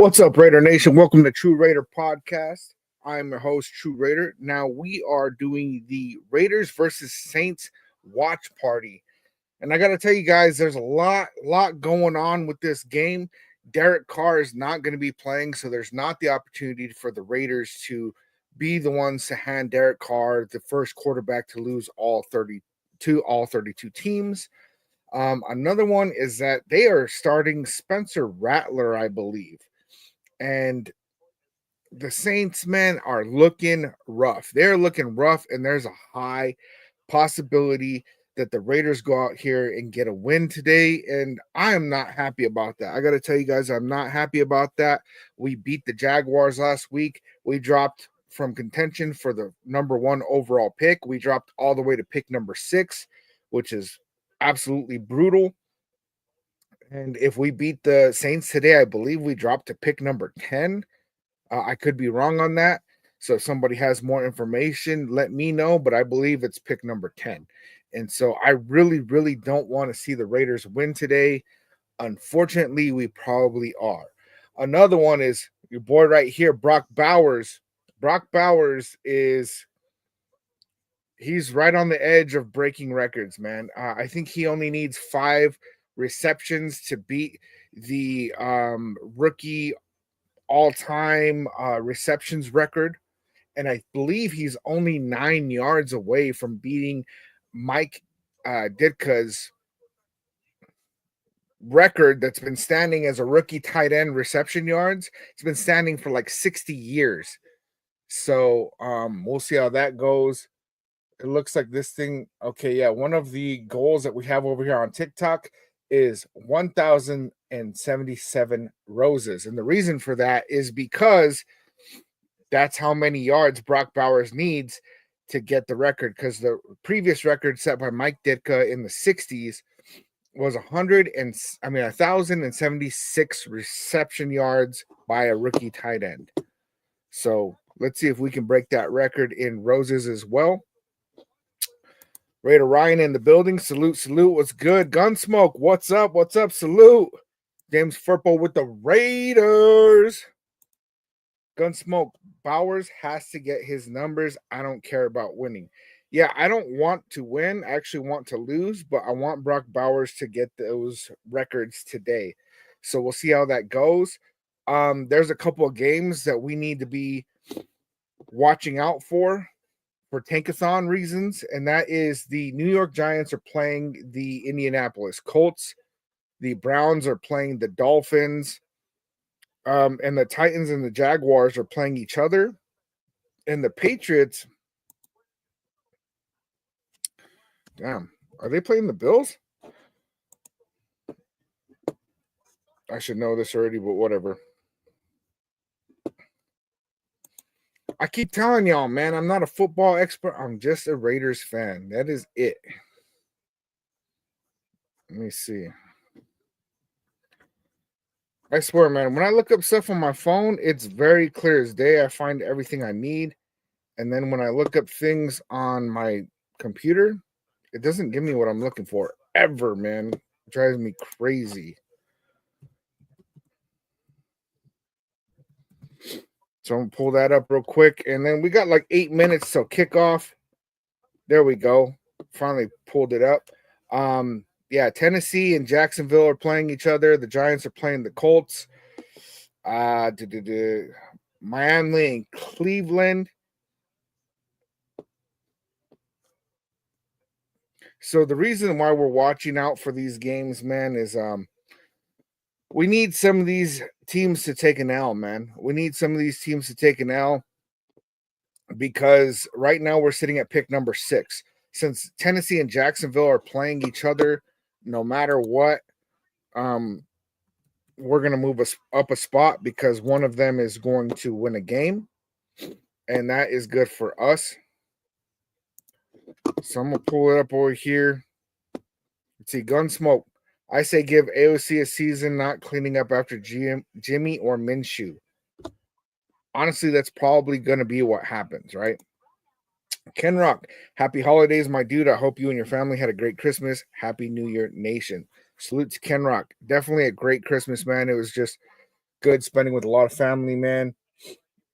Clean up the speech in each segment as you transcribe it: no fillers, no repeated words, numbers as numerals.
What's up, Raider Nation? Welcome to TRU Raider Podcast. I'm your host, TRU Raider. Now we are doing the Raiders versus Saints watch party. And I got to tell you guys, there's a lot going on with this game. Derek Carr is not going to be playing, so there's not the opportunity for the Raiders to be the ones to hand Derek Carr the first quarterback to lose all 32 teams. Another one is that they are starting Spencer Rattler, I believe. And the Saints, men, are looking rough. They're looking rough, and there's a high possibility that the Raiders go out here and get a win today, and I am not happy about that. I got to tell you guys, I'm not happy about that. We beat the Jaguars last week. We dropped from contention for the number 1 overall pick. We dropped all the way to pick number 6, which is absolutely brutal. And if we beat the Saints today, I believe we dropped to pick number 10. I could be wrong on that. So if somebody has more information, let me know. But I believe it's pick number 10. And so I really don't want to see the Raiders win today. Unfortunately, we probably are. Another one is your boy right here, Brock Bowers. Brock Bowers he's right on the edge of breaking records, man. I think he only needs 5 receptions to beat the rookie all-time receptions record, and I believe he's only 9 yards away from beating Mike Ditka's record that's been standing as a rookie tight end reception yards. It's been standing for like 60 years. So we'll see how that goes. It looks like this thing. Okay, yeah, one of the goals that we have over here on TikTok is 1,077 roses. And the reason for that is because that's how many yards Brock Bowers needs to get the record, because the previous record set by Mike Ditka in the 60s was 1,076 reception yards by a rookie tight end. So let's see if we can break that record in roses as well. Raider Ryan in the building. Salute. What's good? Gunsmoke. What's up? Salute. James Furpo with the Raiders. Gunsmoke. Bowers has to get his numbers. I don't care about winning. Yeah, I don't want to win. I actually want to lose, but I want Brock Bowers to get those records today. So we'll see how that goes. There's a couple of games that we need to be watching out for tankathon reasons, and that is the New York Giants are playing the Indianapolis Colts. The Browns are playing the Dolphins. And the Titans and the Jaguars are playing each other. And the Patriots, damn, are they playing the Bills? I should know this already, but whatever. I keep telling y'all, man, I'm not a football expert. I'm just a Raiders fan. That is it. Let me see. I swear, man, when I look up stuff on my phone, it's very clear as day. I find everything I need. And then when I look up things on my computer, it doesn't give me what I'm looking for ever, man. It drives me crazy. So I'm going to pull that up real quick. And then we got like 8 minutes till kickoff. There we go. Finally pulled it up. Yeah, Tennessee and Jacksonville are playing each other. The Giants are playing the Colts. Miami and Cleveland. So the reason why we're watching out for these games, man, is we need some of these teams to take an L, man. We need some of these teams to take an L because right now we're sitting at pick number 6. Since Tennessee and Jacksonville are playing each other, no matter what, we're going to move us up a spot because one of them is going to win a game, and that is good for us. So I'm going to pull it up over here. Let's see, Gunsmoke. I say give AOC a season not cleaning up after Jimmy or Minshew. Honestly, that's probably going to be what happens, right? Ken Rock, happy holidays, my dude. I hope you and your family had a great Christmas. Happy New Year, nation. Salute to Ken Rock. Definitely a great Christmas, man. It was just good, spending with a lot of family, man.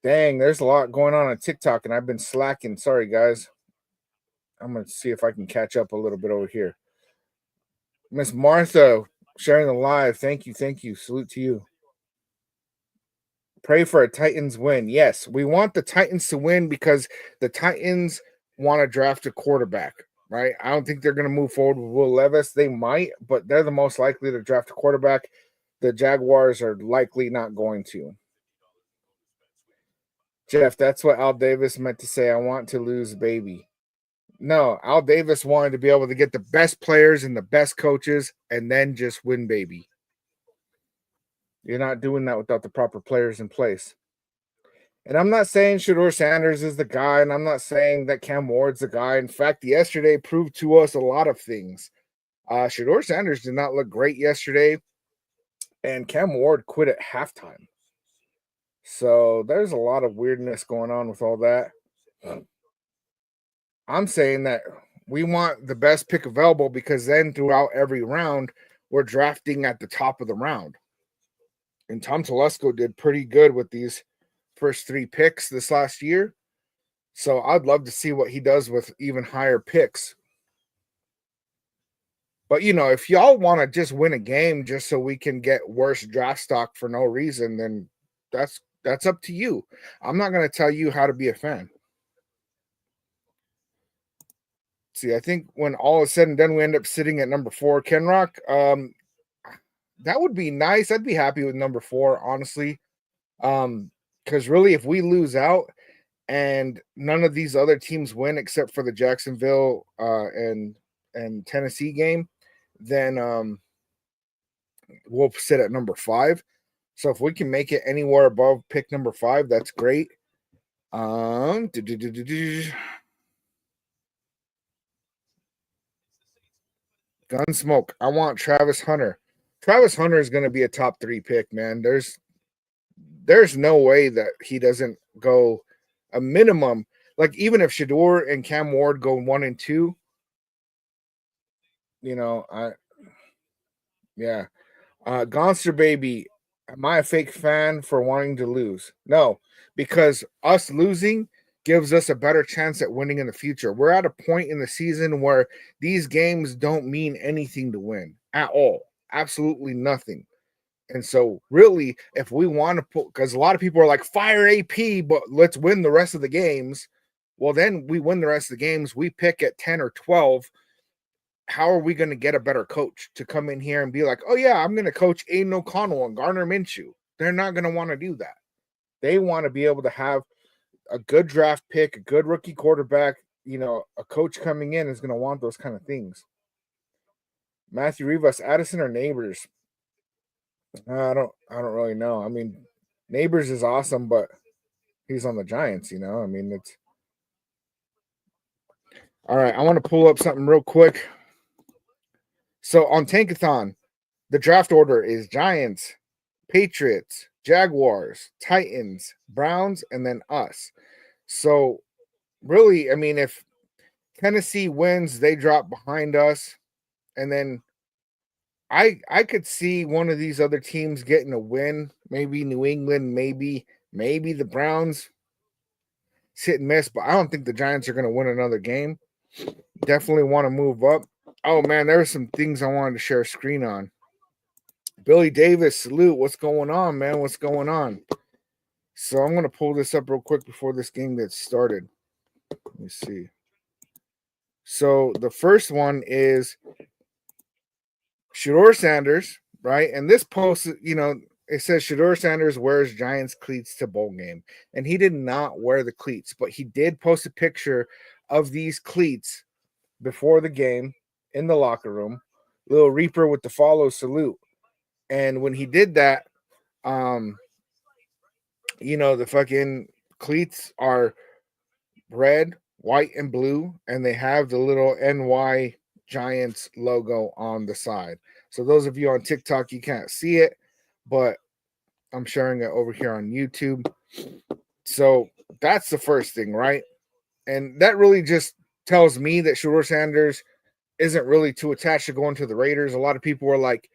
Dang, there's a lot going on TikTok, and I've been slacking. Sorry, guys. I'm going to see if I can catch up a little bit over here. Miss Martha, sharing the live. Thank you. Thank you. Salute to you. Pray for a Titans win. Yes, we want the Titans to win because the Titans want to draft a quarterback, right? I don't think they're going to move forward with Will Levis. They might, but they're the most likely to draft a quarterback. The Jaguars are likely not going to. Jeff, that's what Al Davis meant to say. I want to lose, baby. No, Al Davis wanted to be able to get the best players and the best coaches and then just win, baby. You're not doing that without the proper players in place. And I'm not saying Shedeur Sanders is the guy, and I'm not saying that Cam Ward's the guy. In fact, yesterday proved to us a lot of things. Shedeur Sanders did not look great yesterday, and Cam Ward quit at halftime. So there's a lot of weirdness going on with all that. I'm saying that we want the best pick available because then throughout every round, we're drafting at the top of the round. And Tom Telesco did pretty good with these first 3 picks this last year. So I'd love to see what he does with even higher picks. But, if y'all want to just win a game just so we can get worse draft stock for no reason, then that's up to you. I'm not going to tell you how to be a fan. See, I think when all is said and done, we end up sitting at number 4. Kenrock, that would be nice. I'd be happy with number 4, honestly. Because really, if we lose out and none of these other teams win except for the Jacksonville and Tennessee game, then we'll sit at number 5. So if we can make it anywhere above pick number 5, that's great. Gunsmoke. I want Travis Hunter. Travis Hunter is going to be a top 3 pick, man. There's no way that he doesn't go a minimum. Like, even if Shedeur and Cam Ward go 1 and 2, Gonster baby, am I a fake fan for wanting to lose? No, because us losing gives us a better chance at winning in the future. We're at a point in the season where these games don't mean anything to win at all. Absolutely nothing. And so really, if we want to put, because a lot of people are like, fire AP, but let's win the rest of the games. Well, then we win the rest of the games. We pick at 10 or 12. How are we going to get a better coach to come in here and be like, oh, yeah, I'm going to coach Aiden O'Connell and Garner Minshew? They're not going to want to do that. They want to be able to have a good draft pick, a good rookie quarterback. A coach coming in is going to want those kind of things. Matthew Rivas, Addison or Neighbors? I don't really know. I mean, Neighbors is awesome, but he's on the Giants, it's all right. I want to pull up something real quick. So on Tankathon, the draft order is Giants, Patriots, Jaguars, Titans, Browns, and then us. So really, if Tennessee wins, they drop behind us, and then I could see one of these other teams getting a win. Maybe New England, maybe the Browns. Hit and miss, but I don't think the Giants are going to win another game. Definitely want to move up. Oh, man, there are some things I wanted to share a screen on. Billy Davis, salute. What's going on, man? What's going on? So I'm going to pull this up real quick before this game gets started. Let me see. So the first one is Shedeur Sanders, right? And this post, it says Shedeur Sanders wears Giants cleats to bowl game. And he did not wear the cleats, but he did post a picture of these cleats before the game in the locker room. Little Reaper with the follow salute. And when he did that, the fucking cleats are red, white, and blue, and they have the little NY Giants logo on the side. So those of you on TikTok, you can't see it, but I'm sharing it over here on YouTube. So that's the first thing, right? And that really just tells me that Shedeur Sanders isn't really too attached to going to the Raiders. A lot of people were like,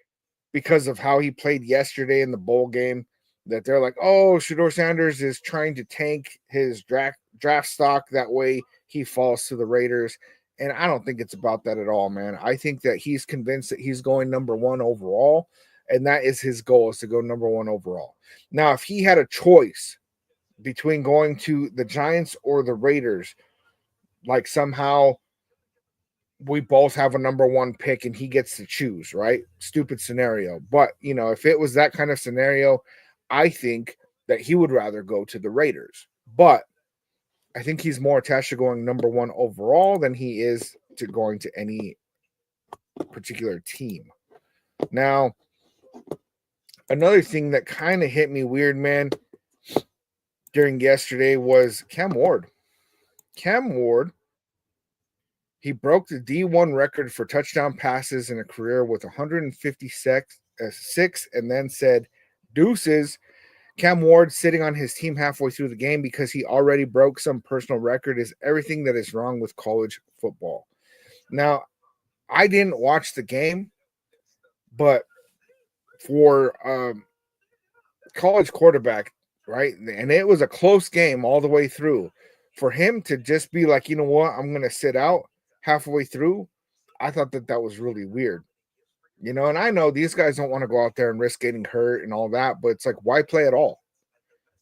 because of how he played yesterday in the bowl game, that they're like, oh, Shedeur Sanders is trying to tank his draft stock. That way he falls to the Raiders. And I don't think it's about that at all, man. I think that he's convinced that he's going number one overall. And that is his goal, is to go number one overall. Now, if he had a choice between going to the Giants or the Raiders, like somehow we both have a number one pick and he gets to choose, right? Stupid scenario. But, if it was that kind of scenario, I think that he would rather go to the Raiders. But I think he's more attached to going number one overall than he is to going to any particular team. Now, another thing that kind of hit me weird, man, during yesterday was Cam Ward. Cam Ward, he broke the D1 record for touchdown passes in a career with 156, and then said, deuces. Cam Ward sitting on his team halfway through the game because he already broke some personal record is everything that is wrong with college football. Now, I didn't watch the game, but for college quarterback, right? And it was a close game all the way through. For him to just be like, you know what, I'm going to sit out halfway through, I thought that was really weird. And I know these guys don't want to go out there and risk getting hurt and all that, but it's like, why play at all?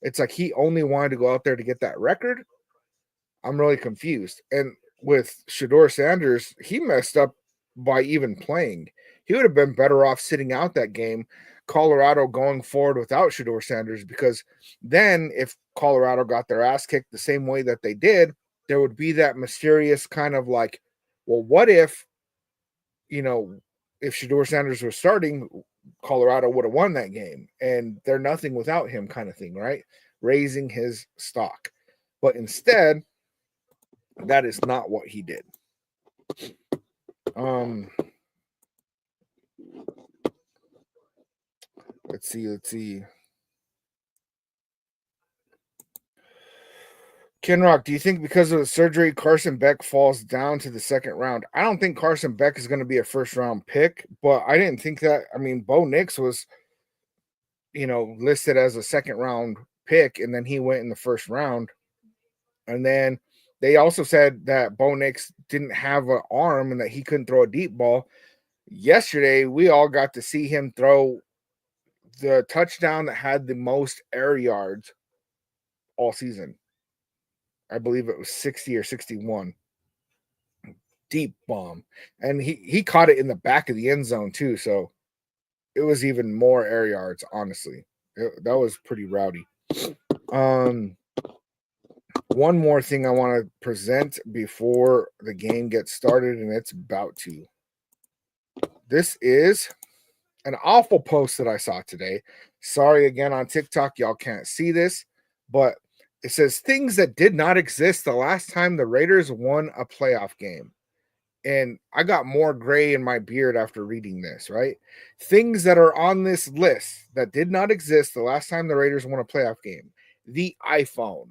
It's like he only wanted to go out there to get that record. I'm really confused. And with Shedeur Sanders, he messed up by even playing. He would have been better off sitting out that game, Colorado going forward without Shedeur Sanders, because then if Colorado got their ass kicked the same way that they did, there would be that mysterious kind of like, well, what if, if Shedeur Sanders was starting, Colorado would have won that game, and they're nothing without him kind of thing, right? Raising his stock. But instead, that is not what he did. Let's see. Ken Rock, do you think because of the surgery, Carson Beck falls down to the second round? I don't think Carson Beck is going to be a first-round pick, but I didn't think that. I mean, Bo Nix was, listed as a second-round pick, and then he went in the first round. And then they also said that Bo Nix didn't have an arm and that he couldn't throw a deep ball. Yesterday, we all got to see him throw the touchdown that had the most air yards all season. I believe it was 60 or 61. Deep bomb. And he caught it in the back of the end zone too, so it was even more air yards, honestly. That was pretty rowdy. One more thing I want to present before the game gets started, and it's about to. This is an awful post that I saw today. Sorry again on TikTok, y'all can't see this, but it says things that did not exist the last time the Raiders won a playoff game. And I got more gray in my beard after reading this, right? Things that are on this list that did not exist the last time the Raiders won a playoff game. The iPhone,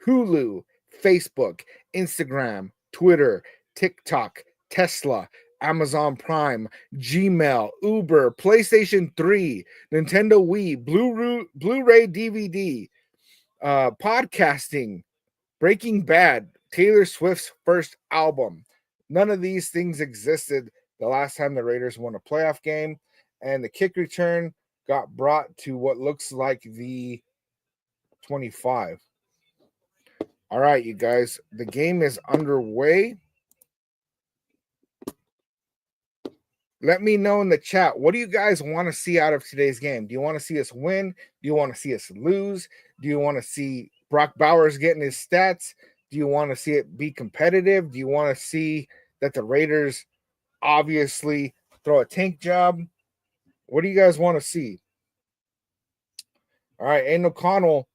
Hulu, Facebook, Instagram, Twitter, TikTok, Tesla, Amazon Prime, Gmail, Uber, PlayStation 3, Nintendo Wii, Blu-ray DVD, podcasting, Breaking Bad, Taylor Swift's first album. None of these things existed the last time the Raiders won a playoff game, and the kick return got brought to what looks like the 25. All right, you guys, the game is underway. Let me know in the chat, what do you guys want to see out of today's game? Do you want to see us win? Do you want to see us lose? Do you want to see Brock Bowers getting his stats? Do you want to see it be competitive? Do you want to see that the Raiders obviously throw a tank job? What do you guys want to see? All right, Aiden O'Connell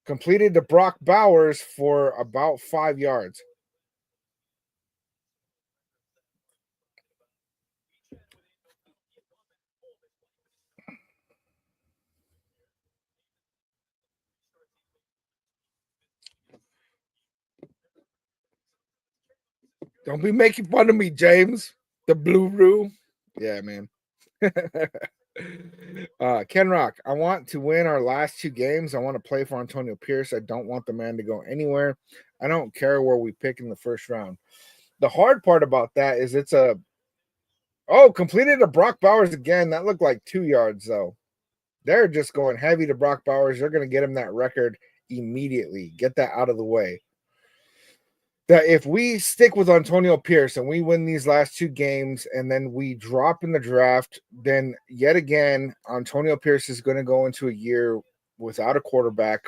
completed to Brock Bowers for about 5 yards. Don't be making fun of me, James. The Blue Roo. Yeah, man. Ken Rock, I want to win our last 2 games. I want to play for Antonio Pierce. I don't want the man to go anywhere. I don't care where we pick in the first round. The hard part about that is completed a Brock Bowers again. That looked like 2 yards, though. They're just going heavy to Brock Bowers. They're going to get him that record immediately. Get that out of the way. That if we stick with Antonio Pierce and we win these last 2 games and then we drop in the draft, then yet again, Antonio Pierce is going to go into a year without a quarterback.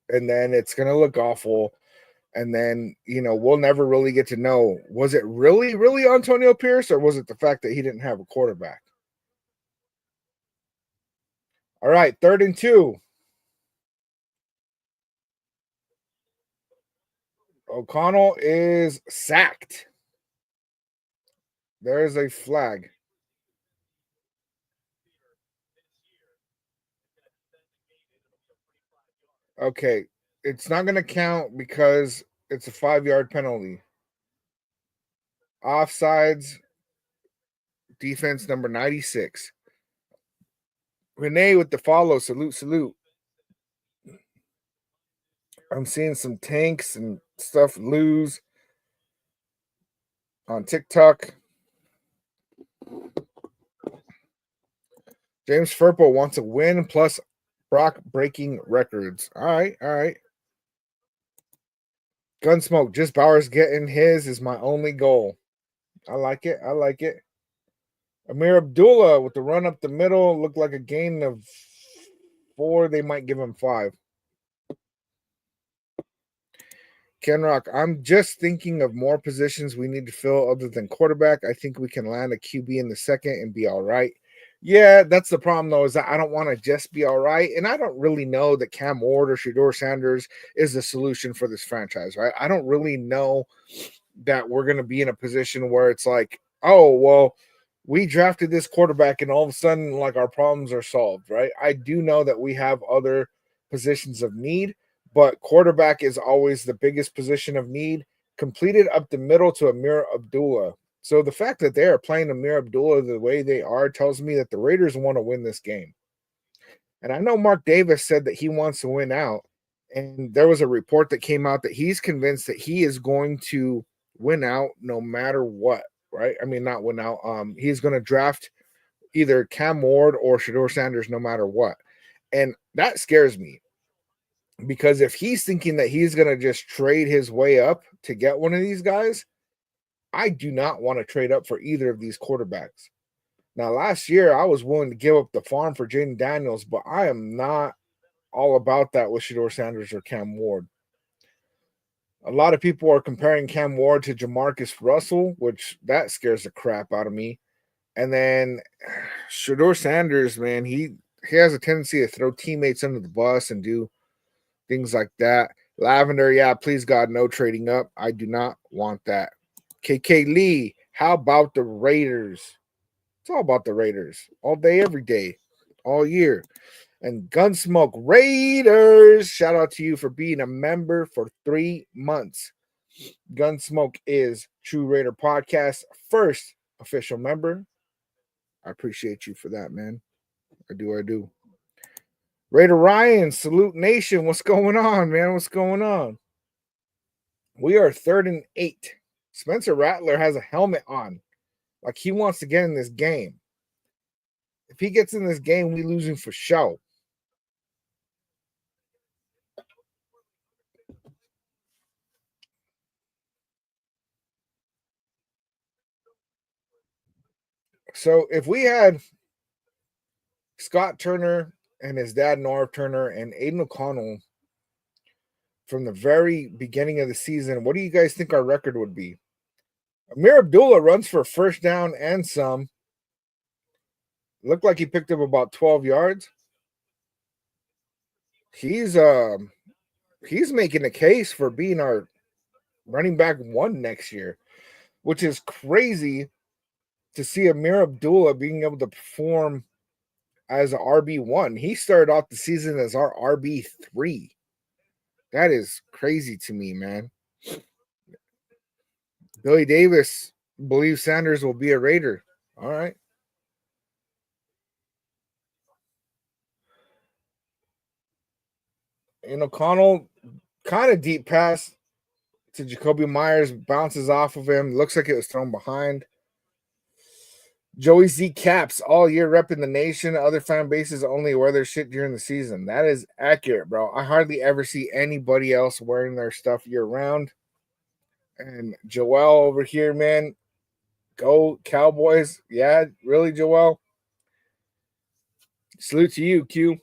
And then it's going to look awful. And then, we'll never really get to know, was it really, really Antonio Pierce, or was it the fact that he didn't have a quarterback? All right, 3rd and 2. O'Connell is sacked. There's a flag. Okay, it's not going to count because it's a 5-yard penalty. Offsides, defense number 96. Renee with the follow. Salute. I'm seeing some tanks and stuff lose on TikTok. James Furpo wants a win plus Brock breaking records. All right. Gunsmoke, just Bowers getting his is my only goal. I like it. Amir Abdullah with the run up the middle looked like a gain of 4. They might give him 5. Ken Rock, I'm just thinking of more positions we need to fill other than quarterback. I think we can land a QB in the second and be all right. Yeah, that's the problem, though, is that I don't want to just be all right. And I don't really know that Cam Ward or Shedeur Sanders is the solution for this franchise, right? I don't really know that we're going to be in a position where it's like, oh, well, we drafted this quarterback and all of a sudden, like, our problems are solved, right? I do know that we have other positions of need, but quarterback is always the biggest position of need. Completed up the middle to Amir Abdullah. So the fact that they are playing Amir Abdullah the way they are tells me that the Raiders want to win this game. And I know Mark Davis said that he wants to win out. And there was a report that came out that he's convinced that he is going to win out no matter what, right? I mean, not win out. He's going to draft either Cam Ward or Shedeur Sanders no matter what. And that scares me. Because if he's thinking that he's going to just trade his way up to get one of these guys, I do not want to trade up for either of these quarterbacks. Now, last year, I was willing to give up the farm for Jaden Daniels, but I am not all about that with Shedeur Sanders or Cam Ward. A lot of people are comparing Cam Ward to Jamarcus Russell, which that scares the crap out of me. And then Shedeur Sanders, man, he has a tendency to throw teammates under the bus and do things like that. Lavender, yeah, please God, no trading up. I do not want that. KK Lee, how about the Raiders? It's all about the Raiders. All day, every day, all year. And Gunsmoke Raiders, shout out to you for being a member for 3 months. Gunsmoke is True Raider Podcast first official member. I appreciate you for that, man. I do. Raider Ryan, Salute Nation. What's going on, man? What's going on? We are 3rd and 8. Spencer Rattler has a helmet on. Like he wants to get in this game. If he gets in this game, we lose him for show. So if we had Scott Turner and his dad, Norv Turner, and Aiden O'Connell from the very beginning of the season, what do you guys think our record would be? Amir Abdullah runs for first down and some. Looked like he picked up about 12 yards. He's making a case for being our running back 1 next year, which is crazy to see Amir Abdullah being able to perform as an RB1. He started off the season as our RB3. That is crazy to me, man. Billy Davis believes Sanders will be a Raider. All right. Connell, kind of deep pass to Jacoby Myers, bounces off of him. Looks like it was thrown behind. Joey Z caps all year repping the nation. Other fan bases only wear their shit during the season. That is accurate, bro. I hardly ever see anybody else wearing their stuff year round. And Joel over here, man. Go Cowboys. Yeah, really, Joel? Salute to you, Q.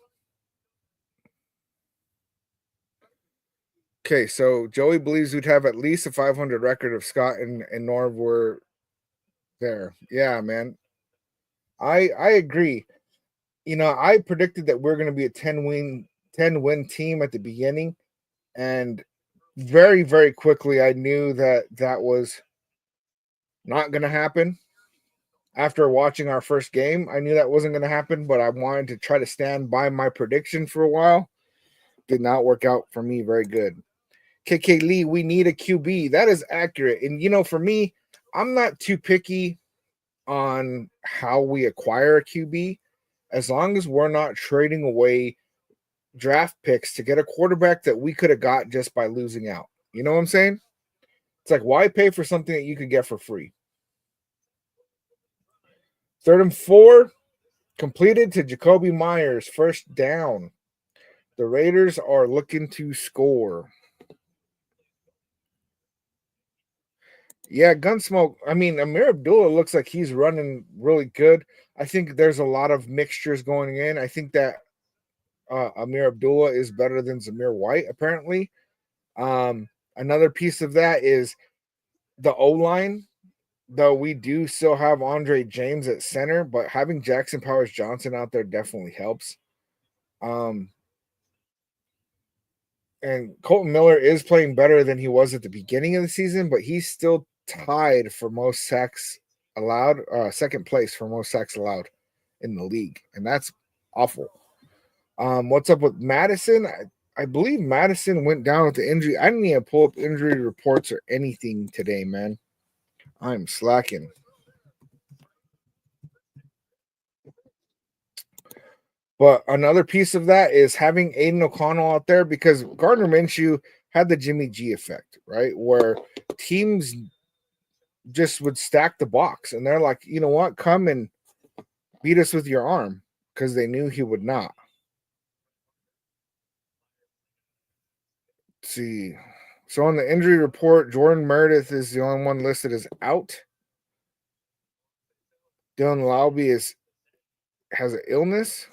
Okay, so Joey believes we'd have at least a 500 record if Scott and Norv were there. Yeah, man. I agree. I predicted that we're going to be a 10 win team at the beginning, and very, very quickly I knew that was not going to happen. After watching our first game, I knew that wasn't going to happen, but I wanted to try to stand by my prediction for a while. Did not work out for me very good. KK Lee, we need a QB. That is accurate. And for me, I'm not too picky on how we acquire a QB, as long as we're not trading away draft picks to get a quarterback that we could have got just by losing out. You know what I'm saying? It's like, why pay for something that you could get for free? 3rd and 4, completed to Jacoby Myers, first down. The Raiders are looking to score. Yeah, Gunsmoke. I mean, Amir Abdullah looks like he's running really good. I think there's a lot of mixtures going in. I think that Amir Abdullah is better than Zamir White, apparently. Another piece of that is the O-line, though we do still have Andre James at center, but having Jackson Powers Johnson out there definitely helps. And Colton Miller is playing better than he was at the beginning of the season, but he's still tied for most sacks allowed, second place for most sacks allowed in the league, and that's awful. What's up with Madison? I believe Madison went down with the injury. I didn't even pull up injury reports or anything today, man. I'm slacking. But another piece of that is having Aiden O'Connell out there, because Gardner Minshew had the Jimmy G effect, right? Where teams just would stack the box and they're like, you know what? Come and beat us with your arm, because they knew he would not. Let's see. So on the injury report, Jordan Meredith is the only one listed as out. Dylan Laube has an illness.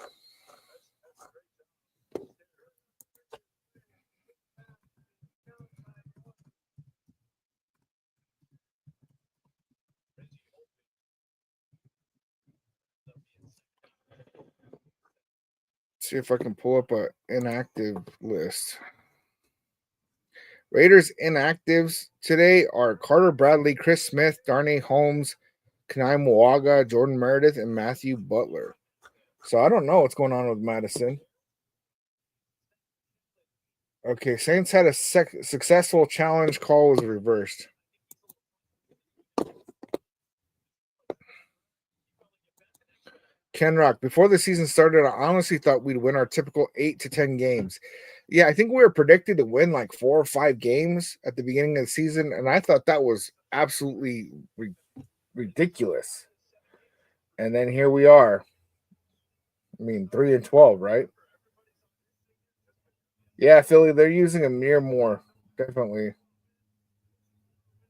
See if I can pull up an inactive list. Raiders inactives today are Carter Bradley, Chris Smith, Darnay Holmes, Kanai Mwaga, Jordan Meredith, and Matthew Butler. So I don't know what's going on with Madison. Okay, Saints had a successful challenge call was reversed. Ken Rock, before the season started, I honestly thought we'd win our typical 8 to 10 games. Yeah, I think we were predicted to win like 4 or 5 games at the beginning of the season, and I thought that was absolutely ridiculous. And then here we are. I mean, 3-12, right? Yeah, Philly, they're using Amir more, definitely.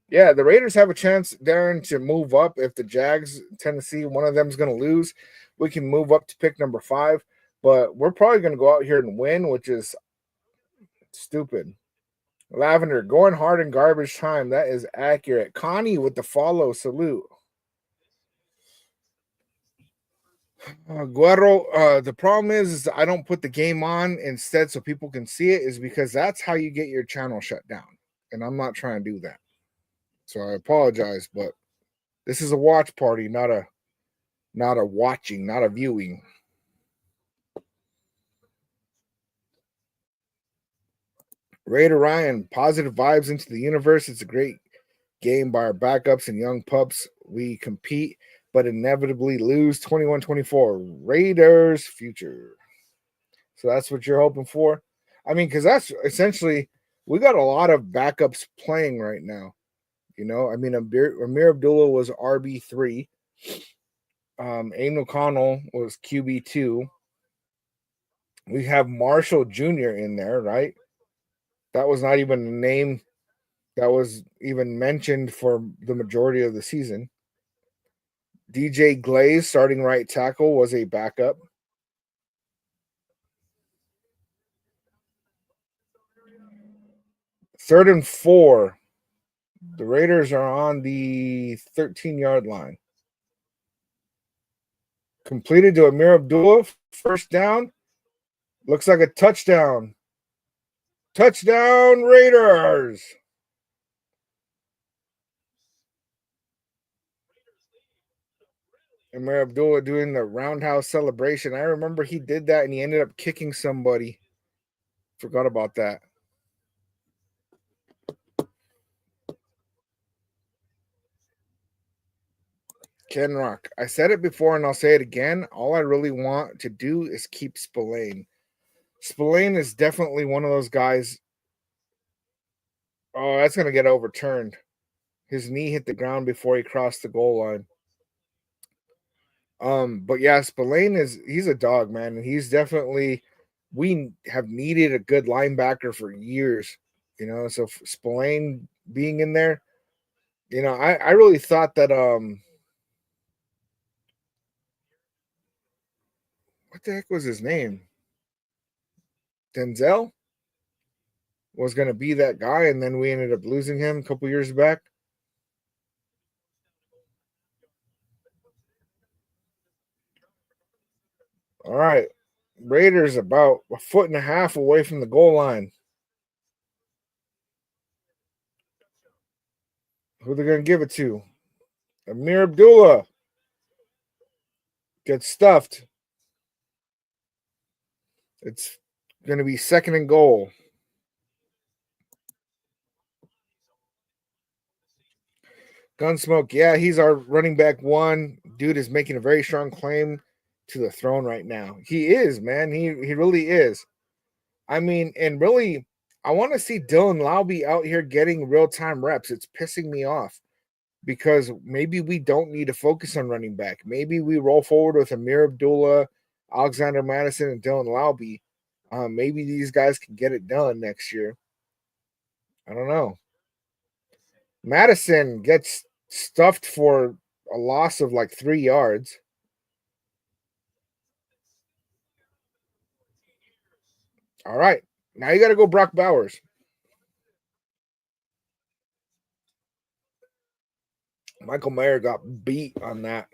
Yeah, the Raiders have a chance, Darren, to move up. If the Jags, Tennessee, one of them is going to lose, we can move up to pick number 5. But we're probably going to go out here and win, which is stupid. Lavender, going hard in garbage time. That is accurate. Connie with the follow. Salute. Guerrero, the problem is I don't put the game on instead so people can see it, is because that's how you get your channel shut down. And I'm not trying to do that. So I apologize, but this is a watch party, not a watching, not a viewing. Raider Ryan, positive vibes into the universe. It's a great game by our backups and young pups. We compete, but inevitably lose 21-24. Raiders future. So that's what you're hoping for. I mean, because that's essentially we got a lot of backups playing right now. You know, I mean, Amir Abdullah was RB3. Aiden O'Connell was QB2. We have Marshall Jr. in there, right? That was not even a name that was even mentioned for the majority of the season. DJ Glaze, starting right tackle, was a backup. Third and 4. The Raiders are on the 13-yard line. Completed to Amir Abdullah. First down. Looks like a touchdown. Touchdown, Raiders. Amir Abdullah doing the roundhouse celebration. I remember he did that and he ended up kicking somebody. Forgot about that. Ken Rock. I said it before and I'll say it again. All I really want to do is keep Spillane. Spillane is definitely one of those guys. Oh, that's going to get overturned. His knee hit the ground before he crossed the goal line. But yeah, Spillane he's a dog, man. And he's definitely, we have needed a good linebacker for years, you know. So Spillane being in there, you know, I really thought that what the heck was his name? Denzel was gonna be that guy, and then we ended up losing him a couple years back. All right. Raiders about a foot and a half away from the goal line. Who they're gonna give it to? Amir Abdullah gets stuffed. It's gonna be second and goal. Gunsmoke, yeah, he's our running back one. Dude is making a very strong claim to the throne right now. He is, man. He really is. I mean, and really, I want to see Dylan Lauby out here getting real time reps. It's pissing me off because maybe we don't need to focus on running back. Maybe we roll forward with Amir Abdullah, Alexander Madison, and Dylan Lauby. Maybe these guys can get it done next year. I don't know. Madison gets stuffed for a loss of like 3 yards. All right. Now you got to go Brock Bowers. Michael Mayer got beat on that.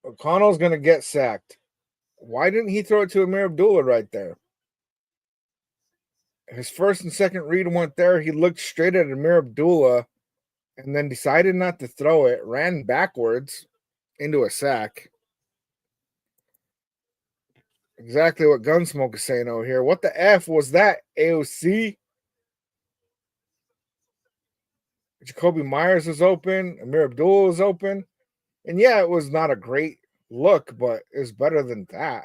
O'Connell's going to get sacked. Why didn't he throw it to Amir Abdullah right there? His first and second read went there. He looked straight at Amir Abdullah and then decided not to throw it, ran backwards into a sack. Exactly what Gunsmoke is saying over here. What the F was that, AOC? Jacoby Myers was open. Amir Abdullah was open. And yeah, it was not a great look, but it's better than that.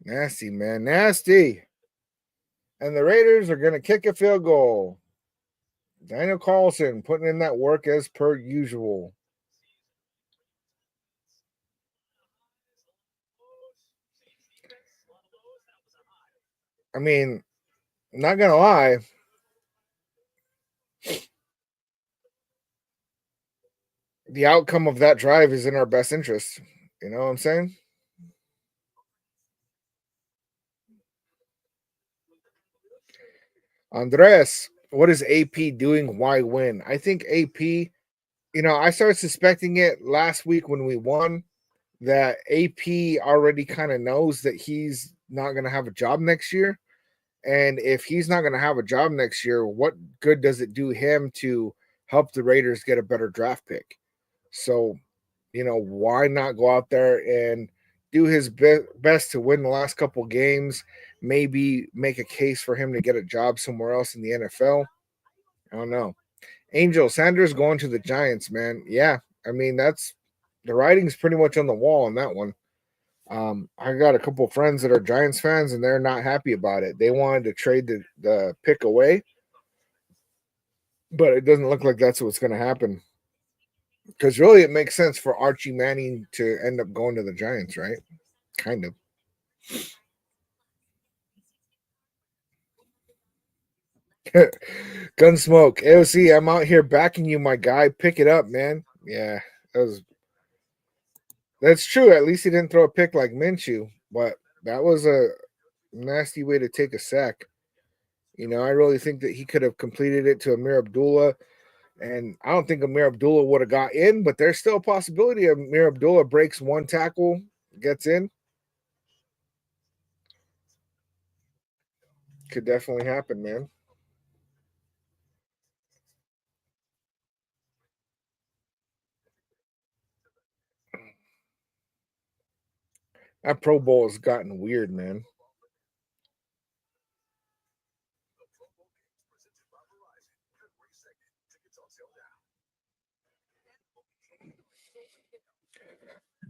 Nasty, man. Nasty. And the Raiders are going to kick a field goal. Daniel Carlson putting in that work as per usual. I mean, not going to lie. The outcome of that drive is in our best interest. You know what I'm saying? Andres, what is AP doing? Why win? I think AP, I started suspecting it last week when we won that AP already kind of knows that he's not going to have a job next year. And if he's not going to have a job next year, what good does it do him to help the Raiders get a better draft pick? So, why not go out there and do his best to win the last couple games, maybe make a case for him to get a job somewhere else in the NFL? I don't know. Angel Sanders going to the Giants, man. Yeah, I mean, that's the writing's pretty much on the wall on that one. I got a couple of friends that are Giants fans, and they're not happy about it. They wanted to trade the pick away, but it doesn't look like that's what's going to happen. Because really, it makes sense for Archie Manning to end up going to the Giants, right? Kind of. Gunsmoke. AOC, I'm out here backing you, my guy. Pick it up, man. Yeah, that's true. At least he didn't throw a pick like Minshew, but that was a nasty way to take a sack. I really think that he could have completed it to Amir Abdullah, and I don't think Amir Abdullah would have got in, but there's still a possibility Amir Abdullah breaks one tackle, gets in. Could definitely happen, man. That Pro Bowl has gotten weird, man.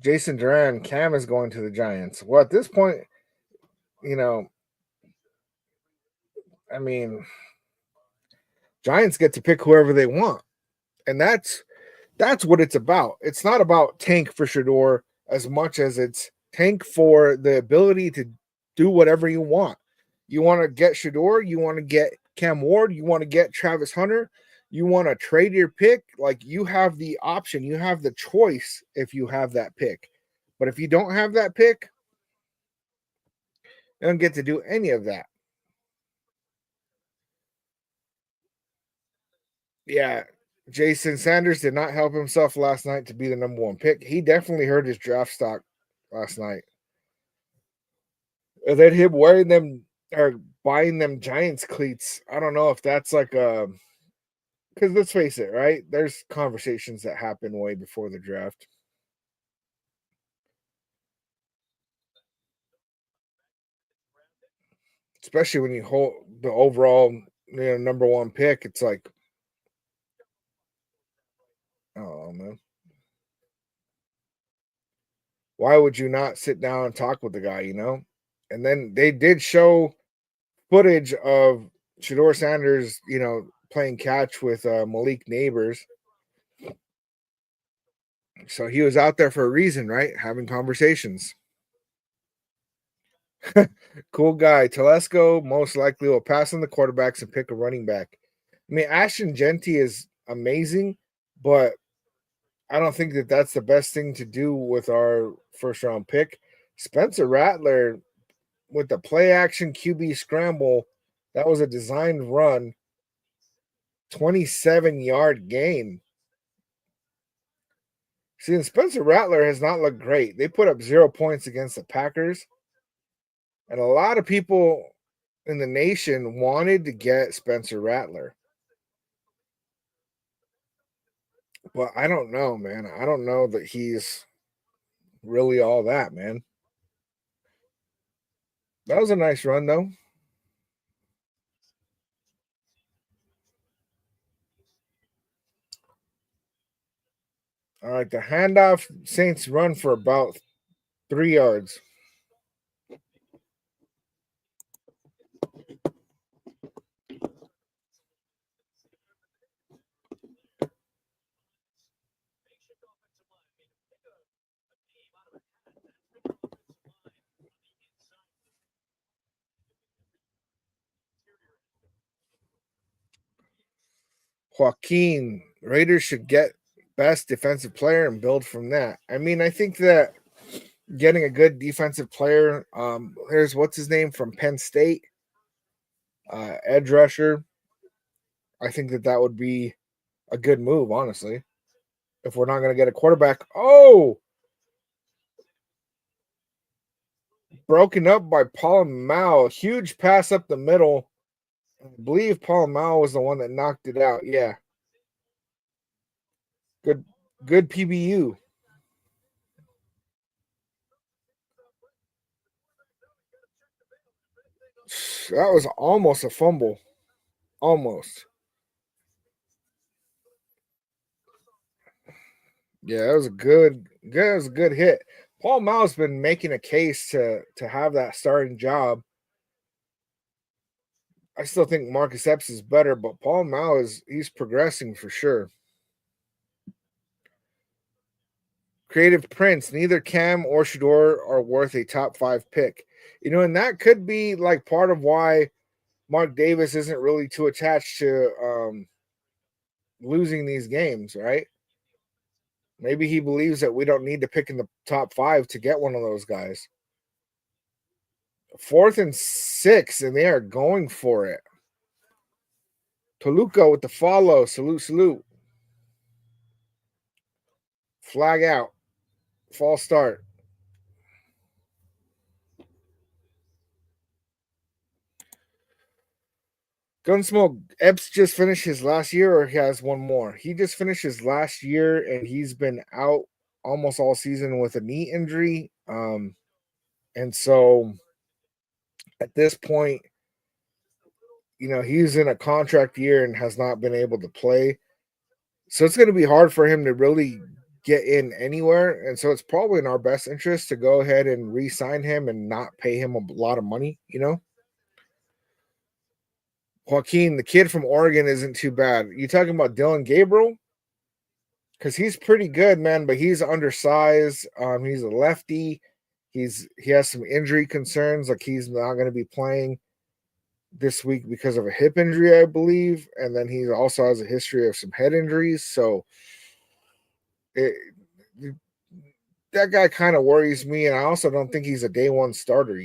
Jason Duran, Cam is going to the Giants. Well, at this point, you know, I mean, Giants get to pick whoever they want, and that's what it's about. It's not about tank for Shador as much as it's tank for the ability to do whatever you want. You want to get Shador, you want to get Cam Ward, you want to get Travis Hunter, you want to trade your pick. Like, you have the option, you have the choice if you have that pick. But if you don't have that pick, you don't get to do any of that. Yeah, Jason Sanders did not help himself last night to be the number one pick. He definitely hurt his draft stock last night. And then him wearing them or buying them Giants cleats. I don't know if that's like a, because let's face it, right? There's conversations that happen way before the draft, especially when you hold the overall, number one pick. It's like, oh man, why would you not sit down and talk with the guy? And then they did show footage of Shador Sanders, playing catch with Malik Neighbors. So he was out there for a reason, right? Having conversations. Cool guy. Telesco most likely will pass on the quarterbacks and pick a running back. I mean, Ashton Genty is amazing, but I don't think that that's the best thing to do with our first round pick. Spencer Rattler with the play action QB scramble, that was a designed run, 27-yard gain. See, and Spencer Rattler has not looked great. They put up 0 points against the Packers. And a lot of people in the nation wanted to get Spencer Rattler. But I don't know, man. I don't know that he's really all that, man. That was a nice run, though. All right, the handoff, Saints run for about 3 yards. Joaquin, Raiders should get best defensive player and build from that. I mean, I think that getting a good defensive player, there's what's his name from Penn State, edge rusher. I think that would be a good move, honestly. If we're not going to get a quarterback, broken up by Mao. Huge pass up the middle. I believe Mao was the one that knocked it out. Yeah. Good PBU. That was almost a fumble. Almost. Yeah, that was a good hit. Mao's been making a case to have that starting job. I still think Marcus Epps is better, but Mao he's progressing for sure. Creative Prince, neither Cam or Shador are worth a top 5 pick. And that could be like part of why Mark Davis isn't really too attached to losing these games, right? Maybe he believes that we don't need to pick in the top 5 to get one of those guys. 4th and 6, and they are going for it. Toluca with the follow. Salute. Flag out. False start. Gunsmoke, Epps just finished his last year, or he has one more? He just finished his last year, and he's been out almost all season with a knee injury. And so at this point, he's in a contract year and has not been able to play. So it's going to be hard for him to really get in anywhere. And so it's probably in our best interest to go ahead and re-sign him and not pay him a lot of money, Joaquin, the kid from Oregon, isn't too bad. You talking about Dylan Gabriel? Because he's pretty good, man, but he's undersized. He's a lefty. He has some injury concerns, like he's not going to be playing this week because of a hip injury, I believe, and then he also has a history of some head injuries. So that guy kind of worries me, and I also don't think he's a day one starter.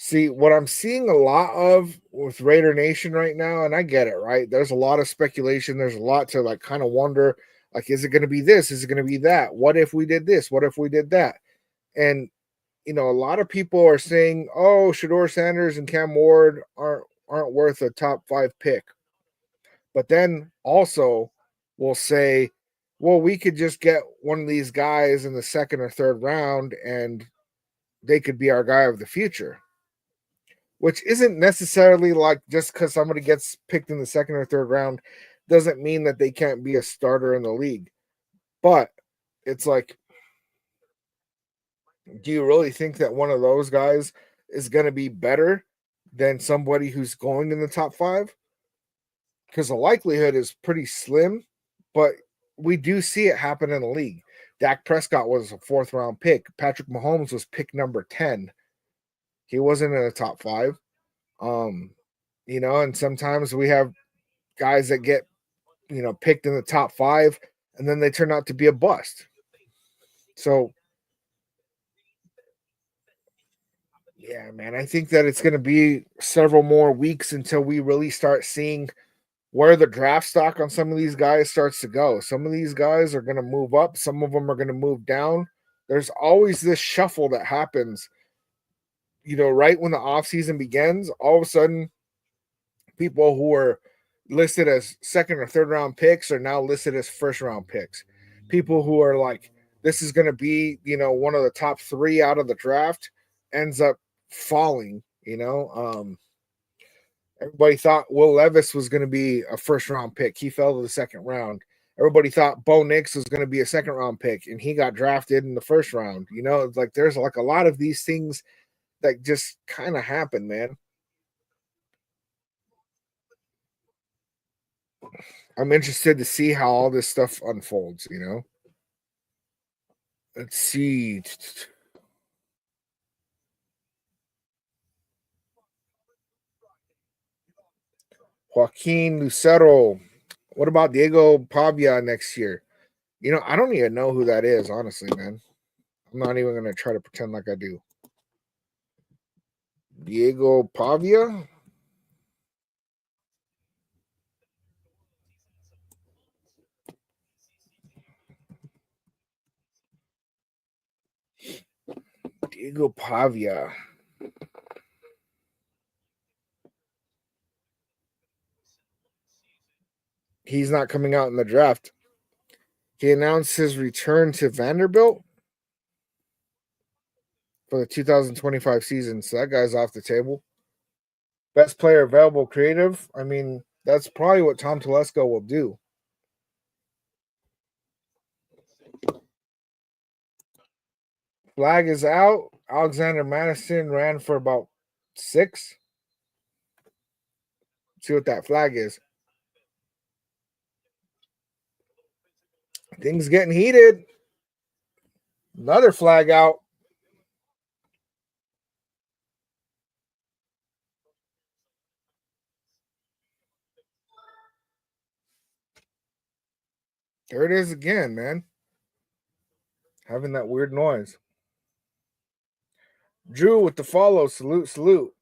See, what I'm seeing a lot of with Raider Nation right now, and I get it, right? There's a lot of speculation. There's a lot to like kind of wonder, like, is it going to be this? Is it going to be that? What if we did this? What if we did that? And a lot of people are saying, "Oh, Shador Sanders and Cam Ward aren't worth a top 5 pick." But then also will say, "Well, we could just get one of these guys in the 2nd or 3rd round, and they could be our guy of the future." Which isn't necessarily like just because somebody gets picked in the 2nd or 3rd round doesn't mean that they can't be a starter in the league. But it's like, do you really think that one of those guys is going to be better than somebody who's going in the top 5? Because the likelihood is pretty slim, but we do see it happen in the league. Dak Prescott was a 4th round pick. Patrick Mahomes was pick number 10. He wasn't in the top 5. And sometimes we have guys that get, picked in the top 5 and then they turn out to be a bust. So, yeah, man, I think that it's going to be several more weeks until we really start seeing where the draft stock on some of these guys starts to go. Some of these guys are going to move up, some of them are going to move down. There's always this shuffle that happens, right when the offseason begins. All of a sudden, people who are listed as 2nd or 3rd round picks are now listed as 1st round picks. People who are like, this is going to be, one of the top 3 out of the draft ends up falling, Everybody thought Will Levis was going to be a 1st round pick. He fell to the 2nd round. Everybody thought Bo Nix was going to be a 2nd round pick, and he got drafted in the 1st round. It's like there's like a lot of these things that just kind of happen, man. I'm interested to see how all this stuff unfolds, Let's see. Joaquin Lucero. What about Diego Pavia next year? I don't even know who that is, honestly, man. I'm not even going to try to pretend like I do. Diego Pavia? Diego Pavia. He's not coming out in the draft. He announced his return to Vanderbilt for the 2025 season. So that guy's off the table. Best player available, creative. I mean, that's probably what Tom Telesco will do. Flag is out. Alexander Madison ran for about 6. See what that flag is. Things getting heated. Another flag out. There it is again, man. Having that weird noise. Drew with the follow. Salute, salute.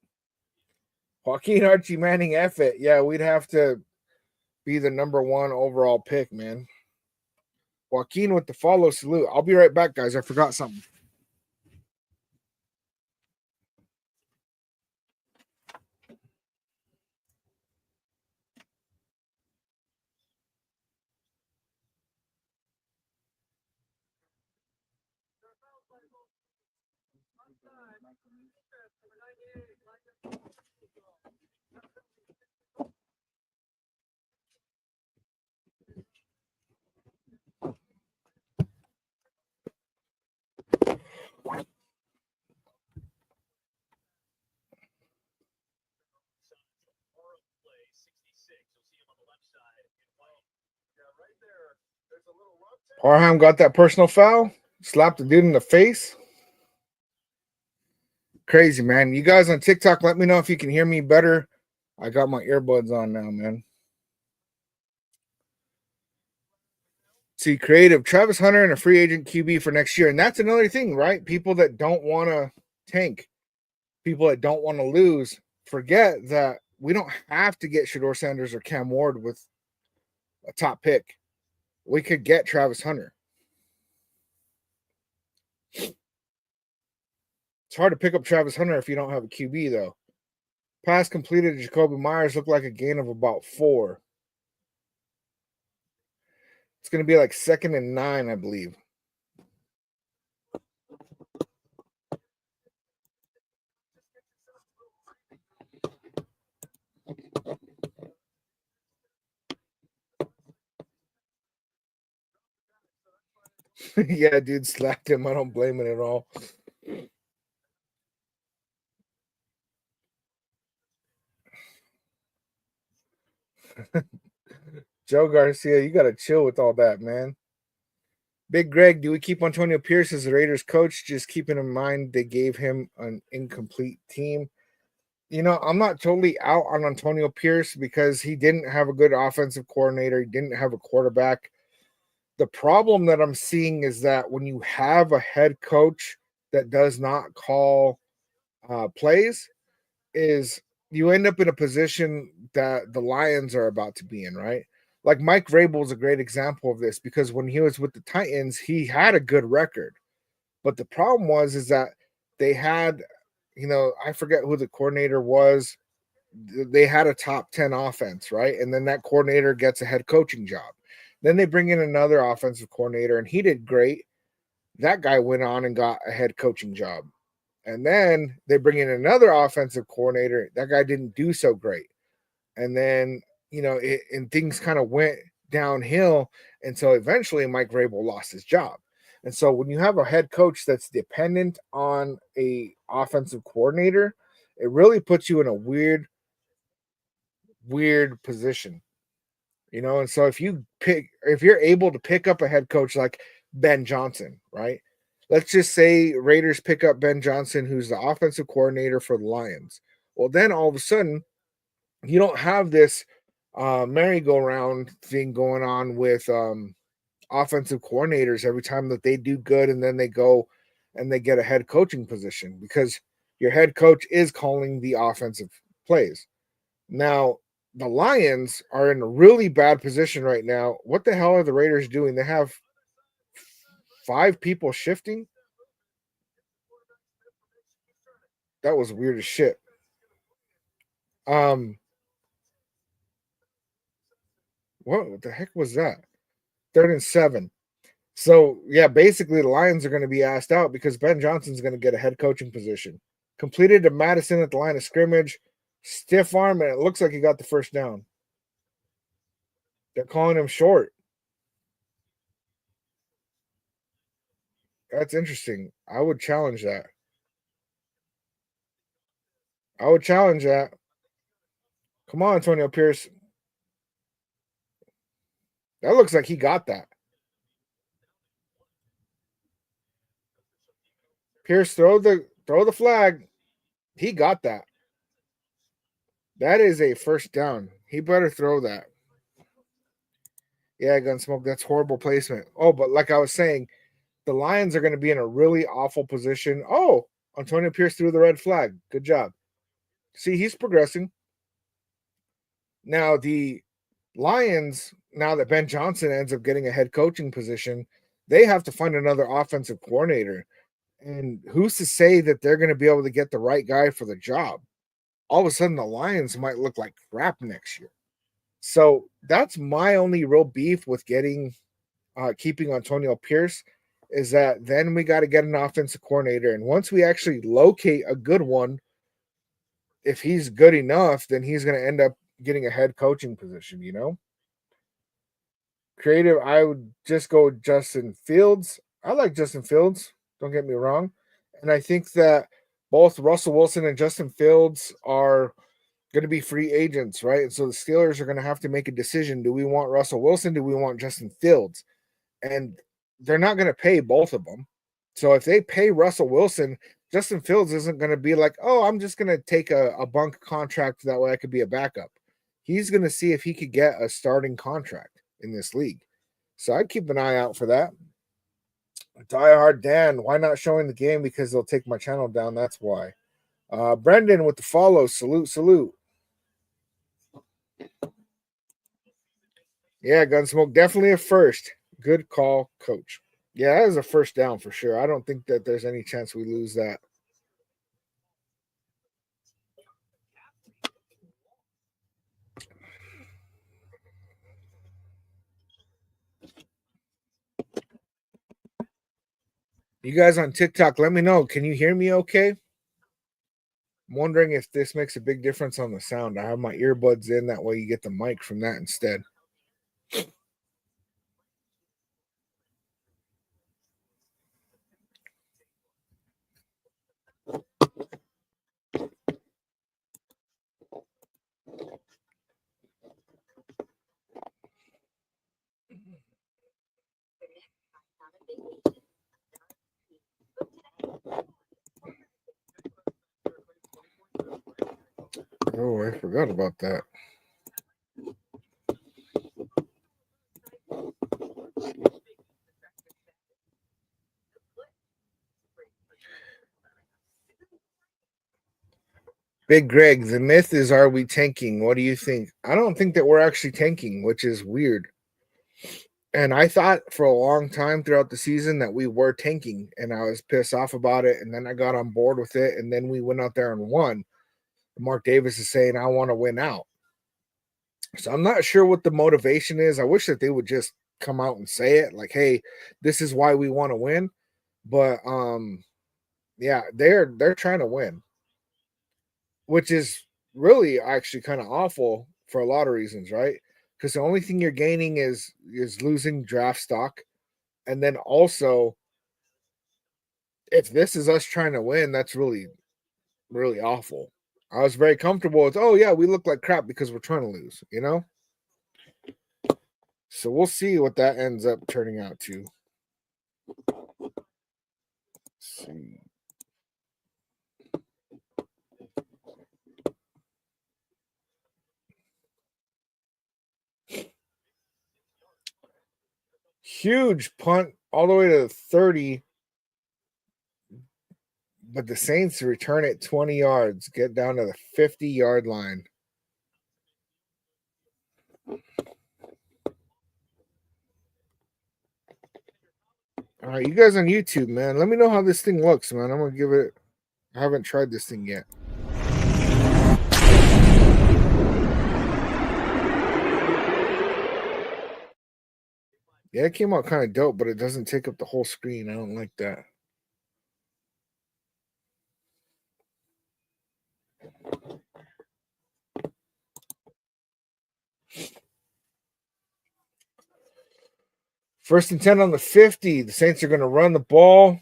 Joaquin Archie Manning F it. Yeah, we'd have to be the number 1 overall pick, man. Joaquin with the follow. Salute. I'll be right back, guys. I forgot something. Parham got that personal foul. Slapped the dude in the face. Crazy, man. You guys on TikTok, let me know if you can hear me better. I got my earbuds on now, man. See, creative. Travis Hunter and a free agent QB for next year. And that's another thing, right? People that don't want to tank, people that don't want to lose, forget that we don't have to get Shador Sanders or Cam Ward with a top pick. We could get Travis Hunter. It's hard to pick up Travis Hunter if you don't have a QB, though. Pass completed to Jacoby Myers looked like a gain of about 4. It's going to be like 2nd and 9, I believe. Yeah, dude slapped him. I don't blame it at all. Joe Garcia, you got to chill with all that, man. Big Greg, do we keep Antonio Pierce as the Raiders coach? Just keeping in mind they gave him an incomplete team. You know, I'm not totally out on Antonio Pierce because he didn't have a good offensive coordinator. He didn't have a quarterback. The problem that I'm seeing is that when you have a head coach that does not call plays, is you end up in a position that the Lions are about to be in, right? Like Mike Vrabel is a great example of this because when he was with the Titans, he had a good record. But the problem is that they had, I forget who the coordinator was. They had a top 10 offense, right? And then that coordinator gets a head coaching job. Then they bring in another offensive coordinator, and he did great. That guy went on and got a head coaching job. And then they bring in another offensive coordinator. That guy didn't do so great. And then, and things kind of went downhill. And so eventually Mike Vrabel lost his job. And so when you have a head coach that's dependent on a offensive coordinator, it really puts you in a weird position. And so if you're able to pick up a head coach like Ben Johnson, right? Let's just say Raiders pick up Ben Johnson, who's the offensive coordinator for the Lions. Well, then all of a sudden, you don't have this merry-go-round thing going on with offensive coordinators every time that they do good and then they go and they get a head coaching position because your head coach is calling the offensive plays. Now, the Lions are in a really bad position right now. What the hell are the Raiders doing? They have 5 people shifting. That was weird as shit. What the heck was that? 3rd and 7. So yeah, basically the Lions are going to be asked out because Ben Johnson's going to get a head coaching position. Completed to Madison at the line of scrimmage, stiff arm, and it looks like he got the first down. They're calling him short. That's interesting. I would challenge that. I would challenge that. Come on, Antonio Pierce. That looks like he got that. Pierce, throw the flag. He got that. That is a first down. He better throw that. Yeah, Gunsmoke, that's horrible placement. Oh, but like I was saying, the Lions are going to be in a really awful position. Oh, Antonio Pierce threw the red flag. Good job. See, he's progressing. Now, the Lions, now that Ben Johnson ends up getting a head coaching position, they have to find another offensive coordinator. And who's to say that they're going to be able to get the right guy for the job? All of a sudden, the Lions might look like crap next year. So that's my only real beef with keeping Antonio Pierce is that then we got to get an offensive coordinator. And once we actually locate a good one, if he's good enough, then he's going to end up getting a head coaching position, Creative, I would just go with Justin Fields. I like Justin Fields, don't get me wrong. And I think that both Russell Wilson and Justin Fields are going to be free agents, right? And so the Steelers are going to have to make a decision. Do we want Russell Wilson? Do we want Justin Fields? And they're not going to pay both of them. So if they pay Russell Wilson, Justin Fields isn't going to be like, oh, I'm just going to take a bunk contract. That way I could be a backup. He's going to see if he could get a starting contract in this league. So I'd keep an eye out for that. Diehard Dan, why not showing the game? Because they'll take my channel down. That's why. Brendan with the follow. Salute. Yeah, Gunsmoke, definitely a first. Good call, coach. Yeah, that is a first down for sure. I don't think that there's any chance we lose that. You guys on TikTok, let me know. Can you hear me okay? I'm wondering if this makes a big difference on the sound. I have my earbuds in. That way you get the mic from that instead. Oh, I forgot about that. Big Greg, the myth is, are we tanking? What do you think? I don't think that we're actually tanking, which is weird. And I thought for a long time throughout the season that we were tanking, and I was pissed off about it. And then I got on board with it, and then we went out there and won. Mark Davis is saying, I want to win out. So I'm not sure what the motivation is. I wish that they would just come out and say it like, hey, this is why we want to win. But yeah, they're trying to win, which is really actually kind of awful for a lot of reasons, right? Because the only thing you're gaining is losing draft stock. And then also, if this is us trying to win, that's really, really awful. I was very comfortable with, oh yeah, we look like crap because we're trying to lose. So we'll see what that ends up turning out to. Let's see. Huge punt all the way to 30. But the Saints return it 20 yards, get down to the 50-yard line. All right, you guys on YouTube, man, let me know how this thing looks, man. I'm going to give it I haven't tried this thing yet. Yeah, it came out kind of dope, but it doesn't take up the whole screen. I don't like that. First and 10 on the 50. The Saints are going to run the ball.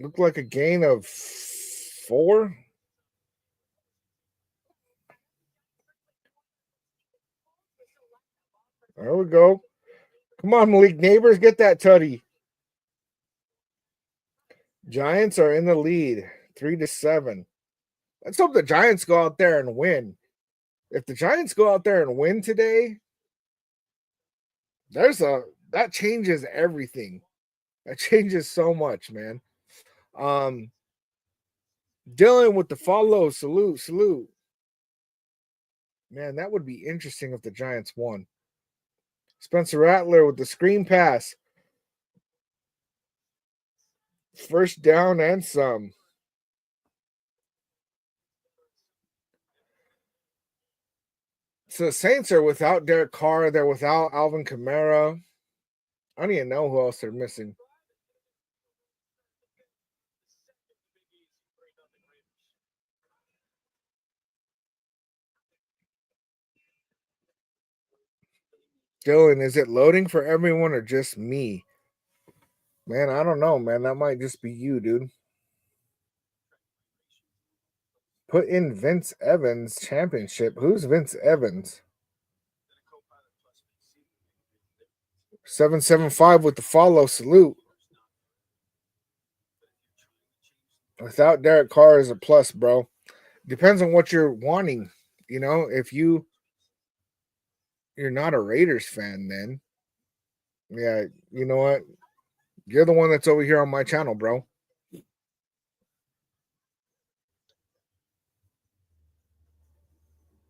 Look like a gain of 4. There we go. Come on, Malik Neighbors, get that tutty. Giants are in the lead, 3-7. Let's hope the Giants go out there and win. If the Giants go out there and win today, that changes everything. That changes so much, man. Dylan with the follow, salute. Man, that would be interesting if the Giants won. Spencer Rattler with the screen pass. First down and some. So the Saints are without Derek Carr. They're without Alvin Kamara. I don't even know who else they're missing. Dylan, is it loading for everyone or just me? Man, I don't know, man. That might just be you, dude. Put in Vince Evans championship. Who's Vince Evans? 775 with the follow, salute. Without Derek Carr is a plus, bro. Depends on what you're wanting. You know, if you're not a Raiders fan, then yeah, you know what? You're the one that's over here on my channel, bro.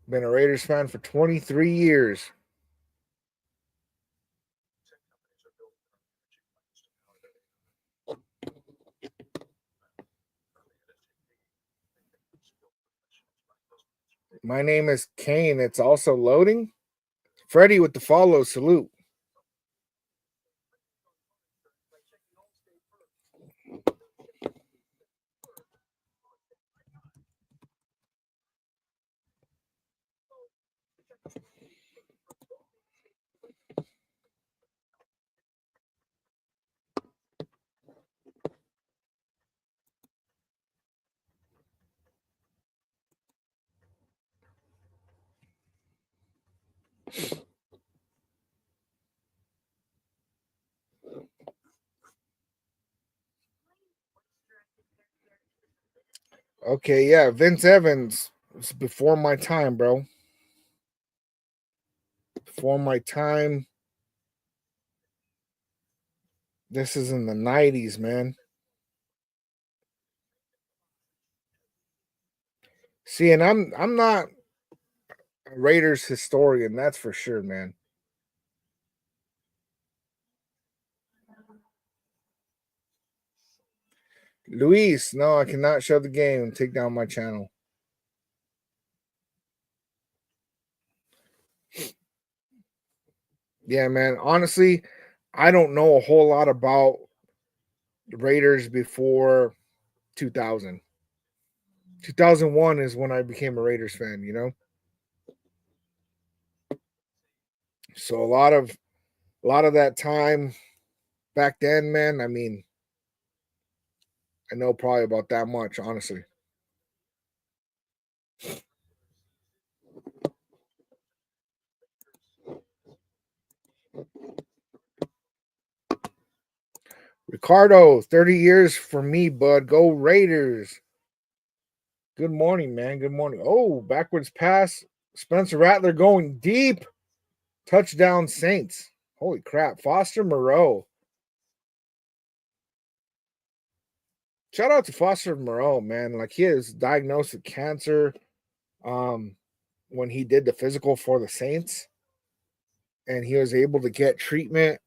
Been a Raiders fan for 23 years. My name is Kane. It's also loading. Freddie with the follow, salute. Okay, yeah, Vince Evans. It's before my time, bro. Before my time. This is in the 90s, man. See, and I'm not a Raiders historian, that's for sure, man. Luis, no, I cannot show the game and take down my channel. Yeah, man. Honestly, I don't know a whole lot about the Raiders before 2000. 2001 is when I became a Raiders fan, you know? So a lot of that time back then, man, I mean, I know probably about that much, honestly. Ricardo, 30 years for me, bud. Go Raiders. Good morning, man. Good morning. Oh, backwards pass. Spencer Rattler going deep. Touchdown Saints. Holy crap. Foster Moreau. Shout out to Foster Moreau, man. Like, he is diagnosed with cancer when he did the physical for the Saints, and he was able to get treatment,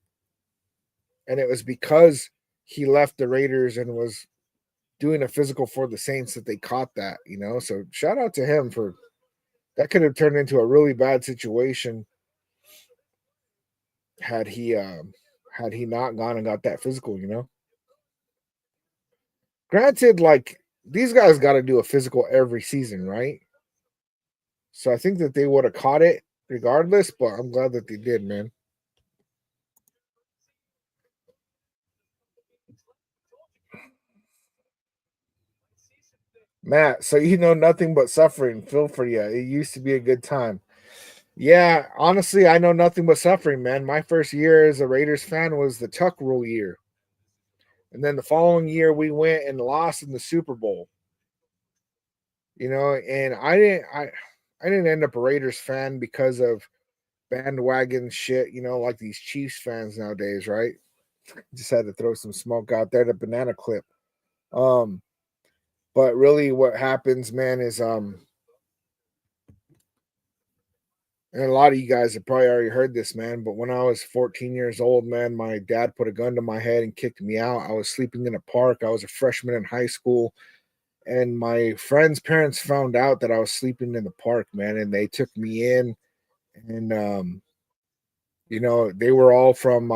and it was because he left the Raiders and was doing a physical for the Saints that they caught that, you know. So shout out to him for that. Could have turned into a really bad situation had he not gone and got that physical, you know. Granted, like these guys got to do a physical every season, right? So I think that they would have caught it regardless, but I'm glad that they did, man. Matt, so you know nothing but suffering. Feel for you. It used to be a good time. Yeah, honestly, I know nothing but suffering, man. My first year as a Raiders fan was the Tuck Rule year. And then the following year we went and lost in the Super Bowl. You know, and I didn't end up a Raiders fan because of bandwagon shit, you know, like these Chiefs fans nowadays, right? Just had to throw some smoke out there, the banana clip. Um, but really what happens, man, is and a lot of you guys have probably already heard this, man. But when I was 14 years old, man, my dad put a gun to my head and kicked me out. I was sleeping in a park. I was a freshman in high school. And my friend's parents found out that I was sleeping in the park, man. And they took me in. And, you know, they were all from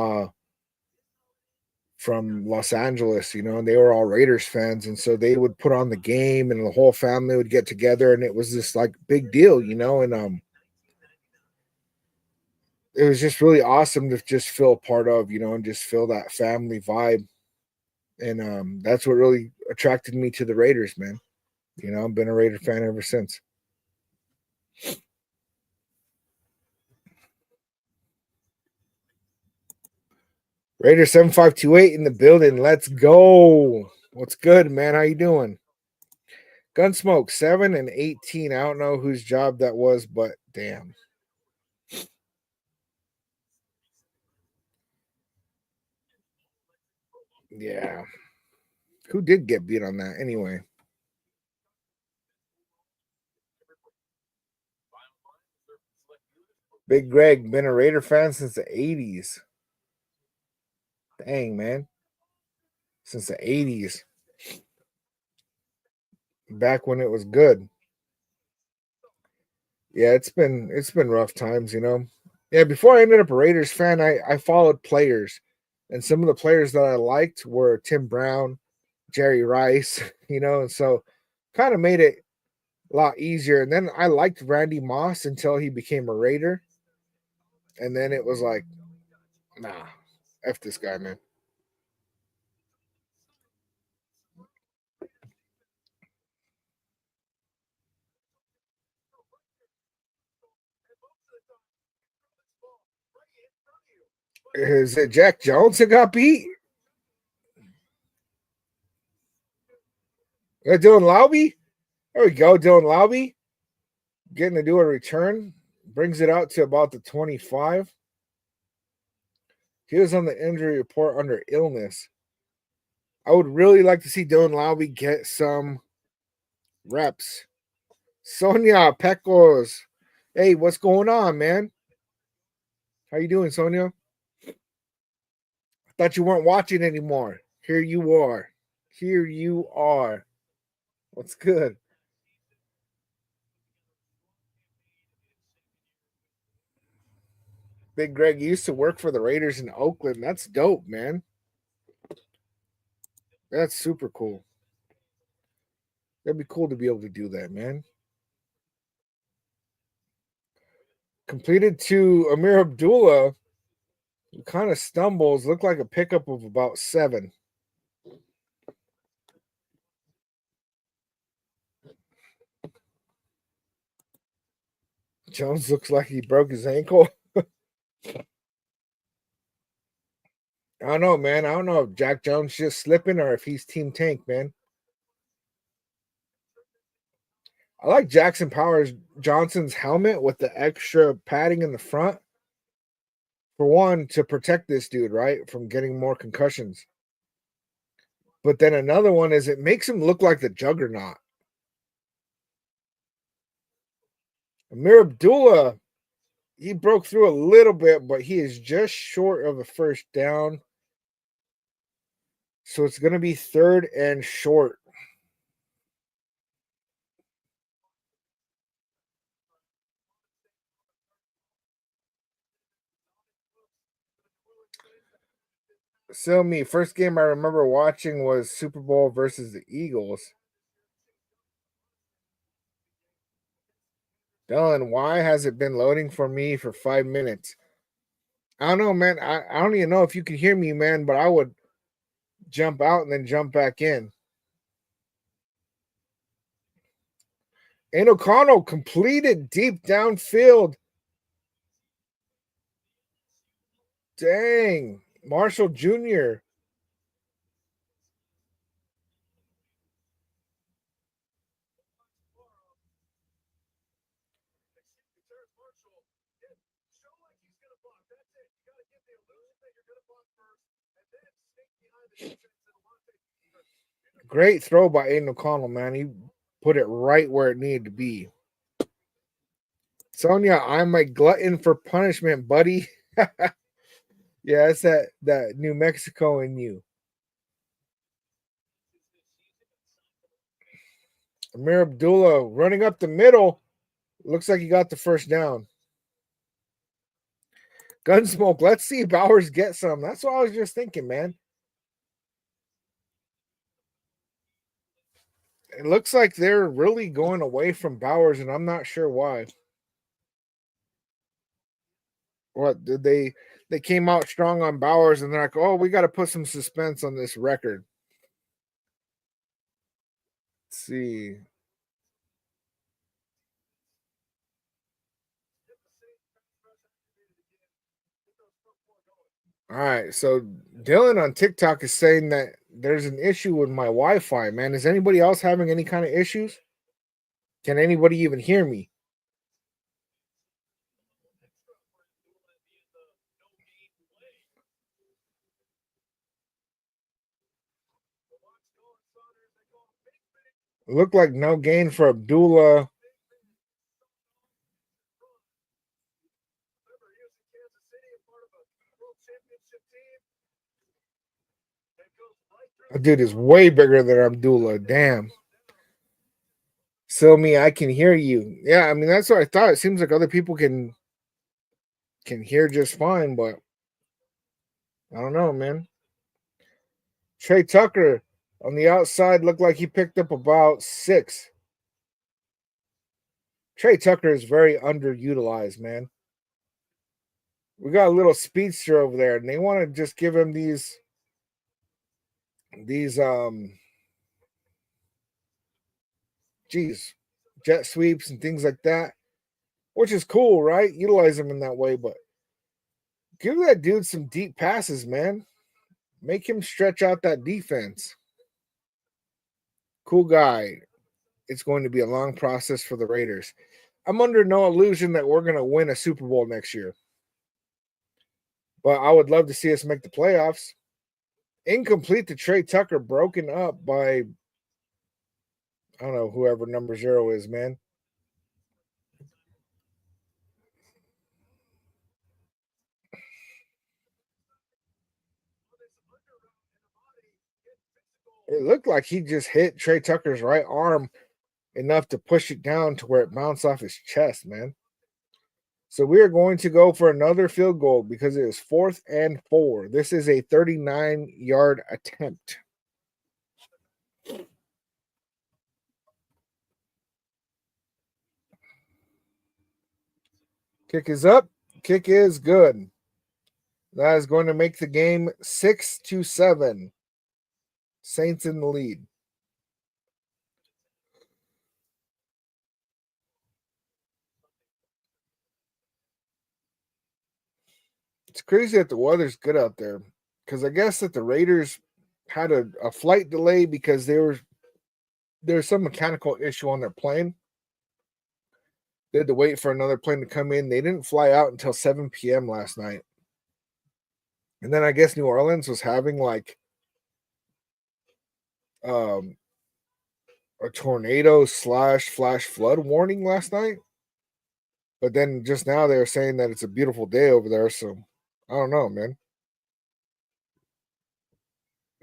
Los Angeles, you know, and they were all Raiders fans. And so they would put on the game and the whole family would get together. And it was this like big deal, you know. And, it was just really awesome to just feel a part of, you know, and just feel that family vibe. And that's what really attracted me to the Raiders, man. You know, I've been a Raider fan ever since. Raider 7528 in the building. Let's go. What's good, man? How you doing? Gunsmoke 7 and 18. I don't know whose job that was, but damn. Yeah. Who did get beat on that anyway? Big Greg, been a Raider fan since the 80s. Dang, man. Since the 80s. Back when it was good. Yeah, it's been rough times, you know. Yeah, before I ended up a Raiders fan, I followed players. And some of the players that I liked were Tim Brown, Jerry Rice, you know, and so kind of made it a lot easier. And then I liked Randy Moss until he became a Raider. And then it was like, nah, F this guy, man. Is it Jack Jones that got beat? Dylan Lowby? There we go, Dylan Lowby. Getting to do a return. Brings it out to about the 25. He was on the injury report under illness. I would really like to see Dylan Lowby get some reps. Sonia Pecos. Hey, what's going on, man? How you doing, Sonia? I thought you weren't watching anymore. Here you are. Here you are. What's good? Big Greg used to work for the Raiders in Oakland. That's dope, man. That's super cool. That'd be cool to be able to do that, man. Completed to Amir Abdullah, who kind of stumbles. Looked like a pickup of about 7. Jones looks like he broke his ankle. I don't know, man. I don't know if Jack Jones just slipping or if he's Team Tank, man. I like Jackson Powers Johnson's helmet with the extra padding in the front. For one, to protect this dude, right, from getting more concussions. But then another one is it makes him look like the juggernaut. Amir Abdullah, he broke through a little bit, but he is just short of a first down. So it's going to be 3rd and short. So me, first game I remember watching was Super Bowl versus the Eagles. Dylan, why has it been loading for me for 5 minutes? I don't know, man. I don't even know if you can hear me, man, but I would jump out and then jump back in. And O'Connell completed deep downfield. Dang. Marshall Jr. Great throw by Aiden O'Connell, man. He put it right where it needed to be. Sonia, I'm a glutton for punishment, buddy. Yeah, it's that New Mexico in you. Amir Abdullah running up the middle. Looks like he got the first down. Gunsmoke. Let's see Bowers get some. That's what I was just thinking, man. It looks like they're really going away from Bowers, and I'm not sure why. What did they came out strong on Bowers, and they're like, oh, we got to put some suspense on this record. Let's see. All right, so Dylan on TikTok is saying that there's an issue with my Wi-Fi, man. Is anybody else having any kind of issues? Can anybody even hear me? It looked like no gain for Abdullah. That dude is way bigger than Abdullah. Damn. So me, I can hear you. Yeah, I mean that's what I thought. It seems like other people can hear just fine, but I don't know, man. Trey Tucker on the outside looked like he picked up about 6. Trey Tucker is very underutilized, man. We got a little speedster over there, and they want to just give him these geez, jet sweeps and things like that, which is cool, right? Utilize him in that way, but give that dude some deep passes, man. Make him stretch out that defense. Cool guy. It's going to be a long process for the Raiders. I'm under no illusion that we're going to win a Super Bowl next year, but I would love to see us make the playoffs. Incomplete to Trey Tucker, broken up by, I don't know, whoever number 0 is, man. It looked like he just hit Trey Tucker's right arm enough to push it down to where it bounced off his chest, man. So we are going to go for another field goal because it is 4th and 4. This is a 39-yard attempt. Kick is up. Kick is good. That is going to make the game 6-7. Saints in the lead. It's crazy that the weather's good out there because I guess that the Raiders had a flight delay because there was some mechanical issue on their plane. They had to wait for another plane to come in. They didn't fly out until 7 p.m. last night. And then I guess New Orleans was having like um, a tornado / flash flood warning last night. But then just now they're saying that it's a beautiful day over there. So I don't know, man.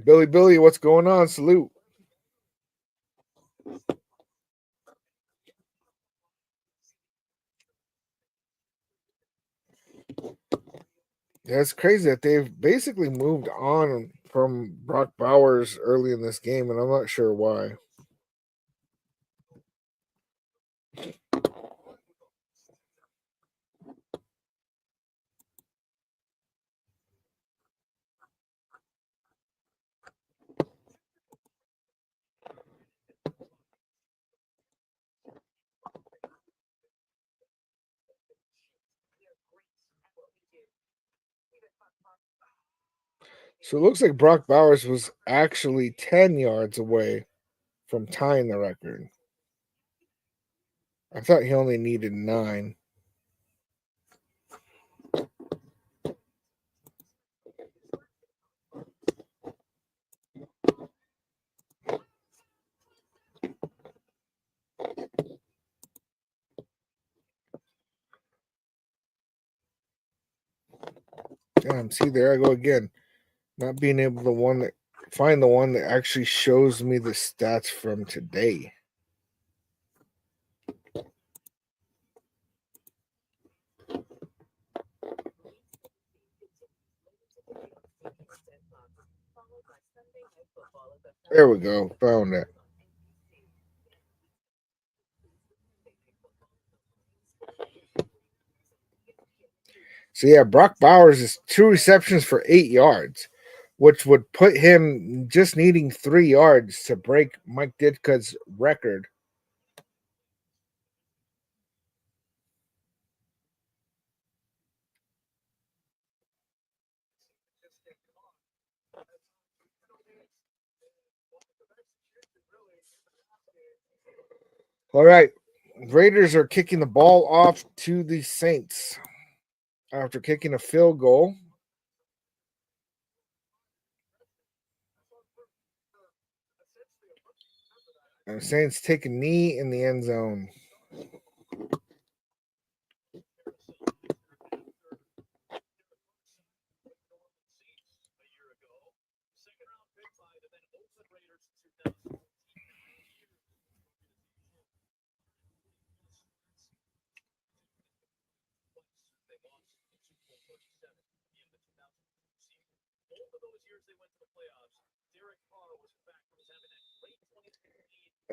Billy, what's going on? Salute. Yeah, it's crazy that they've basically moved on from Brock Bowers early in this game, and I'm not sure why. So it looks like Brock Bowers was actually 10 yards away from tying the record. I thought he only needed 9. Damn, see, there I go again. Not being able to find the one that actually shows me the stats from today. There we go. Found it. So yeah, Brock Bowers is 2 receptions for 8 yards, which would put him just needing 3 yards to break Mike Ditka's record. All right. Raiders are kicking the ball off to the Saints after kicking a field goal. And the Saints take a knee in the end zone.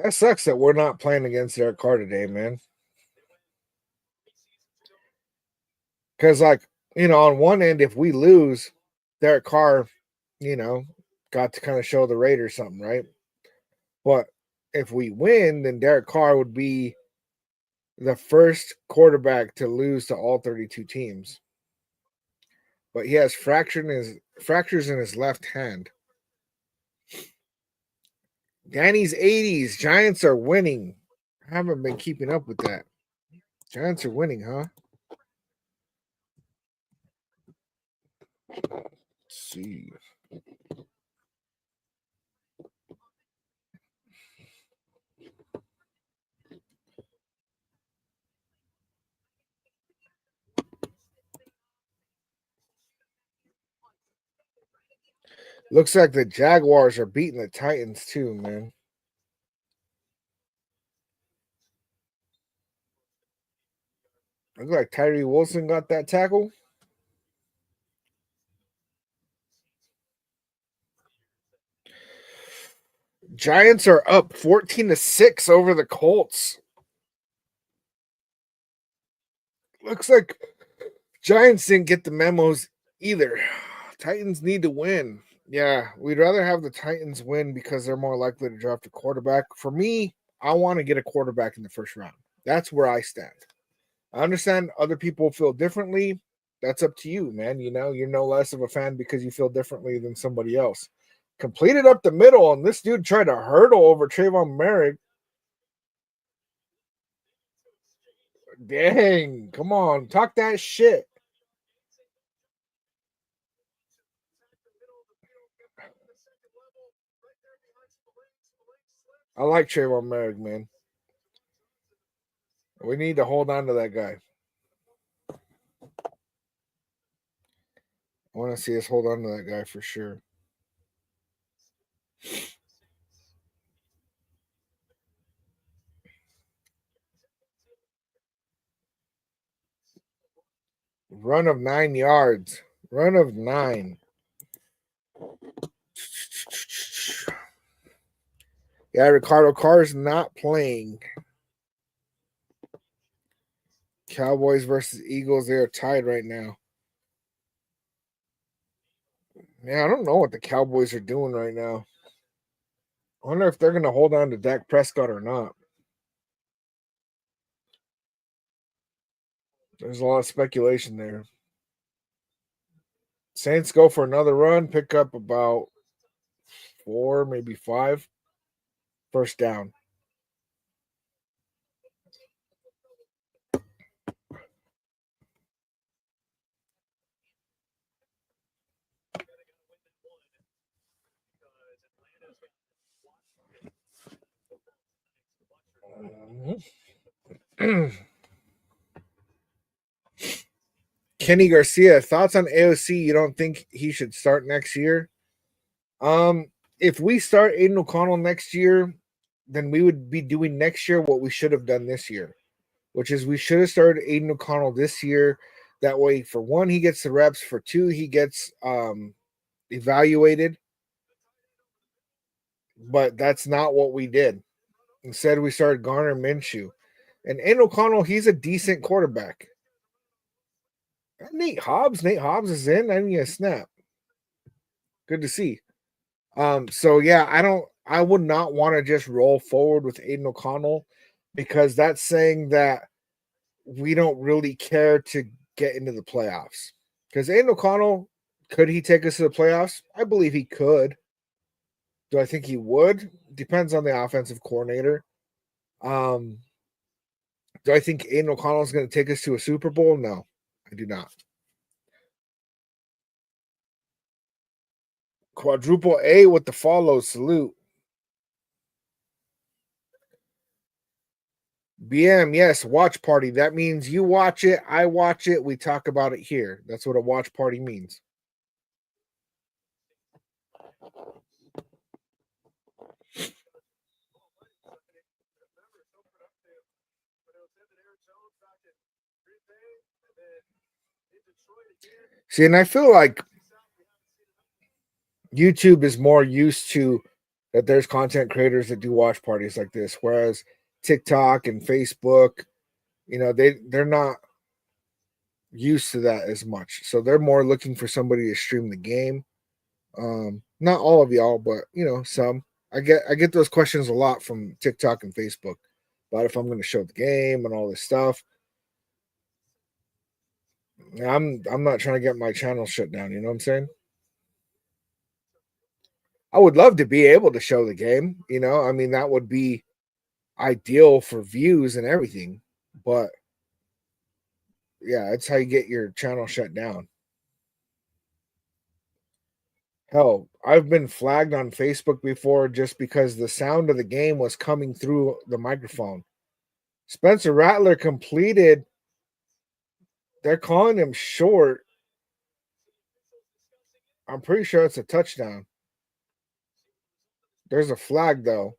That sucks that we're not playing against Derek Carr today, man. Because, like, on one end, if we lose, Derek Carr, got to kind of show the Raiders something, right? But if we win, then Derek Carr would be the first quarterback to lose to all 32 teams. But he has fractures in his left hand. Danny's 80s. Giants are winning. I haven't been keeping up with that. Giants are winning, huh? Let's see. Looks like the Jaguars are beating the Titans too, man. Looks like Tyree Wilson got that tackle. Giants are up 14-6 over the Colts. Looks like Giants didn't get the memos either. Titans need to win. Yeah, we'd rather have the Titans win because they're more likely to draft a quarterback. For me, I want to get a quarterback in the first round. That's where I stand. I understand other people feel differently. That's up to you, man. You're no less of a fan because you feel differently than somebody else. Completed up the middle, and this dude tried to hurdle over Trayvon Merrick. Dang, come on, talk that shit. I like Trayvon Merrick, man. We need to hold on to that guy. I want to see us hold on to that guy for sure. Run of 9 yards. Run of 9. Yeah, Ricardo Carr's not playing. Cowboys versus Eagles, they are tied right now. Yeah, I don't know what the Cowboys are doing right now. I wonder if they're going to hold on to Dak Prescott or not. There's a lot of speculation there. Saints go for another run, pick up about 4, maybe 5. First down. Kenny Garcia, thoughts on AOC? You don't think he should start next year? If we start Aiden O'Connell next year, then we would be doing next year what we should have done this year, which is we should have started Aiden O'Connell this year. That way, for one, he gets the reps. For two, he gets evaluated. But that's not what we did. Instead, we started Garner Minshew. And Aiden O'Connell, he's a decent quarterback. Nate Hobbs is in. I need a snap. Good to see. So yeah, I would not want to just roll forward with Aiden O'Connell because that's saying that we don't really care to get into the playoffs. Because Aiden O'Connell, could he take us to the playoffs? I believe he could. Do I think he would? Depends on the offensive coordinator. Do I think Aiden O'Connell is going to take us to a Super Bowl? No, I do not. Quadruple A with the follow. Salute. BM, yes, watch party. That means you watch it, I watch it, we talk about it here. That's what a watch party means. See, and I feel like YouTube is more used to that there's content creators that do watch parties like this, whereas TikTok and Facebook, they're not used to that as much. So they're more looking for somebody to stream the game. Not all of y'all, but some. I get those questions a lot from TikTok and Facebook about if I'm going to show the game and all this stuff. I'm not trying to get my channel shut down. You know what I'm saying? I would love to be able to show the game. I mean that would be ideal for views and everything. But yeah, it's how you get your channel shut down. Hell, I've been flagged on Facebook before just because the sound of the game was coming through the microphone. Spencer Rattler completed. They're calling him short. I'm pretty sure it's a touchdown. There's a flag, though.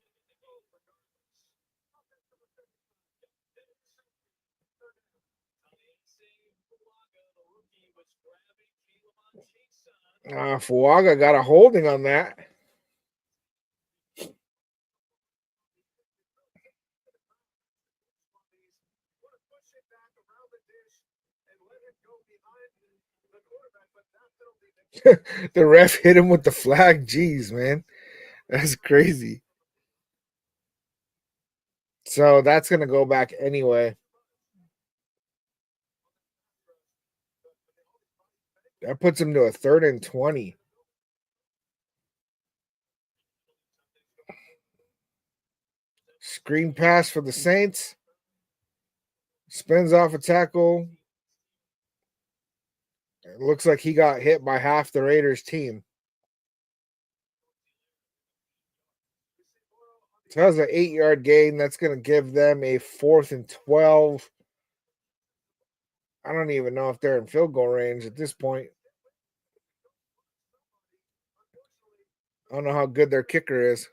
Fuaga got a holding on that. The ref hit him with the flag. Jeez, man. That's crazy. So that's going to go back anyway. That puts him to a 3rd and 20. Screen pass for the Saints. Spins off a tackle. It looks like he got hit by half the Raiders team. So that was an 8-yard gain. That's going to give them a 4th and 12. I don't even know if they're in field goal range at this point. I don't know how good their kicker is.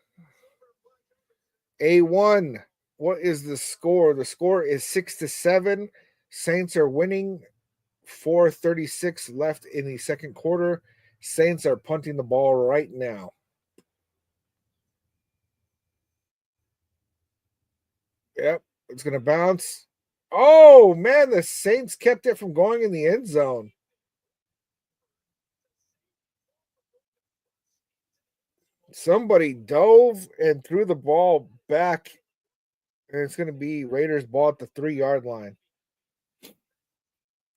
A1. What is the score? The score is 6-7. Saints are winning 4:36 left in the second quarter. Saints are punting the ball right now. Yep, it's going to bounce. Oh, man, the Saints kept it from going in the end zone. Somebody dove and threw the ball back, and it's going to be Raiders ball at the 3-yard line.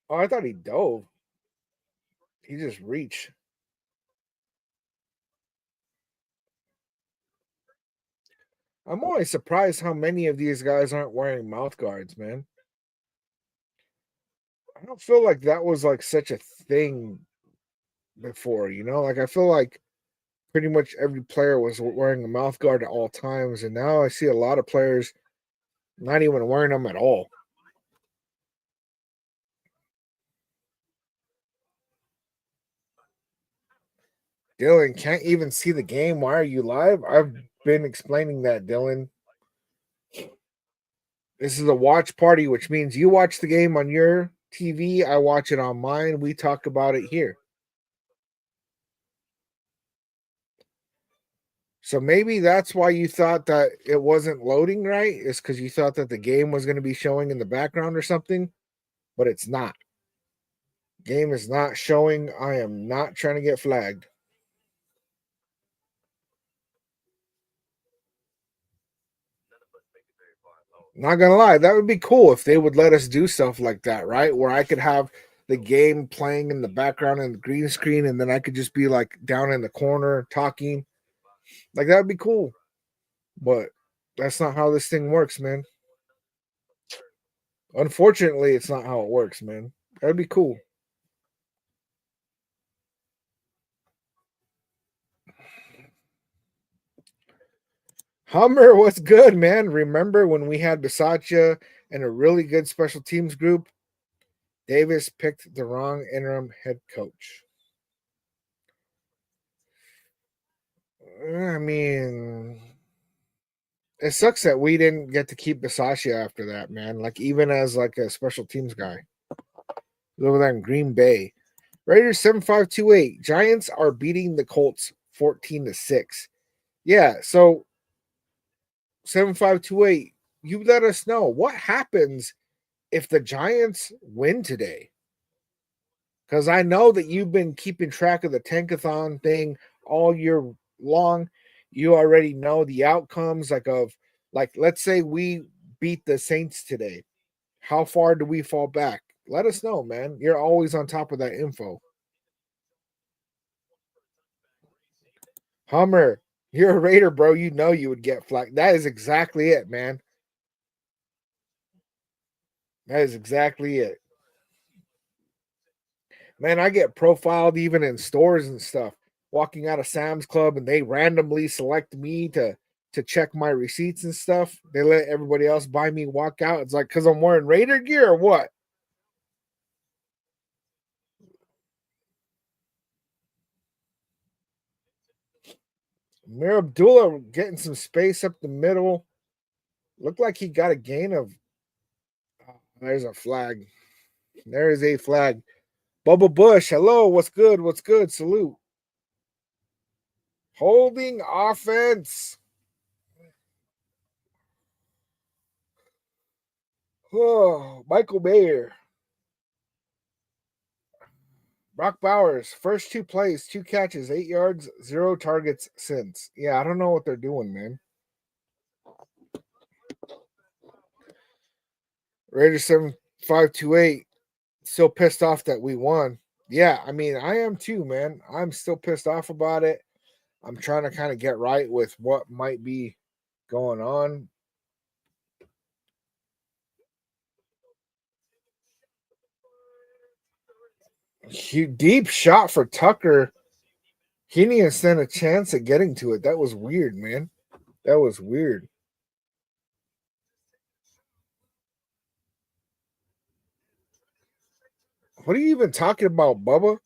Oh, I thought he dove. He just reached. I'm always surprised how many of these guys aren't wearing mouth guards, man. I don't feel like that was like such a thing before, Like I feel like pretty much every player was wearing a mouth guard at all times, and now I see a lot of players not even wearing them at all. Dylan can't even see the game. Why are you live? I've been explaining that, Dylan. This is a watch party, which means you watch the game on your TV, I watch it on mine. We talk about it here. So maybe that's why you thought that it wasn't loading right, is because you thought that the game was going to be showing in the background or something, but it's not. Game is not showing. I am not trying to get flagged. Not gonna lie, that would be cool if they would let us do stuff like that, right? Where I could have the game playing in the background and the green screen, and then I could just be like down in the corner talking. Like that would be cool. But that's not how this thing works, man. Unfortunately, it's not how it works, man. That'd be cool. Hummer, what's good, man? Remember when we had Bisaccia and a really good special teams group? Davis picked the wrong interim head coach. I mean, it sucks that we didn't get to keep Bisaccia after that, man. Like even as like a special teams guy. Over there in Green Bay. Raiders 7528. Giants are beating the Colts 14-6. Yeah, so 7528. You let us know what happens if the Giants win today. Because I know that you've been keeping track of the tankathon thing all year long. You already know the outcomes, like let's say we beat the Saints today. How far do we fall back? Let us know, man. You're always on top of that info. Hummer, you're a Raider, bro. You know you would get flagged. That is exactly it, man. That is exactly it. Man, I get profiled even in stores and stuff. Walking out of Sam's Club, and they randomly select me to check my receipts and stuff. They let everybody else buy me walk out. It's like because I'm wearing Raider gear or what? Mir Abdullah getting some space up the middle. Looked like he got a gain of. Oh, there's a flag. There is a flag. Bubba Bush, hello. What's good? What's good? Salute. Holding offense. Oh, Michael Mayer. Brock Bowers, first two plays, 2 catches, 8 yards, 0 targets since. Yeah, I don't know what they're doing, man. Raiders 7528. Still pissed off that we won. Yeah, I mean, I am too, man. I'm still pissed off about it. I'm trying to kind of get right with what might be going on. Deep shot for Tucker. He didn't even stand a chance at getting to it. That was weird, man. That was weird. What are you even talking about, Bubba?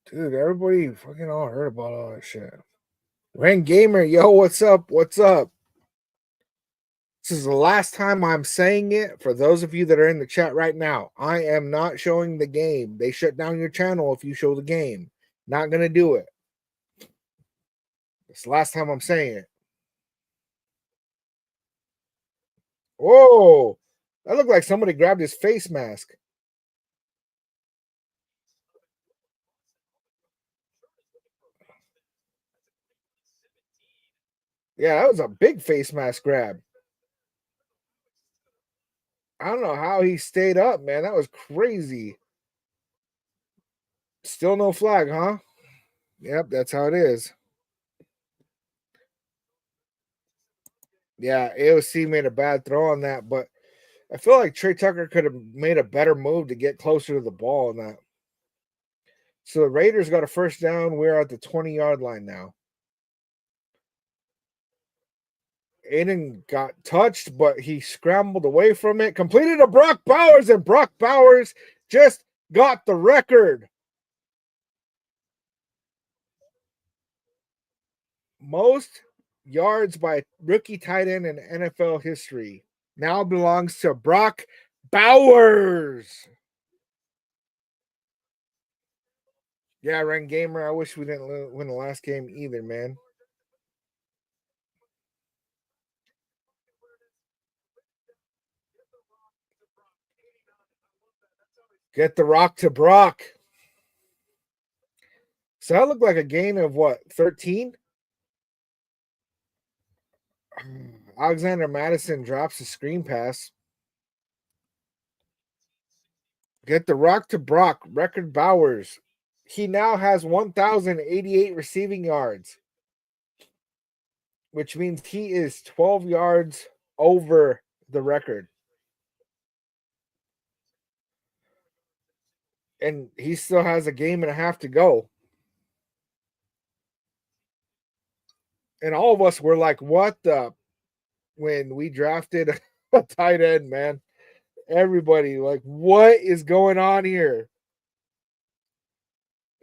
Dude, everybody fucking all heard about all that shit. Ren Gamer, yo, what's up? What's up? This is the last time I'm saying it. For those of you that are in the chat right now, I am not showing the game. They shut down your channel if you show the game. Not going to do it. It's the last time I'm saying it. Whoa. That looked like somebody grabbed his face mask. Yeah, that was a big face mask grab. I don't know how he stayed up, man. That was crazy. Still no flag, huh? Yep, that's how it is. Yeah, AOC made a bad throw on that, but I feel like Trey Tucker could have made a better move to get closer to the ball in that. So the Raiders got a first down. We're at the 20-yard line now. Aiden got touched, but he scrambled away from it, completed a Brock Bowers, and Brock Bowers just got the record. Most yards by rookie tight end in NFL history now belongs to Brock Bowers. Yeah, Ren Gamer, I wish we didn't win the last game either, man. Get the rock to Brock. So that looked like a gain of what, 13? Alexander Madison drops a screen pass. Get the rock to Brock. Record Bowers. He now has 1,088 receiving yards, which means he is 12 yards over the record. And he still has a game and a half to go. And all of us were like, what the? When we drafted a tight end, man. Everybody, like, what is going on here?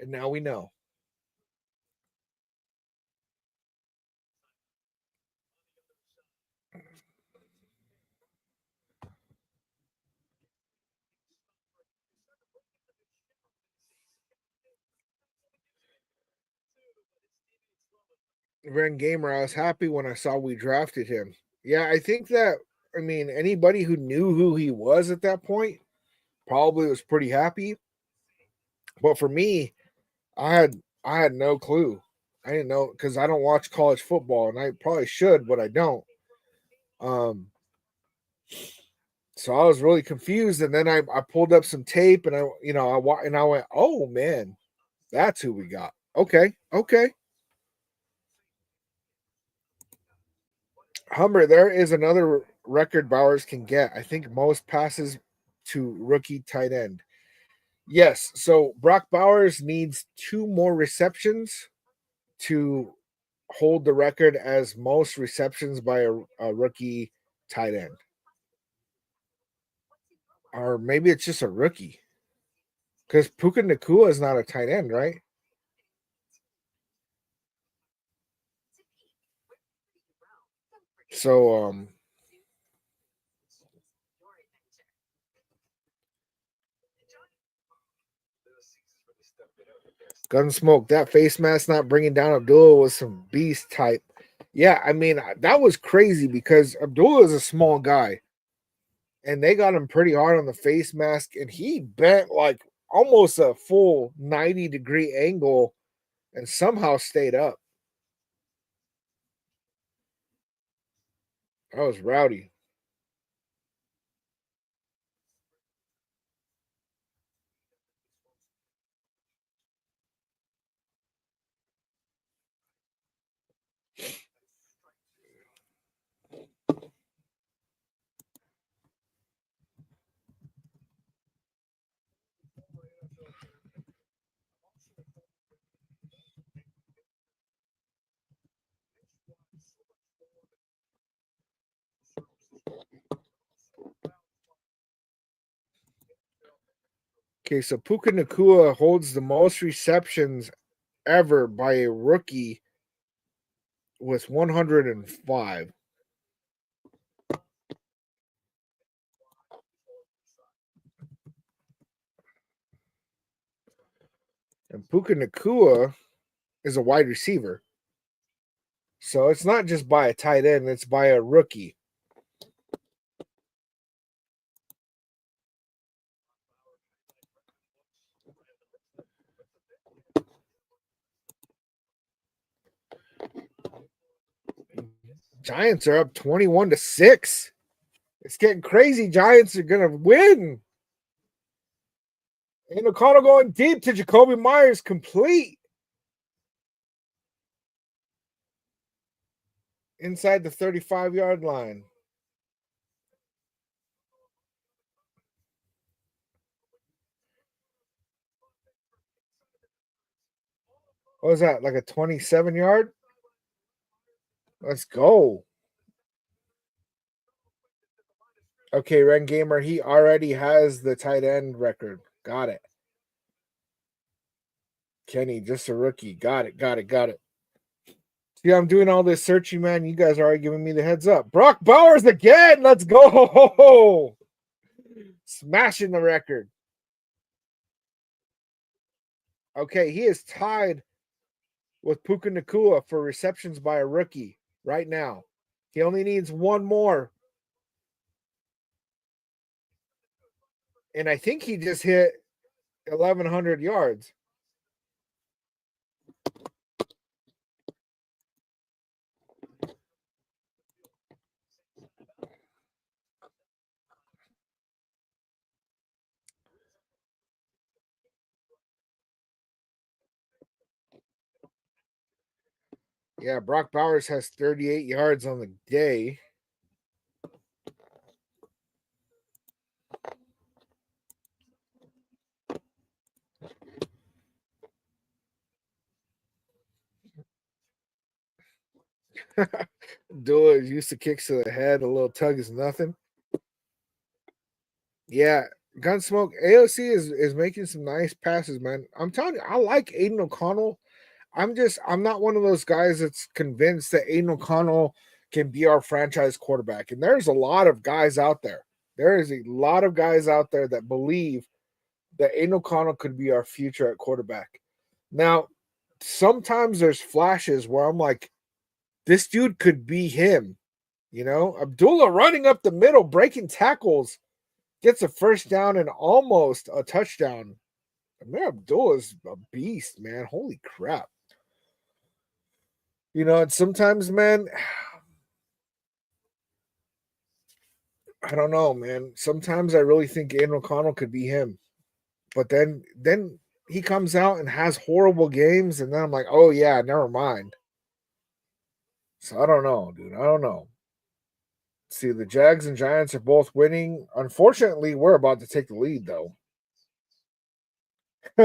And now we know. Ren Gamer, I was happy when I saw we drafted him. Yeah, I think that, I mean, anybody who knew who he was at that point probably was pretty happy. But for me, I had no clue. I didn't know because I don't watch college football, and I probably should, but I don't. Um, so I was really confused, and then I pulled up some tape, and I went, oh man, that's who we got. Okay. Humber, there is another record Bowers can get. I think most passes to rookie tight end. Yes. So Brock Bowers needs 2 more receptions to hold the record as most receptions by a rookie tight end. Or maybe it's just a rookie. Because Puka Nakua is not a tight end, right? So Gunsmoke, that face mask not bringing down Abdullah was some beast type. Yeah, I mean, that was crazy because Abdullah is a small guy. And they got him pretty hard on the face mask, and he bent like almost a full 90-degree angle and somehow stayed up. That was rowdy. Okay, so Puka Nakua holds the most receptions ever by a rookie with 105. And Puka Nakua is a wide receiver. So it's not just by a tight end, it's by a rookie. Giants are up 21-6. It's getting crazy. Giants are going to win. And O'Connell going deep to Jacoby Myers, complete. Inside the 35-yard line. What was that, like a 27-yard? Let's go. Okay, Ren Gamer, he already has the tight end record. Got it. Kenny, just a rookie. Got it. See, I'm doing all this searching, man. You guys are already giving me the heads up. Brock Bowers again. Let's go. Smashing the record. Okay, he is tied with Puka Nakua for receptions by a rookie right now. He only needs one more. And I think he just hit 1,100 yards. Yeah, Brock Bowers has 38 yards on the day. Dula used to kicks to the head. A little tug is nothing. Yeah, Gunsmoke AOC is making some nice passes, man. I'm telling you, I like Aiden O'Connell. I'm not one of those guys that's convinced that Aiden O'Connell can be our franchise quarterback. And there's a lot of guys out there. There is a lot of guys out there that believe that Aiden O'Connell could be our future at quarterback. Now, sometimes there's flashes where I'm like, this dude could be him. You know, Abdullah running up the middle, breaking tackles, gets a first down and almost a touchdown. Amir Abdullah's a beast, man. Holy crap. You know, and sometimes, man, I don't know, man. Sometimes I really think Aiden O'Connell could be him. But then he comes out and has horrible games, and then I'm like, oh yeah, never mind. So I don't know, dude. I don't know. See, the Jags and Giants are both winning. Unfortunately, we're about to take the lead, though.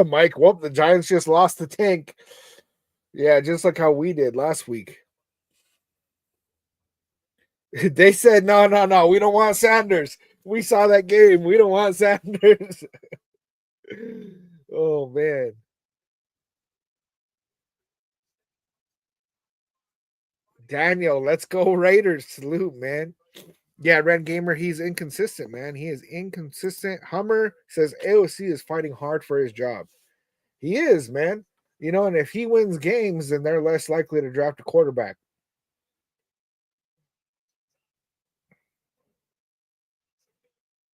Mike, well, the Giants just lost the tank. Yeah, just like how we did last week. They said, no, we don't want Sanders. We saw that game. We don't want Sanders. Oh, man. Daniel, let's go Raiders. Salute, man. Yeah, Red Gamer, he's inconsistent, man. He is inconsistent. Hummer says AOC is fighting hard for his job. He is, man. You know, and if he wins games, then they're less likely to draft a quarterback.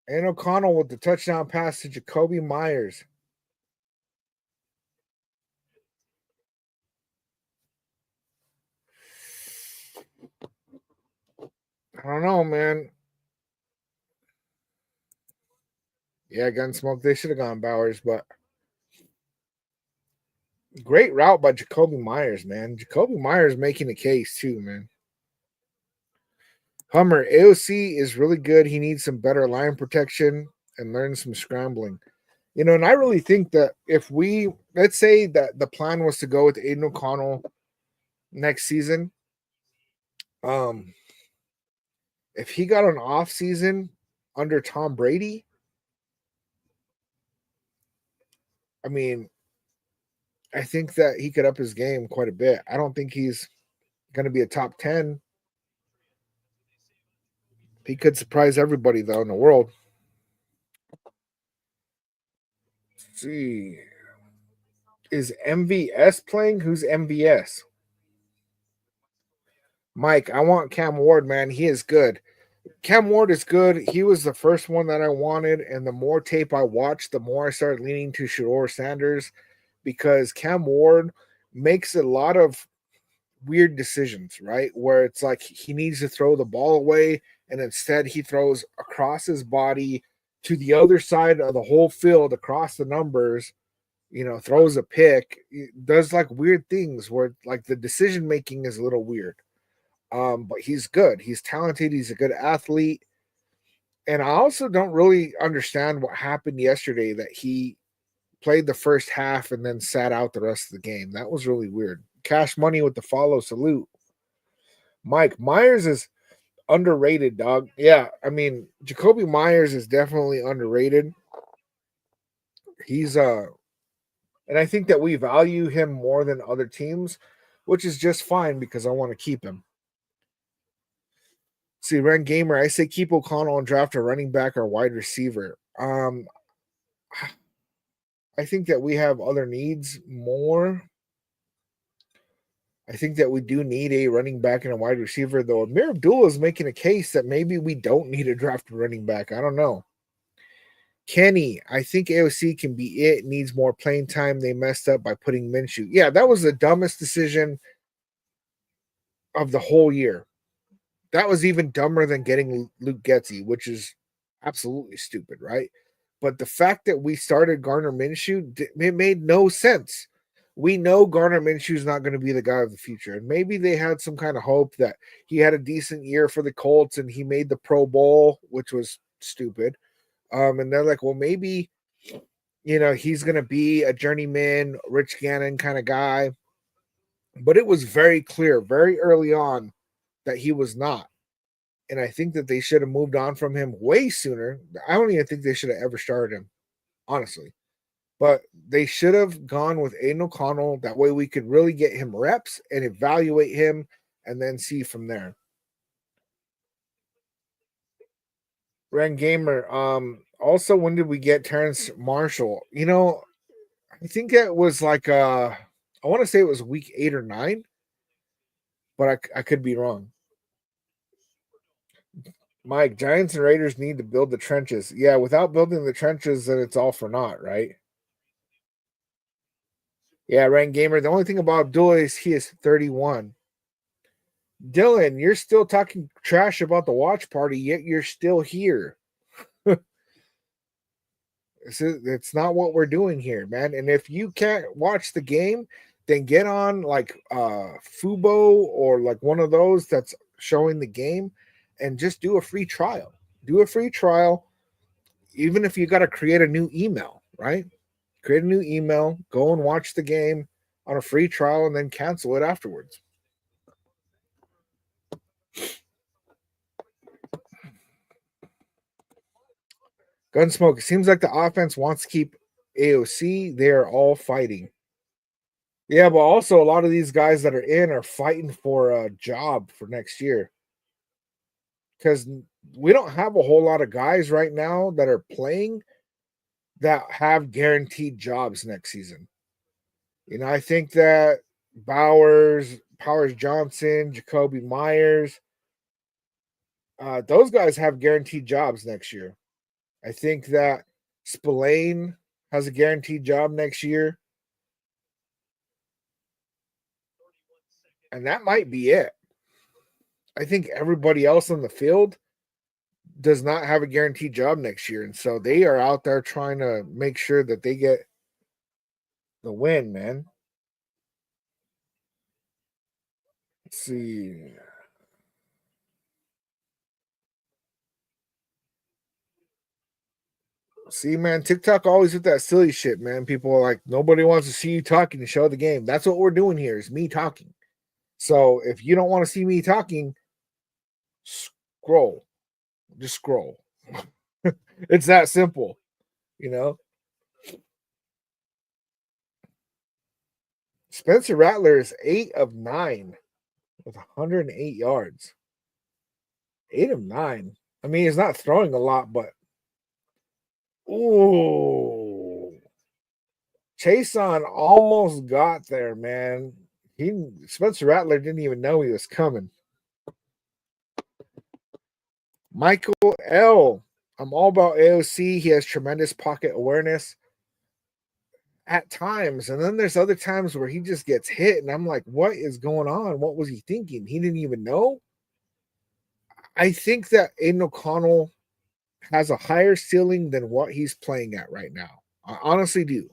And O'Connell with the touchdown pass to Jacoby Myers. I don't know, man. Yeah, Gunsmoke, they should have gone Bowers, but great route by Jacoby Myers, man. Jacoby Myers making a case too, man. Hummer, AOC is really good. He needs some better line protection and learn some scrambling. You know, and I really think that if let's say that the plan was to go with Aiden O'Connell next season, um, if he got an off season under Tom Brady, I mean, I think that he could up his game quite a bit. I don't think he's going to be a top 10. He could surprise everybody, though, in the world. Let's see. Is MVS playing? Who's MVS? Mike, I want Cam Ward, man. He is good. Cam Ward is good. He was the first one that I wanted, and the more tape I watched, the more I started leaning to Shador Sanders because Cam Ward makes a lot of weird decisions, right? Where it's like he needs to throw the ball away, and instead he throws across his body to the other side of the whole field across the numbers, throws a pick, does like weird things where like the decision making is a little weird. But he's good. He's talented. He's a good athlete. And I also don't really understand what happened yesterday that he played the first half and then sat out the rest of the game. That was really weird. Cash Money with the follow salute. Mike Myers is underrated, dog. Yeah, I mean, Jacoby Myers is definitely underrated. He's and I think that we value him more than other teams, which is just fine because I want to keep him. See, Ren Gamer, I say keep O'Connell and draft a running back or wide receiver. I think that we have other needs more. I think that we do need a running back and a wide receiver, though. Amir Abdullah is making a case that maybe we don't need a draft running back. I don't know. Kenny, I think AOC can be it. Needs more playing time. They messed up by putting Minshew. Yeah, that was the dumbest decision of the whole year. That was even dumber than getting Luke Getsy, which is absolutely stupid, right? But the fact that we started Garner Minshew, it made no sense. We know Garner Minshew is not going to be the guy of the future. And maybe they had some kind of hope that he had a decent year for the Colts and he made the Pro Bowl, which was stupid. And they're like, well, maybe, he's going to be a journeyman, Rich Gannon kind of guy. But it was very clear, very early on, that he was not. And I think that they should have moved on from him way sooner. I don't even think they should have ever started him, honestly. But they should have gone with Aiden O'Connell. That way we could really get him reps and evaluate him and then see from there. Ren Gamer, also, when did we get Terrence Marshall? I think it was like I want to say it was week 8 or 9, but I could be wrong. Mike, Giants and Raiders need to build the trenches. Yeah, without building the trenches, then it's all for naught, right? Yeah, Ren Gamer. The only thing about Abdullah is he is 31. Dylan, you're still talking trash about the watch party, yet you're still here. It's not what we're doing here, man. And if you can't watch the game, then get on like Fubo or like one of those that's showing the game and just do a free trial. Do a free trial, even if you got to create a new email, right? Create a new email, go and watch the game on a free trial, and then cancel it afterwards. Gunsmoke, it seems like the offense wants to keep AOC. They are all fighting. Yeah, but also a lot of these guys that are in are fighting for a job for next year. Because we don't have a whole lot of guys right now that are playing that have guaranteed jobs next season. I think that Powers Johnson, Jacoby Myers, those guys have guaranteed jobs next year. I think that Spillane has a guaranteed job next year. And that might be it. I think everybody else on the field does not have a guaranteed job next year. And so they are out there trying to make sure that they get the win, man. Let's see. See, man, TikTok always with that silly shit, man. People are like, nobody wants to see you talking to show the game. That's what we're doing here is me talking. So if you don't want to see me talking, scroll. Just scroll. It's that simple, you know. Spencer Rattler is 8 of 9 with 108 yards. 8 of 9. I mean, he's not throwing a lot, but ooh. Chason almost got there, man. Spencer Rattler didn't even know he was coming. Michael L. I'm all about AOC. He has tremendous pocket awareness at times. And then there's other times where he just gets hit. And I'm like, what is going on? What was he thinking? He didn't even know. I think that Aiden O'Connell has a higher ceiling than what he's playing at right now. I honestly do.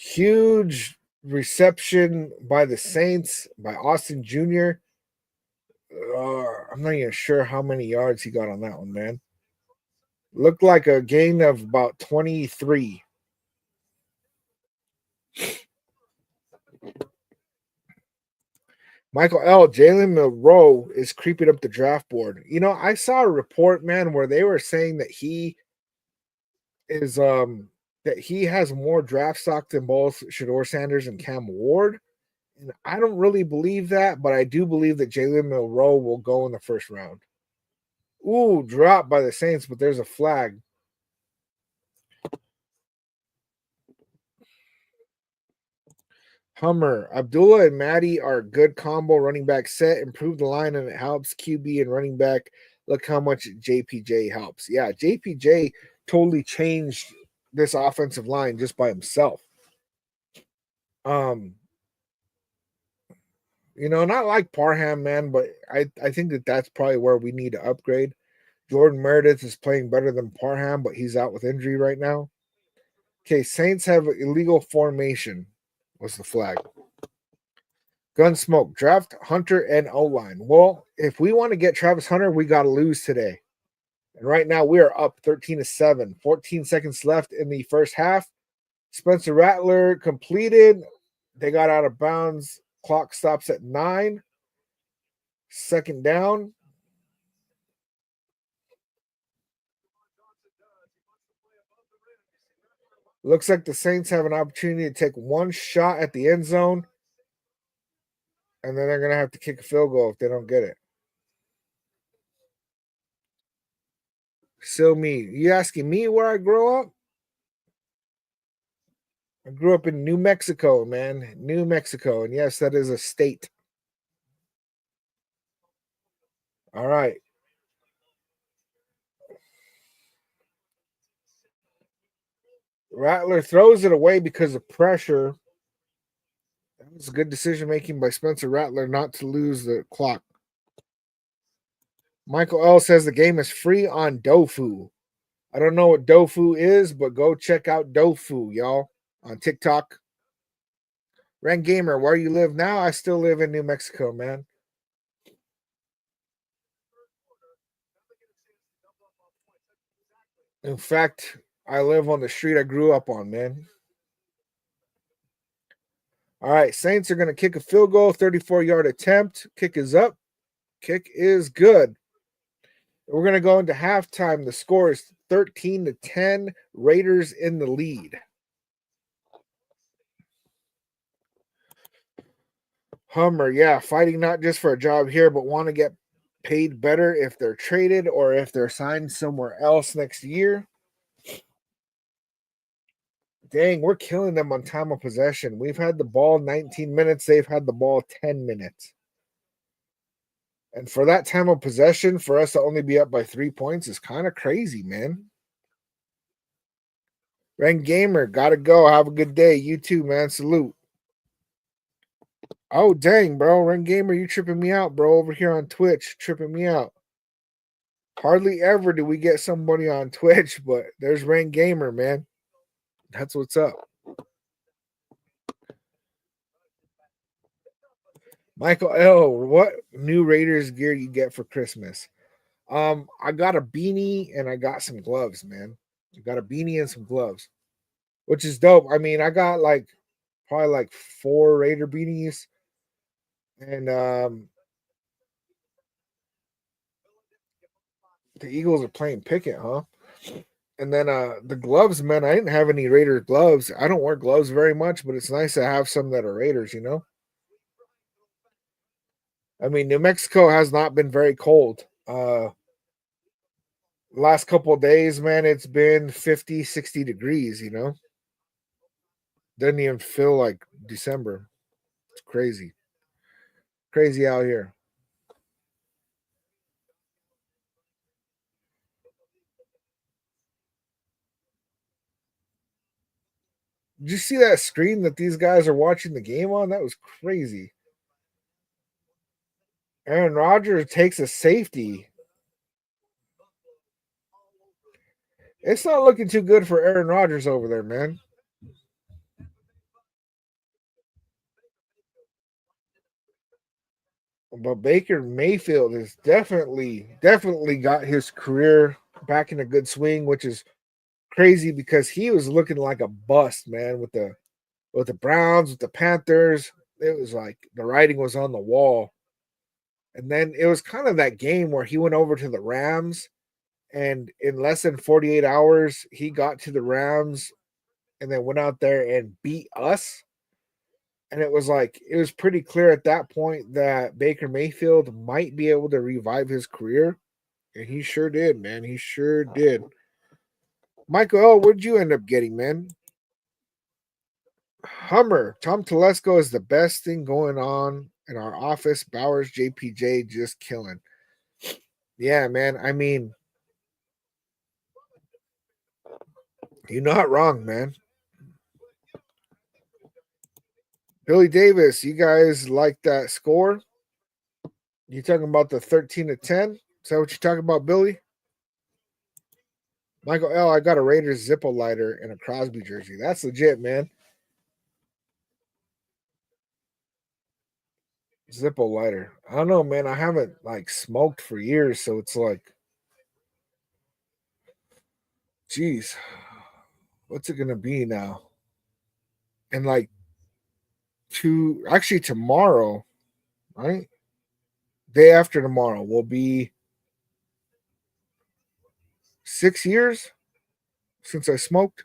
Huge reception by the Saints, by Austin Jr. I'm not even sure how many yards he got on that one, man. Looked like a gain of about 23. Michael L. Jalen Monroe is creeping up the draft board. You know, I saw a report, man, where they were saying that he is that he has more draft stock than both Shedeur Sanders and Cam Ward. And I don't really believe that, but I do believe that Jalen Monroe will go in the first round. Ooh, dropped by the Saints, but there's a flag. Hummer. Abdullah and Maddie are a good combo running back set. Improve the line and it helps. QB and running back. Look how much JPJ helps. Yeah, JPJ totally changed this offensive line just by himself. You know, not like Parham, man, but I think that that's probably where we need to upgrade. Jordan Meredith is playing better than Parham, but he's out with injury right now. Okay, Saints have illegal formation. What's the flag? Gunsmoke, draft Hunter and O-line. Well, if we want to get Travis Hunter, we got to lose today. And right now we are up 13-7. 14 seconds left in the first half. Spencer Rattler completed. They got out of bounds. Clock stops at 9. Second down. Looks like the Saints have an opportunity to take one shot at the end zone. And then they're going to have to kick a field goal if they don't get it. Still me. You asking me where I grew up? I grew up in New Mexico, man. New Mexico. And yes, that is a state. All right. Rattler throws it away because of pressure. That was good decision making by Spencer Rattler not to lose the clock. Michael L says the game is free on Dofu. I don't know what Dofu is, but go check out Dofu, y'all, on TikTok. Ren Gamer, where you live now? I still live in New Mexico, man. In fact, I live on the street I grew up on, man. All right, Saints are going to kick a field goal, 34-yard attempt. Kick is up. Kick is good. We're going to go into halftime. The score is 13-10. Raiders in the lead. Hummer, yeah, fighting not just for a job here, but want to get paid better if they're traded or if they're signed somewhere else next year. Dang, we're killing them on time of possession. We've had the ball 19 minutes. They've had the ball 10 minutes. And for that time of possession, for us to only be up by 3 points is kind of crazy, man. Ren Gamer, gotta go. Have a good day. You too, man. Salute. Oh, dang, bro. Ren Gamer, you tripping me out, bro. Over here on Twitch, tripping me out. Hardly ever do we get somebody on Twitch, but there's Ren Gamer, man. That's what's up. Michael L, what new Raiders gear you get for Christmas? I got a beanie and I got some gloves, man. I got a beanie and some gloves, which is dope. I mean, I got probably like 4 Raider beanies. And the Eagles are playing Pickett, huh? And then the gloves, man, I didn't have any Raider gloves. I don't wear gloves very much, but it's nice to have some that are Raiders, you know? I mean, New Mexico has not been very cold. Last couple of days, man, it's been 50, 60 degrees, Doesn't even feel like December. It's crazy. Crazy out here. Did you see that screen that these guys are watching the game on? That was crazy. Aaron Rodgers takes a safety. It's not looking too good for Aaron Rodgers over there, man. But Baker Mayfield has definitely got his career back in a good swing, which is crazy because he was looking like a bust, man, with the Browns, with the Panthers. It was like the writing was on the wall. And then it was kind of that game where he went over to the Rams, and in less than 48 hours, he got to the Rams and then went out there and beat us. And it was like, it was pretty clear at that point that Baker Mayfield might be able to revive his career. And he sure did, man. He sure did. Michael L., what'd you end up getting, man? Hummer. Tom Telesco is the best thing going on in our office. Bowers, JPJ just killing. Yeah, man. I mean, you're not wrong, man. Billy Davis, you guys like that score? You talking about the 13-10? Is that what you're talking about, Billy? Michael L., I got a Raiders Zippo lighter and a Crosby jersey. That's legit, man. Zippo lighter. I don't know, man. I haven't like smoked for years, so it's like, geez, what's it gonna be now? And like actually tomorrow, right? Day after tomorrow will be 6 years since I smoked.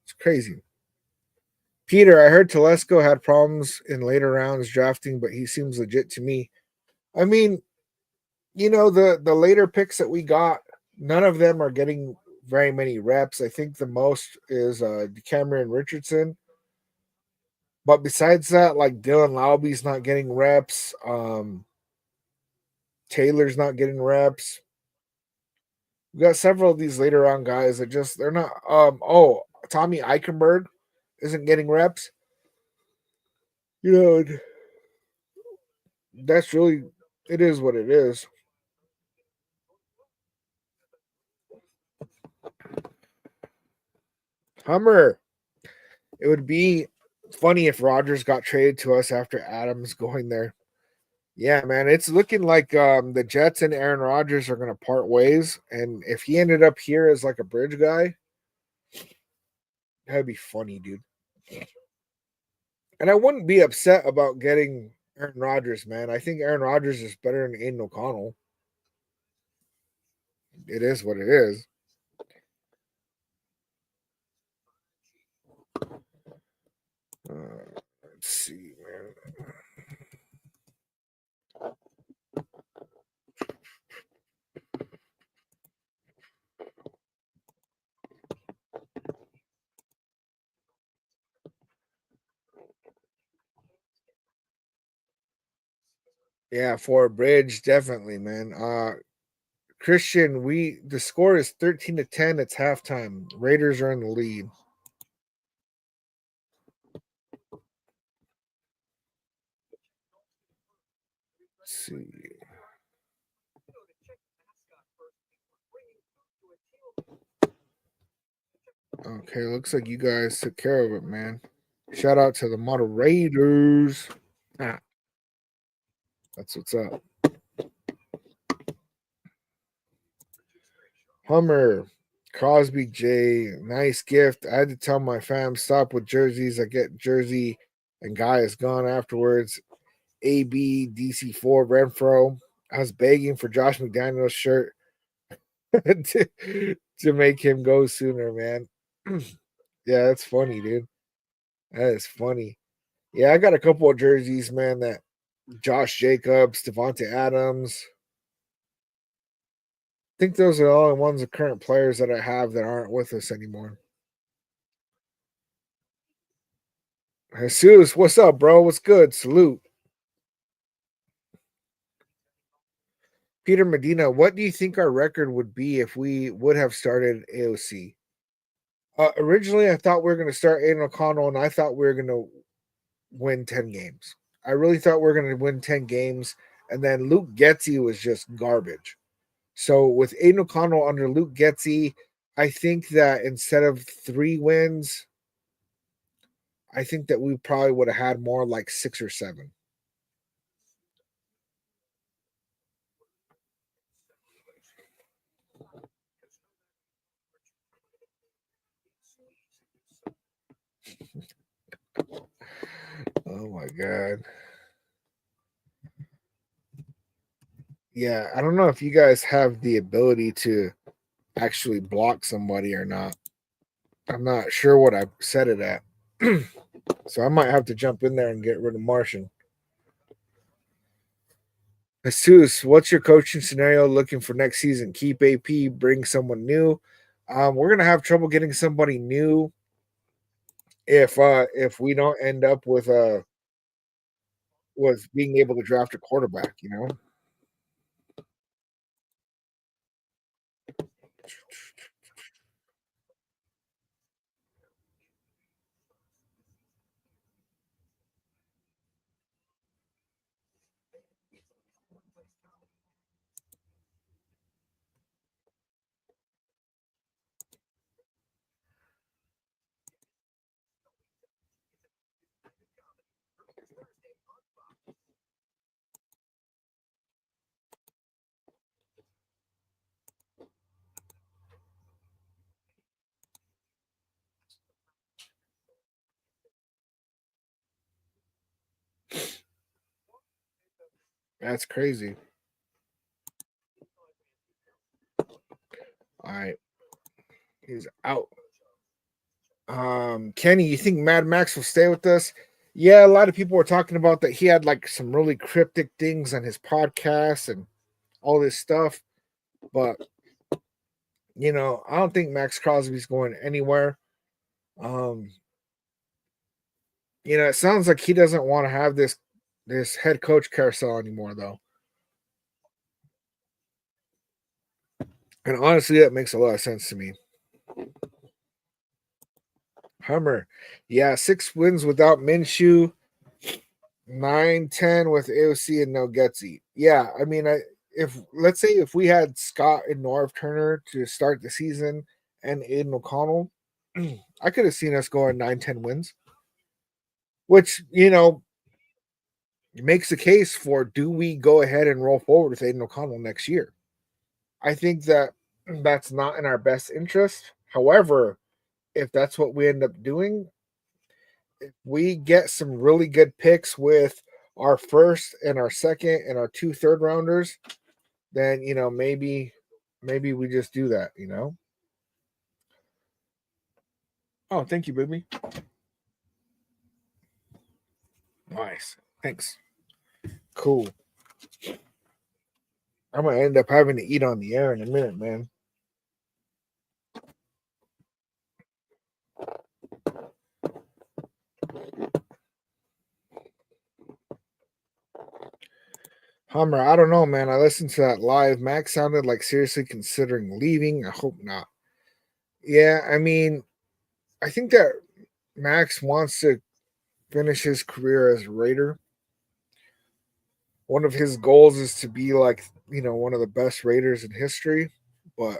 It's crazy. Peter, I heard Telesco had problems in later rounds drafting, but he seems legit to me. I mean, the later picks that we got, none of them are getting very many reps. I think the most is Cameron Richardson. But besides that, like Dylan Lauby's not getting reps. Taylor's not getting reps. We got several of these later round guys that they're not. Tommy Eichenberg isn't getting reps. You know, that's really, it is what it is. Hummer. It would be funny if Rodgers got traded to us after Adams going there. Yeah, man, it's looking like the Jets and Aaron Rodgers are going to part ways. And if he ended up here as like a bridge guy, that'd be funny, dude. And I wouldn't be upset about getting Aaron Rodgers, man. I think Aaron Rodgers is better than Aiden O'Connell. It is what it is. Let's see, man. Yeah, for a bridge, definitely, man. Christian, the score is 13-10. It's halftime. Raiders are in the lead. Let's see. Okay, looks like you guys took care of it, man. Shout out to the Model Raiders. Ah, that's what's up. Hummer, Crosby J, nice gift. I had to tell my fam stop with jerseys. I get jersey and guy is gone afterwards. AB DC4 Renfro. I was begging for Josh McDaniel's shirt to make him go sooner, man. Yeah, that's funny, dude. That is funny. Yeah, I got a couple of jerseys, man, that Josh Jacobs, Devontae Adams. I think those are the only ones of current players that I have that aren't with us anymore. Jesus, what's up, bro? What's good? Salute. Peter Medina, what do you think our record would be if we would have started AOC? Originally, I thought we were going to start Aiden O'Connell, and I thought we were going to win 10 games. I really thought we were going to win 10 games, and then Luke Getzey was just garbage. So with Aiden O'Connell under Luke Getzey, I think that instead of 3 wins, I think that we probably would have had more like 6 or 7. Oh my god. Yeah, I don't know if you guys have the ability to actually block somebody or not. I'm not sure what I set it at. So I might have to jump in there and get rid of Martian. Jesus, what's your coaching scenario looking for next season? Keep AP, bring someone new. We're gonna have trouble getting somebody new if we don't end up with being able to draft a quarterback, you know. That's crazy. All right, he's out. Kenny, you think Mad Max will stay with us? Yeah, a lot of people were talking about that he had like some really cryptic things on his podcast and all this stuff, but I don't think Max Crosby's going anywhere. Um, it sounds like he doesn't want to have this head coach carousel anymore, though. And honestly, that makes a lot of sense to me. Hummer, yeah, 6 wins without Minshew, 9-10 with AOC and no Getsy. Yeah, I mean, if let's say if we had Scott and Norv Turner to start the season and Aiden O'Connell, I could have seen us going 9-10 wins, which makes the case for do we go ahead and roll forward with Aiden O'Connell next year? I think that that's not in our best interest. However, if that's what we end up doing, if we get some really good picks with our first and our second and our 2 third rounders, then maybe we just do that. Oh, thank you, baby. Nice. Thanks. Cool. I'm gonna end up having to eat on the air in a minute, man. Hummer, I don't know, man. I listened to that live. Max sounded like seriously considering leaving. I hope not. Yeah, I mean, I think that Max wants to finish his career as a Raider. One of his goals is to be like, one of the best Raiders in history, but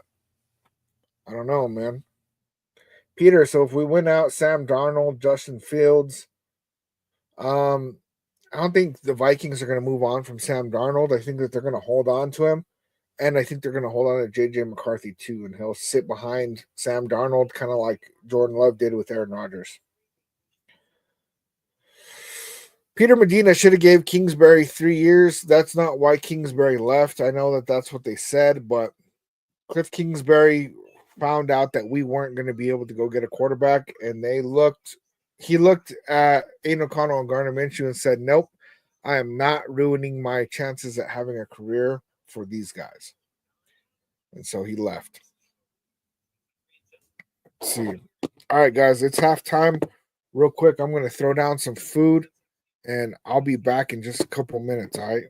I don't know, man. Peter, so if we win out Sam Darnold, Justin Fields, um, I don't think the Vikings are going to move on from Sam Darnold. I think that they're going to hold on to him. And I think they're going to hold on to JJ McCarthy too. And he'll sit behind Sam Darnold, kind of like Jordan Love did with Aaron Rodgers. Peter Medina should have gave Kingsbury 3 years. That's not why Kingsbury left. I know that that's what they said, but Cliff Kingsbury found out that we weren't going to be able to go get a quarterback, and he looked at Aiden O'Connell and Gardner Minshew and said, nope, I am not ruining my chances at having a career for these guys. And so he left. Let's see. All right, guys, it's halftime. Real quick, I'm going to throw down some food and I'll be back in just a couple minutes. All right.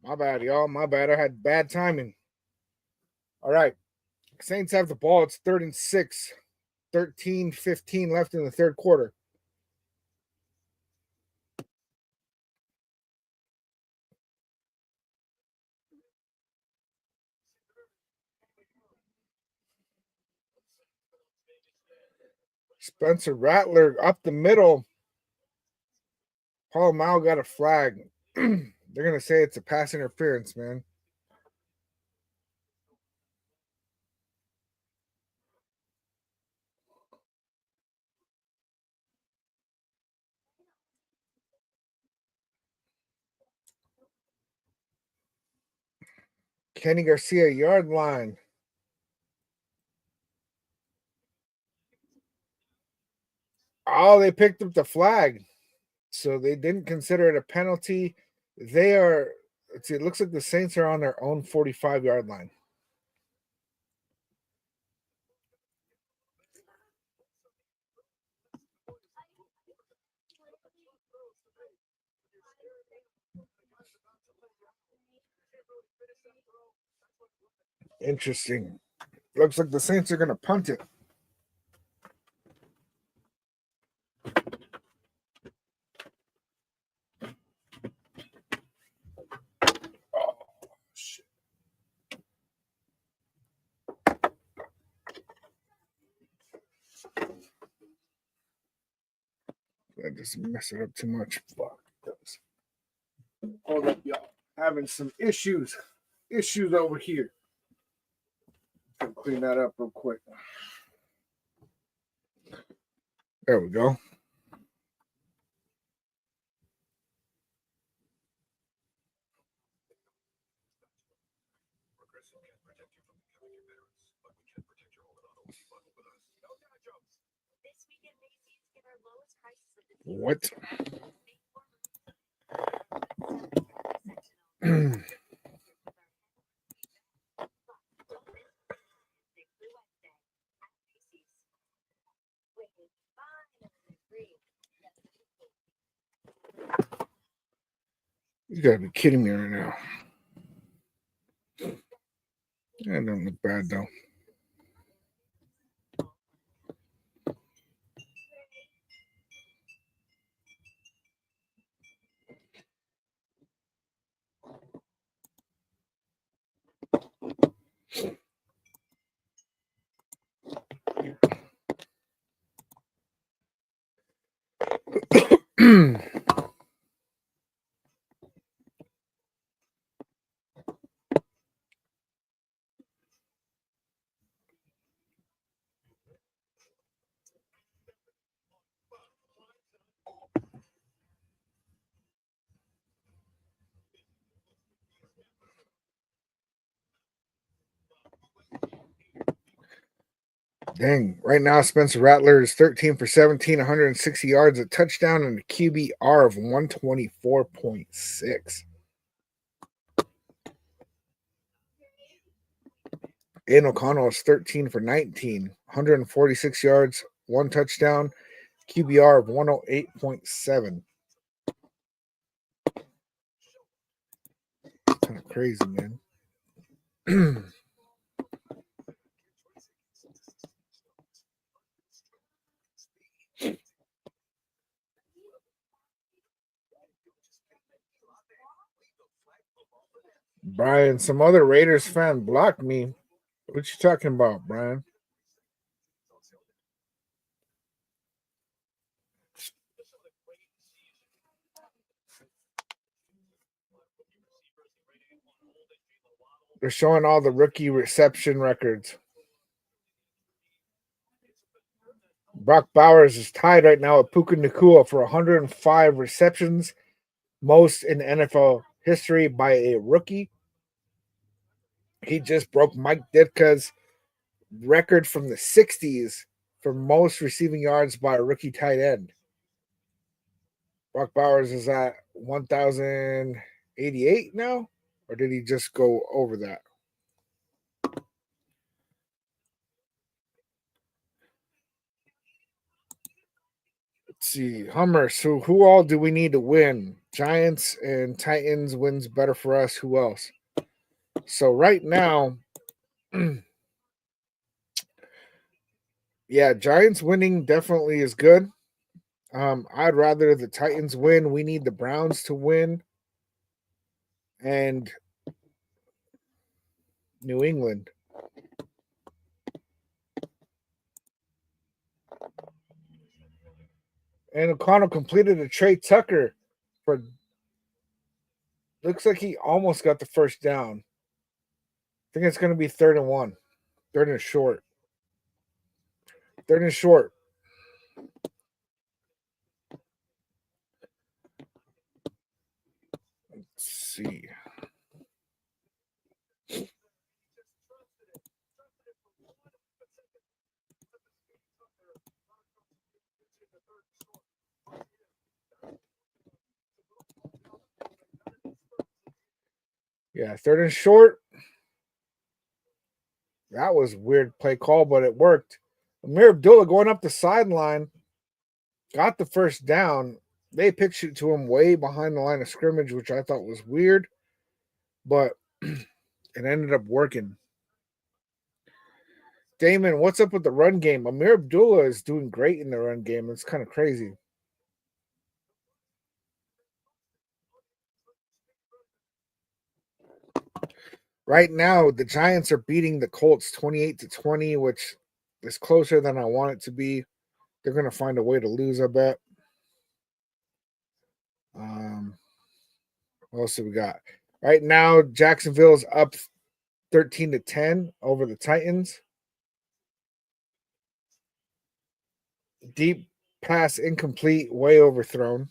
My bad, y'all. My bad. I had bad timing. All right. Saints have the ball. It's 3rd and 6. 13-15 left in the third quarter. Spencer Rattler up the middle. Paul Mao got a flag. They're going to say it's a pass interference, man. Kenny Garcia, yard line. Oh, they picked up the flag. So they didn't consider it a penalty. They are, let's see, it looks like the Saints are on their own 45-yard line. Interesting. Looks like the Saints are going to punt it. Oh, shit. I just messed it up too much. Fuck. Hold up, y'all. Having some issues. Issues over here. I'll clean that up real quick. There we go. What? You gotta be kidding me right now. That don't look bad though. Dang. Right now, Spencer Rattler is 13 for 17, 160 yards, a touchdown, and a QBR of 124.6. Aiden O'Connell is 13 for 19, 146 yards, one touchdown, QBR of 108.7. Kind of crazy, man. Brian, some other Raiders fan blocked me. What you talking about, Brian? They're showing all the rookie reception records. Brock Bowers is tied right now with Puka Nacua for 105 receptions, most in NFL history by a rookie. He just broke Mike Ditka's record from the 60s for most receiving yards by a rookie tight end. Brock Bowers is at 1,088 now, or did he just go over that? Let's see. Hummer. So who all do we need to win? Giants and Titans wins better for us. Who else? So right now, yeah, Giants winning definitely is good. I'd rather the Titans win. We need the Browns to win. And New England. And O'Connell completed a Trey Tucker for. Looks like he almost got the first down. I think it's going to be 3rd and 1. 3rd and short. 3rd and short. Let's see. Yeah, 3rd and short. That was weird play call, but it worked. Amir Abdullah going up the sideline, got the first down. They pitched it to him way behind the line of scrimmage, which I thought was weird, but it ended up working. Damon, what's up with the run game? Amir Abdullah is doing great in the run game. It's kind of crazy. Right now, the Giants are beating the Colts 28-20, which is closer than I want it to be. They're going to find a way to lose, I bet. What else do we got? Right now, Jacksonville's up 13-10 over the Titans. Deep pass incomplete, way overthrown.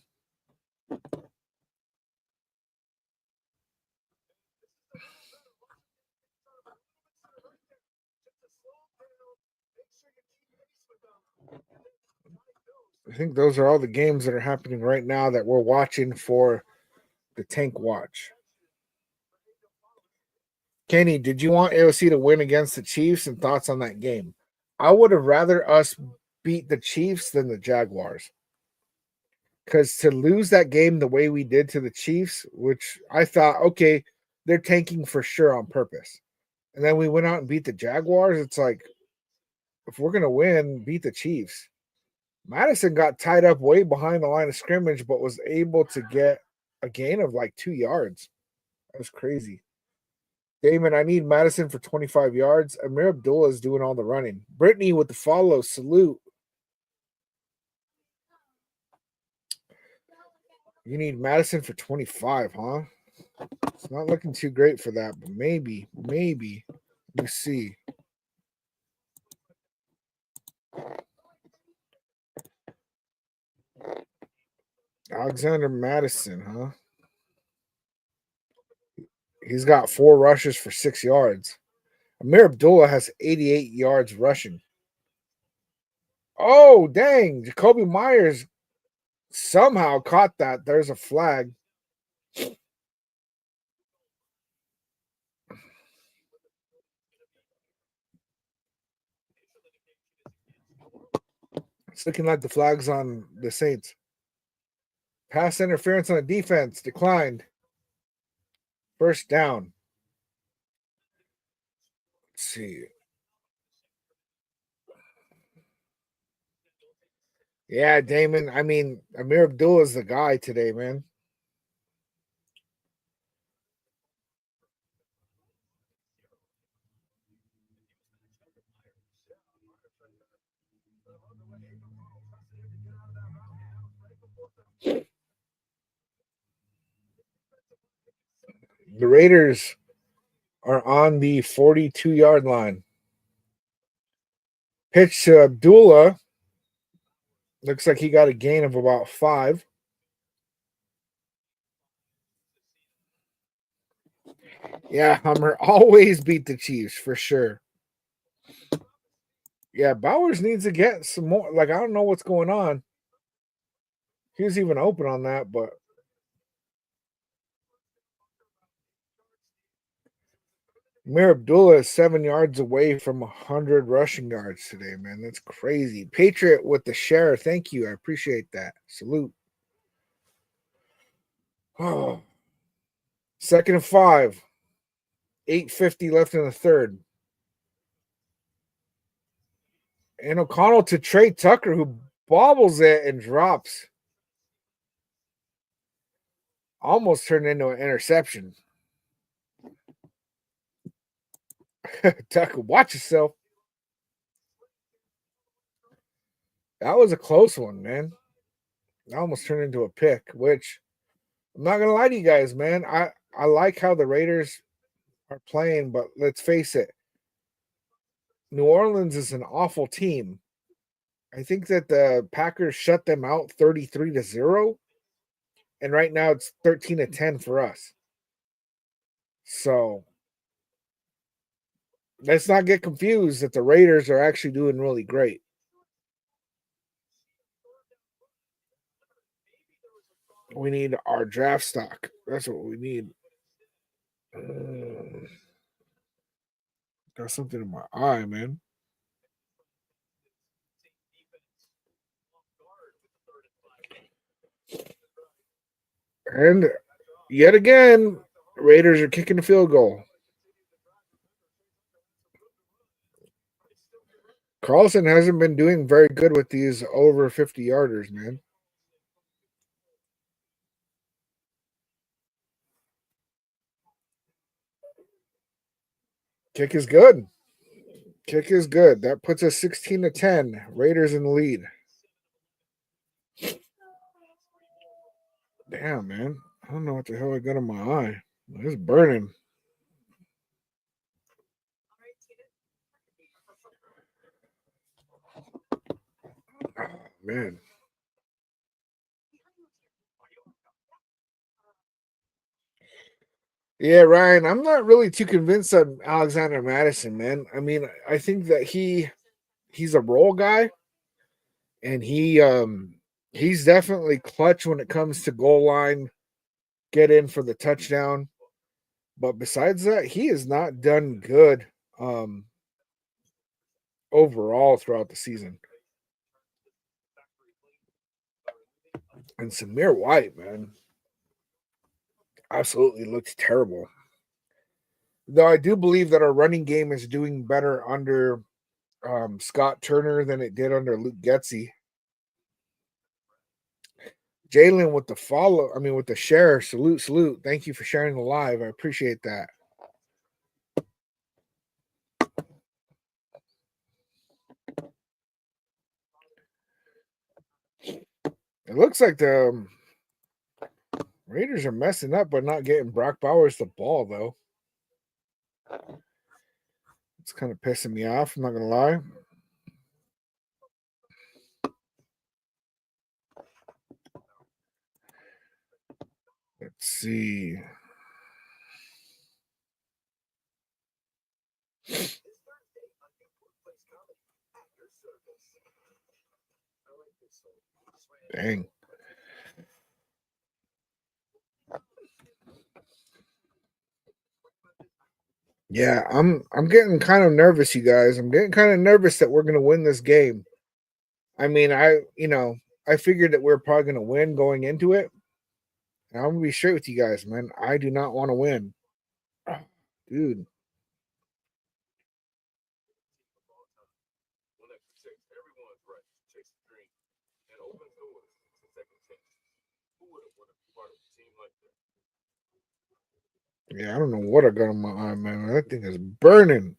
I think those are all the games that are happening right now that we're watching for the Tank Watch. Kenny, did you want AOC to win against the Chiefs, and thoughts on that game? I would have rather us beat the Chiefs than the Jaguars. Because to lose that game the way we did to the Chiefs, which I thought, okay, they're tanking for sure on purpose. And then we went out and beat the Jaguars. It's like, if we're going to win, beat the Chiefs. Madison got tied up way behind the line of scrimmage, but was able to get a gain of like 2 yards. That was crazy. Damon, I need Madison for 25 yards. Amir Abdullah is doing all the running. Brittany with the follow. Salute. You need Madison for 25, huh? It's not looking too great for that, but maybe. Let me see. Alexander Madison, huh? He's got 4 rushes for 6 yards. Amir Abdullah has 88 yards rushing. Oh, dang. Jacoby Myers somehow caught that. There's a flag. It's looking like the flag's on the Saints. Pass interference on the defense declined. First down. Let's see. Yeah, Damon. I mean, Amir Abdullah is the guy today, man. The Raiders are on the 42-yard line. Pitch to Abdullah. Looks like he got a gain of about 5. Yeah, Hummer always beat the Chiefs for sure. Yeah, Bowers needs to get some more. Like, I don't know what's going on. He was even open on that, but Amir Abdullah is 7 yards away from 100 rushing yards today, man. That's crazy. Patriot with the share. Thank you. I appreciate that. Salute. Oh. 2nd and 5. 8:50 left in the third. And O'Connell to Trey Tucker, who bobbles it and drops. Almost turned into an interception. Tucker, watch yourself. That was a close one, man. That almost turned into a pick, which I'm not gonna lie to you guys, man. I like how the Raiders are playing, but let's face it, New Orleans is an awful team. I think that the Packers shut them out 33-0, and right now it's 13-10 for us. So let's not get confused that the Raiders are actually doing really great. We need our draft stock. That's what we need. Got something in my eye, man. And yet again, Raiders are kicking the field goal. Carlson hasn't been doing very good with these over 50 yarders, man. Kick is good. Kick is good. That puts us 16-10. Raiders in the lead. Damn, man. I don't know what the hell I got in my eye. It's burning. Oh, man. Yeah, Ryan, I'm not really too convinced on Alexander Madison, man. I mean, I think that he's a role guy, and he's definitely clutch when it comes to goal line, get in for the touchdown. But besides that, he has not done good overall throughout the season. And Samir White, man, absolutely looks terrible. Though I do believe that our running game is doing better under Scott Turner than it did under Luke Getsy. Jalen with the follow, I mean, with the share, salute. Thank you for sharing the live. I appreciate that. It looks like the Raiders are messing up by not getting Brock Bowers the ball, though. It's kind of pissing me off. I'm not going to lie. Let's see. Dang. Yeah, I'm getting kind of nervous, you guys. I'm getting kind of nervous that we're gonna win this game. I mean, I figured that we're probably gonna win going into it. And I'm gonna be straight with you guys, man. I do not want to win. Dude. Yeah, I don't know what I got on my eye, man. That thing is burning.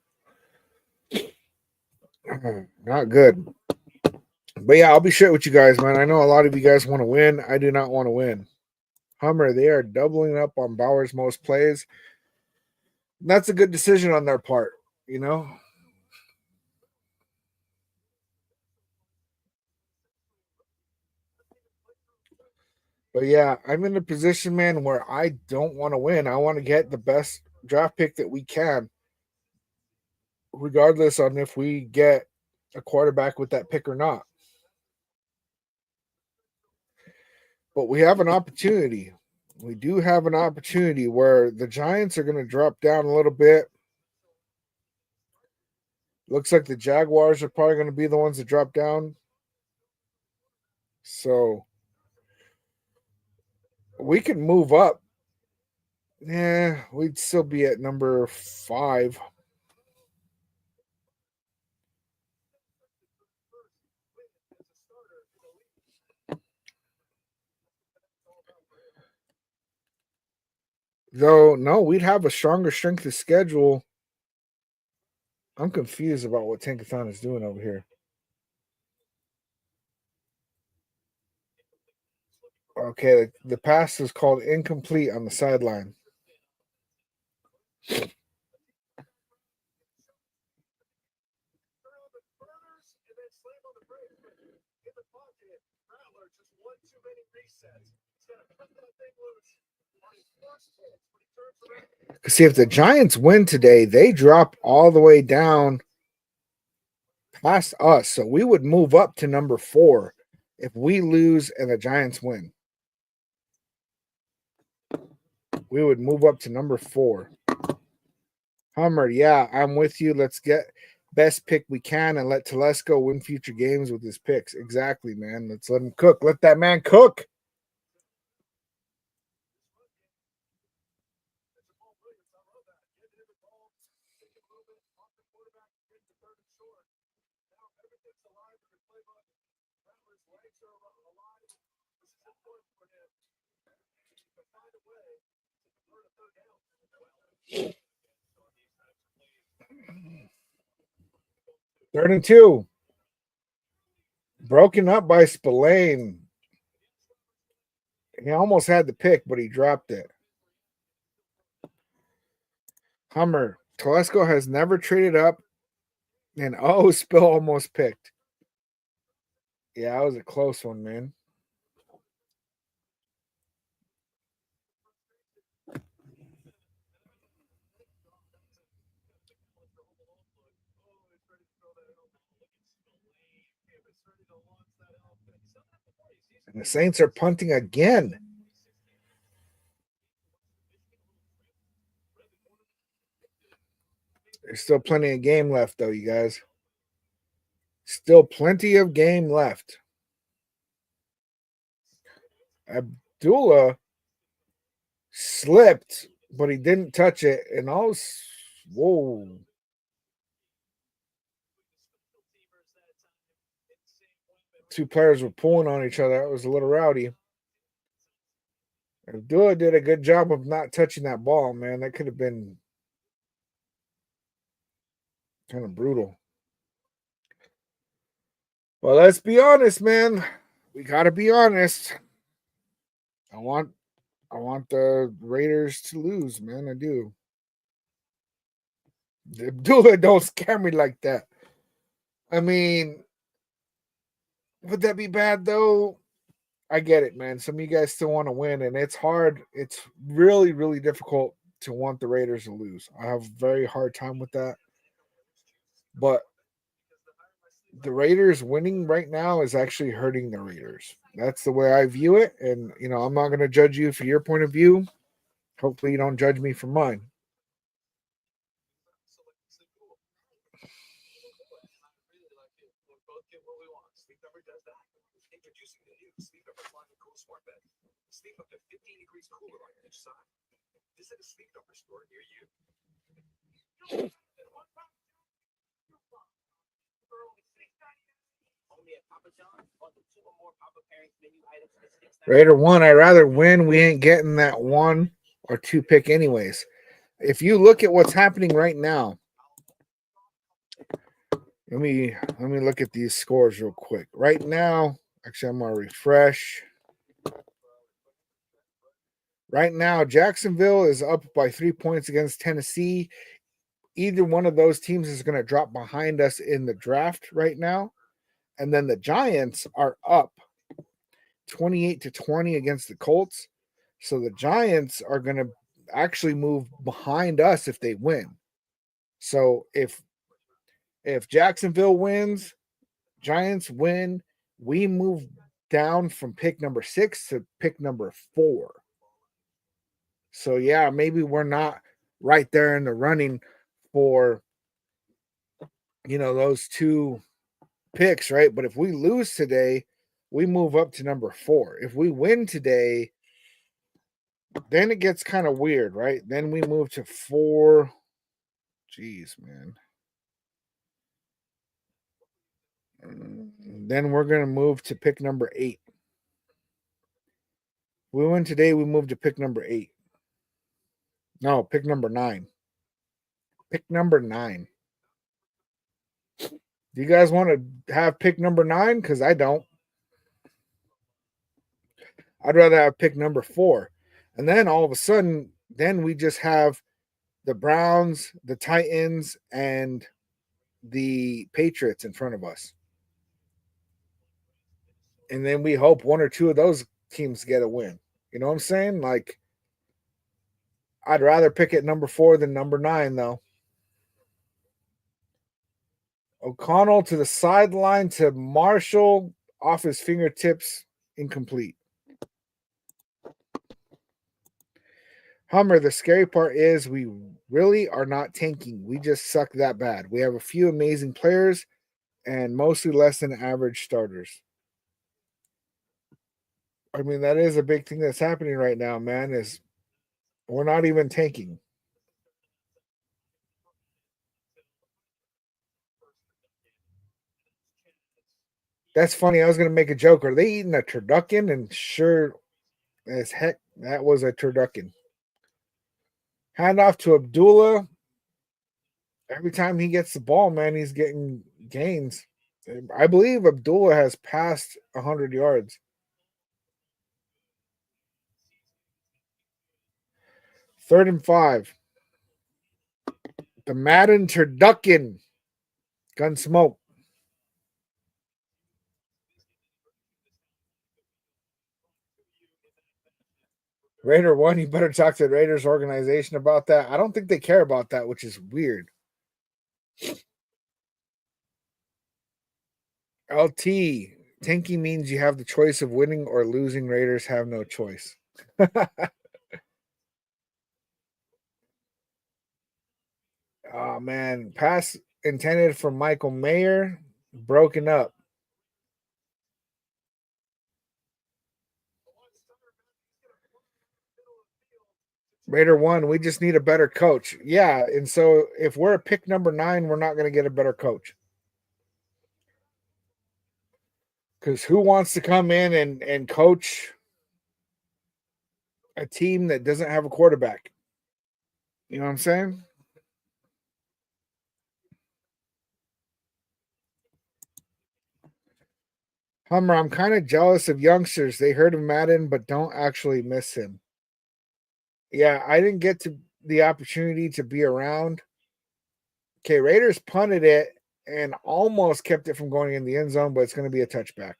Not good. But yeah, I'll be straight with you guys, man. I know a lot of you guys want to win. I do not want to win. Hummer, they are doubling up on Bauer's most plays. That's a good decision on their part, you know? But yeah, I'm in a position, man, where I don't want to win. I want to get the best draft pick that we can, regardless on if we get a quarterback with that pick or not. But we have an opportunity. We do have an opportunity where the Giants are going to drop down a little bit. Looks like the Jaguars are probably going to be the ones that drop down. So We could move up. Yeah, we'd still be at number 5. Though, no, we'd have a stronger strength of schedule. I'm confused about what Tankathon is doing over here. Okay, the pass is called incomplete on the sideline. See, if the Giants win today, they drop all the way down past us. So we would move up to number 4 if we lose and the Giants win. We would move up to number 4. Hummer, yeah, I'm with you. Let's get best pick we can and let Telesco win future games with his picks. Exactly, man. Let's let him cook. Let that man cook. Third and 2. Broken up by Spillane. He almost had the pick, but he dropped it. Hummer. Telesco has never traded up. And Spill almost picked. Yeah, that was a close one, man. And the Saints are punting again. There's still plenty of game left, though, you guys. Still plenty of game left. Abdullah slipped, but he didn't touch it. And whoa. Two players were pulling on each other. That was a little rowdy. Abdullah did a good job of not touching that ball, man. That could have been kind of brutal. Well, let's be honest, man. We got to be honest. I want the Raiders to lose, man. I do. Abdullah, don't scare me like that. I mean, would that be bad though? I get it, man. Some of you guys still want to win, and it's hard. It's really, really difficult to want the Raiders to lose. I have a very hard time with that. But the Raiders winning right now is actually hurting the Raiders. That's the way I view it. And, I'm not going to judge you for your point of view. Hopefully you don't judge me for mine. Sleep up to 15 degrees cooler on each side. Visit a Sleep Number store near you. Raider 1, I'd rather win. We ain't getting that 1 or 2 pick anyways. If you look at what's happening right now, let me look at these scores real quick. Right now, actually, I'm gonna refresh. Right now, Jacksonville is up by 3 points against Tennessee. Either one of those teams is going to drop behind us in the draft right now. And then the Giants are up 28-20 against the Colts. So the Giants are going to actually move behind us if they win. So if Jacksonville wins, Giants win, we move down from pick number 6 to pick number 4. So, yeah, maybe we're not right there in the running for, those 2 picks, right? But if we lose today, we move up to number 4. If we win today, Then it gets kind of weird, right? Then we move to 4. Jeez, man. Then we're going to move to pick number 8. We win today, we move to pick number 8. No, pick number 9. Pick number 9. Do you guys want to have pick number 9? Because I don't. I'd rather have pick number 4. And then all of a sudden, then we just have the Browns, the Titans, and the Patriots in front of us. And then we hope one or two of those teams get a win. You know what I'm saying? Like, I'd rather pick at number 4 than number 9, though. O'Connell to the sideline to Marshall, off his fingertips, incomplete. Hummer, the scary part is we really are not tanking. We just suck that bad. We have a few amazing players and mostly less than average starters. I mean, that is a big thing that's happening right now, man, is we're not even tanking. That's funny. I was going to make a joke. Are they eating a turducken? And sure as heck, that was a turducken. Hand off to Abdullah. Every time he gets the ball, man, he's getting gains. I believe Abdullah has passed 100 yards. 3rd and 5. The Madden turducken. Gun smoke. Raider 1, you better talk to the Raiders organization about that. I don't think they care about that, which is weird. LT, tanking means you have the choice of winning or losing. Raiders have no choice. Oh, man. Pass intended for Michael Mayer, broken up. Raider 1, we just need a better coach. Yeah, and so if we're a pick number 9, we're not going to get a better coach. Because who wants to come in and coach a team that doesn't have a quarterback? You know what I'm saying? Hummer, I'm kind of jealous of youngsters. They heard of Madden but don't actually miss him. Yeah, I didn't get to the opportunity to be around. Okay, Raiders punted it and almost kept it from going in the end zone, but it's going to be a touchback.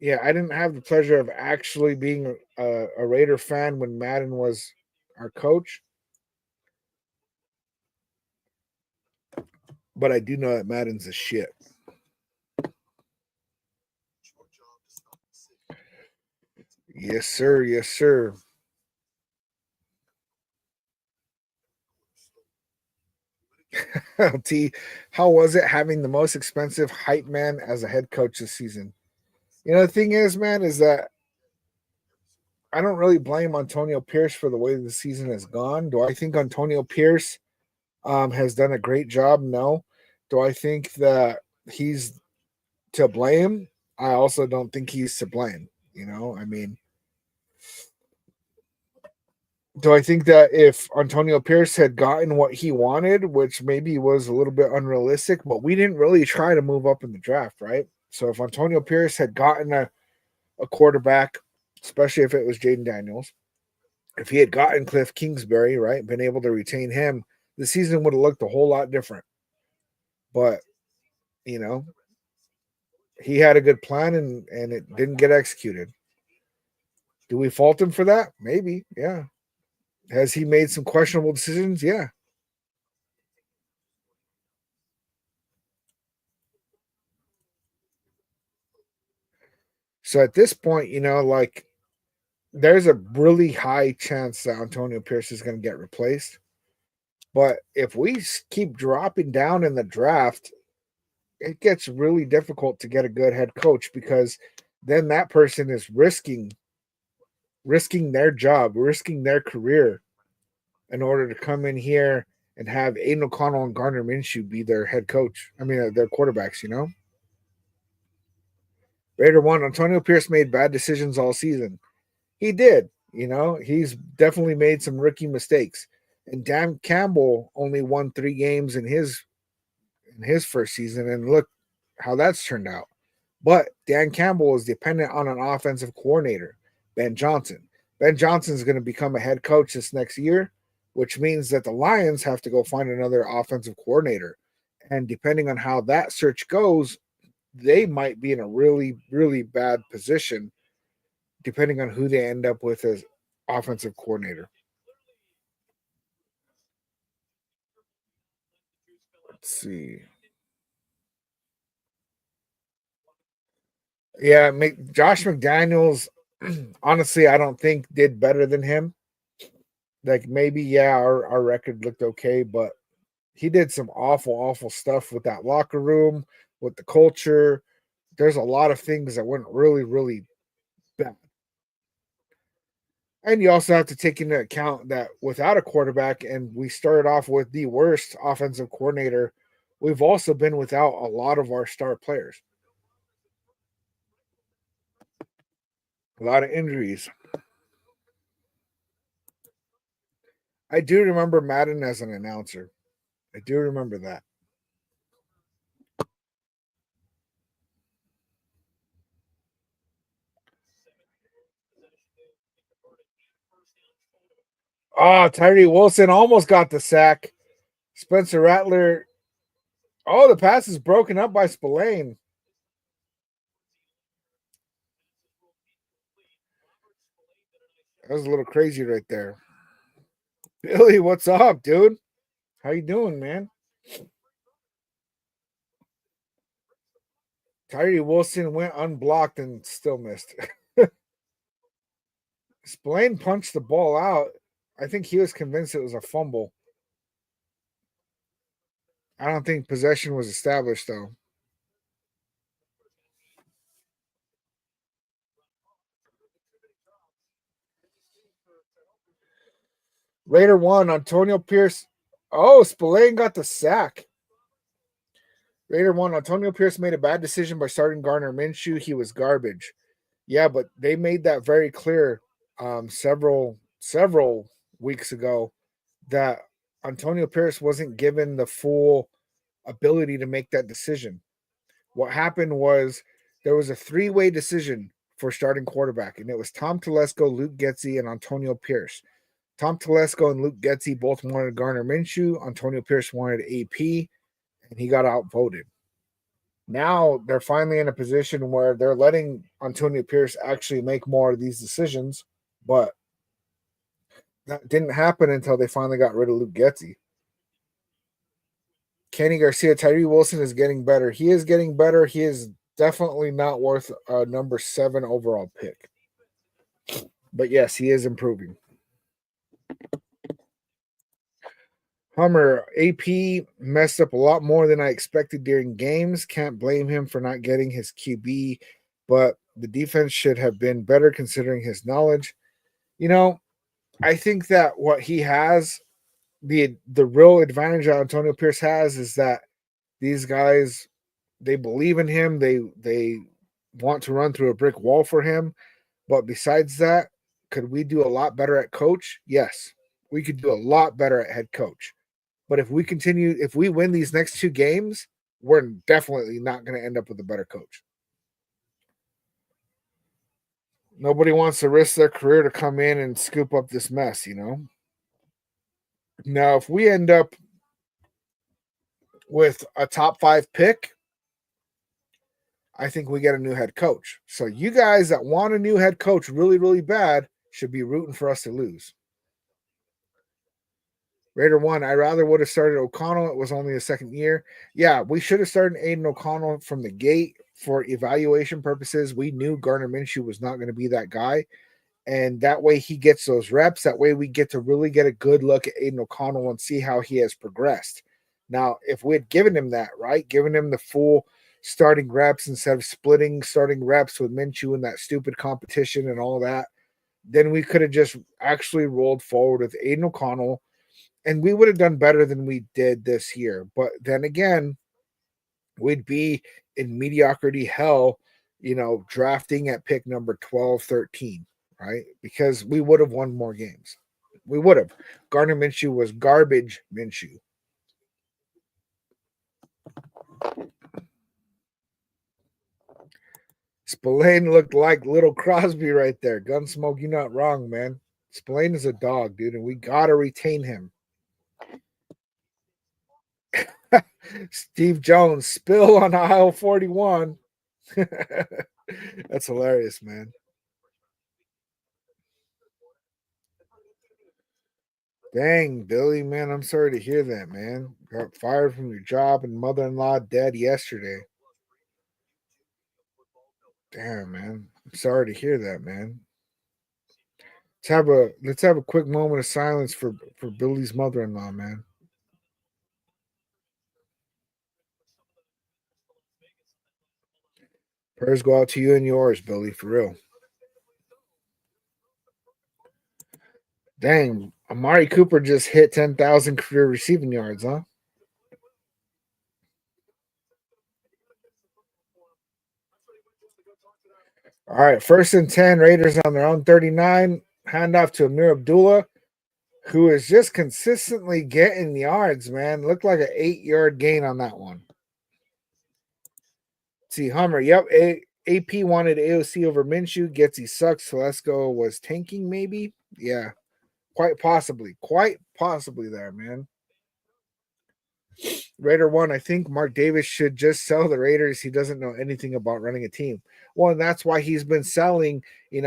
Yeah, I didn't have the pleasure of actually being a Raider fan when Madden was our coach, but I do know that Madden's a shit. Yes, sir. Yes, sir. T, how was it having the most expensive hype man as a head coach this season? You know, the thing is, man, is that I don't really blame Antonio Pierce for the way the season has gone. Do I think Antonio Pierce has done a great job? No. Do I think that he's to blame? I also don't think he's to blame. You know, I mean, do I think that if Antonio Pierce had gotten what he wanted, which maybe was a little bit unrealistic, but we didn't really try to move up in the draft, right? So if Antonio Pierce had gotten a quarterback, especially if it was Jaden Daniels, if he had gotten Cliff Kingsbury, right, been able to retain him, the season would have looked a whole lot different. But, you know, he had a good plan and it didn't get executed. Do we fault him for that? Maybe, yeah. Has he made some questionable decisions? Yeah. So at this point, you know, like there's a really high chance that Antonio Pierce is going to get replaced. But if we keep dropping down in the draft, it gets really difficult to get a good head coach because then that person is risking risking their job, risking their career in order to come in here and have Aiden O'Connell and Gardner Minshew be their head coach. I mean, their quarterbacks, you know? Raider 1, Antonio Pierce made bad decisions all season. He did, you know? He's definitely made some rookie mistakes. And Dan Campbell only won 3 games in his first season, and look how that's turned out. But Dan Campbell is dependent on an offensive coordinator, Ben Johnson. Ben Johnson is going to become a head coach this next year, which means that the Lions have to go find another offensive coordinator. And depending on how that search goes, they might be in a really, really bad position depending on who they end up with as offensive coordinator. Let's see. Yeah, Josh McDaniels, honestly, I don't think did better than him. Like maybe, yeah, our record looked okay, but he did some awful, awful stuff with that locker room, with the culture. There's a lot of things that went really, really bad. And you also have to take into account that without a quarterback, and we started off with the worst offensive coordinator, we've also been without a lot of our star players. A lot of injuries. I do remember Madden as an announcer. I do remember that. Oh, Tyree Wilson almost got the sack. Spencer Rattler. Oh, the pass is broken up by Spillane. That was a little crazy right there. Billy, what's up, dude? How you doing, man? Tyree Wilson went unblocked and still missed. Spillane punched the ball out. I think he was convinced it was a fumble. I don't think possession was established, though. Raider 1, Antonio Pierce. Oh, Spillane got the sack. Raider 1, Antonio Pierce made a bad decision by starting Gardner Minshew. He was garbage. Yeah, but they made that very clear several weeks ago that Antonio Pierce wasn't given the full ability to make that decision. What happened was there was a 3-way decision for starting quarterback, and it was Tom Telesco, Luke Getsy, and Antonio Pierce. Tom Telesco and Luke Getsy both wanted Gardner Minshew. Antonio Pierce wanted AP, and he got outvoted. Now they're finally in a position where they're letting Antonio Pierce actually make more of these decisions, but that didn't happen until they finally got rid of Luke Getsy. Kenny Garcia, Tyree Wilson is getting better. He is getting better. He is definitely not worth a number 7 overall pick. But yes, he is improving. Hummer, AP messed up a lot more than I expected during games. Can't blame him for not getting his QB, but the defense should have been better considering his knowledge. You know, I think that what he has, the real advantage that Antonio Pierce has is that these guys, they believe in him. They want to run through a brick wall for him. But besides that, could we do a lot better at coach? Yes, we could do a lot better at head coach. But if we win these next 2 games, we're definitely not going to end up with a better coach. Nobody wants to risk their career to come in and scoop up this mess, you know? Now, if we end up with a top 5 pick, I think we get a new head coach. So you guys that want a new head coach really, really bad should be rooting for us to lose. Raider 1, I rather would have started O'Connell. It was only the second year. Yeah, we should have started Aiden O'Connell from the gate for evaluation purposes. We knew Gardner Minshew was not going to be that guy. And that way he gets those reps. That way we get to really get a good look at Aiden O'Connell and see how he has progressed. Now, if we had given him that, right, given him the full starting reps instead of splitting starting reps with Minshew in that stupid competition and all that, then we could have just actually rolled forward with Aiden O'Connell, and we would have done better than we did this year. But then again, we'd be in mediocrity hell, drafting at pick number 12, 13, right? Because we would have won more games. We would have. Gardner Minshew was garbage Minshew. Spillane looked like little Crosby right there. Gunsmoke, you're not wrong, man. Spillane is a dog, dude, and we got to retain him. Steve Jones, spill on aisle 41. That's hilarious, man. Dang, Billy, man, I'm sorry to hear that, man. Got fired from your job and mother-in-law dead yesterday. Damn, man. I'm sorry to hear that, man. Let's have a quick moment of silence for Billy's mother-in-law, man. Prayers go out to you and yours, Billy, for real. Dang, Amari Cooper just hit 10,000 career receiving yards, huh? All right, 1st and 10, Raiders on their own 39. Handoff to Amir Abdullah, who is just consistently getting yards, man. Looked like an 8-yard gain on that one. See, Hummer, yep. AP wanted AOC over Minshew. Gets he sucks. Telesco was tanking, maybe? Yeah, quite possibly. Quite possibly there, man. Raider 1, I think Mark Davis should just sell the Raiders. He doesn't know anything about running a team. Well, and that's why he's been selling, he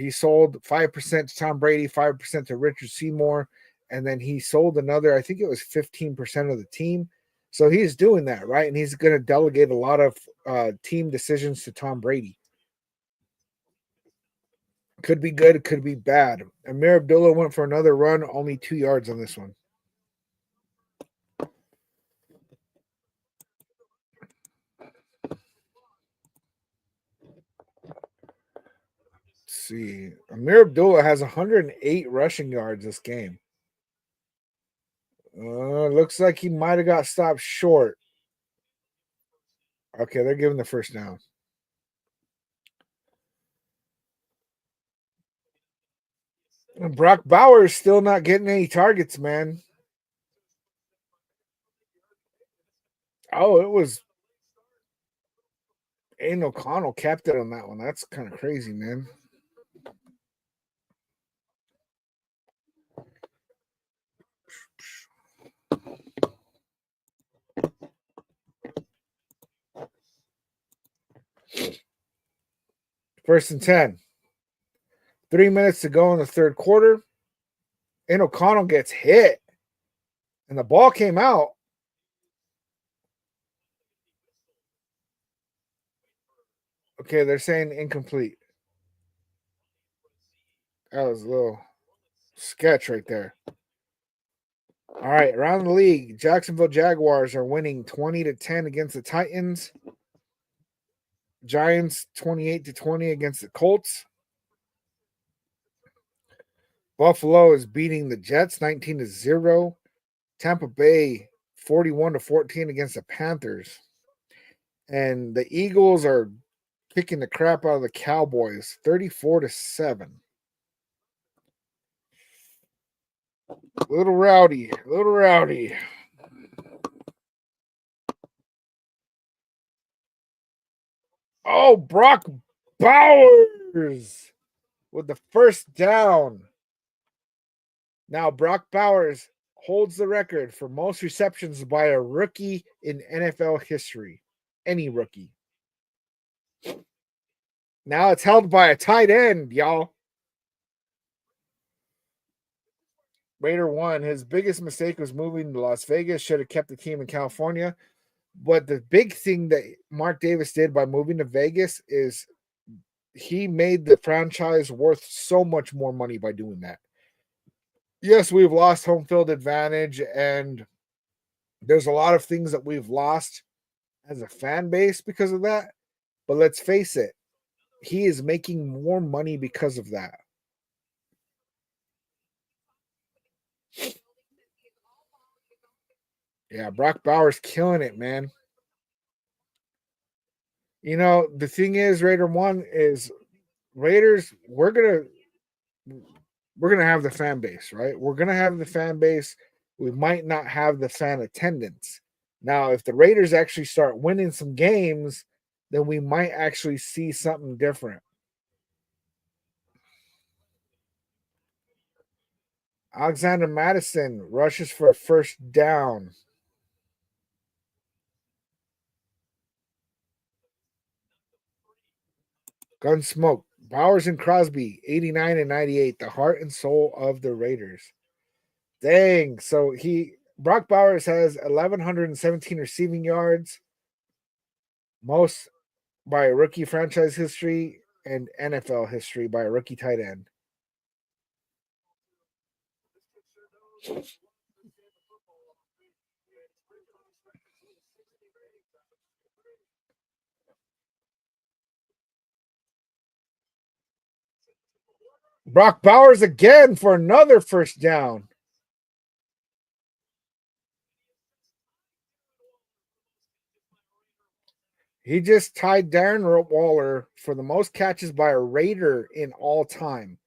sold 5% to Tom Brady, 5% to Richard Seymour, and then he sold another, I think it was 15% of the team. So he's doing that, right? And he's going to delegate a lot of team decisions to Tom Brady. Could be good, could be bad. Amir Abdullah went for another run, only 2 yards on this one. See, Amir Abdullah has 108 rushing yards this game. Looks like he might have got stopped short. Okay, they're giving the first down. And Brock Bowers still not getting any targets, man. Oh, it was Aiden O'Connell capped it on that one. That's kind of crazy, man. First and 10. 3 minutes to go in the third quarter. And O'Connell gets hit. And the ball came out. Okay, they're saying incomplete. That was a little sketch right there. All right, around the league, Jacksonville Jaguars are winning 20-10 against the Titans. Giants 28-20 against the Colts. Buffalo is beating the Jets 19-0. Tampa Bay 41-14 against the Panthers. And the Eagles are kicking the crap out of the Cowboys 34-7. Little rowdy. Oh, Brock Bowers with the first down. Now, Brock Bowers holds the record for most receptions by a rookie in NFL history. Any rookie. Now it's held by a tight end, y'all. Raider 1, his biggest mistake was moving to Las Vegas. Should have kept the team in California. But the big thing that Mark Davis did by moving to Vegas is he made the franchise worth so much more money by doing that. Yes, we've lost home field advantage, and there's a lot of things that we've lost as a fan base because of that. But let's face it, he is making more money because of that. Yeah, Brock Bowers killing it, man. You know, the thing is, Raider One is Raiders. We're gonna have the fan base, right? We're gonna have the fan base. We might not have the fan attendance. Now, if the Raiders actually start winning some games, then we might actually see something different. Alexander Madison rushes for a first down. Gunsmoke. Bowers and Crosby, 89 and 98, the heart and soul of the Raiders. Dang. So Brock Bowers has 1,117 receiving yards, most by a rookie franchise history and NFL history by a rookie tight end. Brock Bowers again for another first down. He just tied Darren Waller for the most catches by a Raider in all time.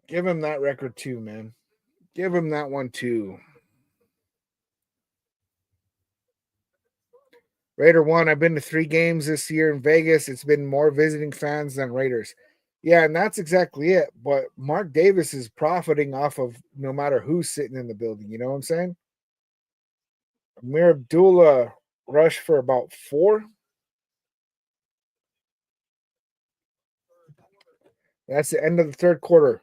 Give him that record too, man. Give him that one too. Raider one. I've been to 3 games this year in Vegas. It's been more visiting fans than Raiders. Yeah, and that's exactly it. But Mark Davis is profiting off of no matter who's sitting in the building. You know what I'm saying? Amir Abdullah rushed for about 4. That's the end of the third quarter.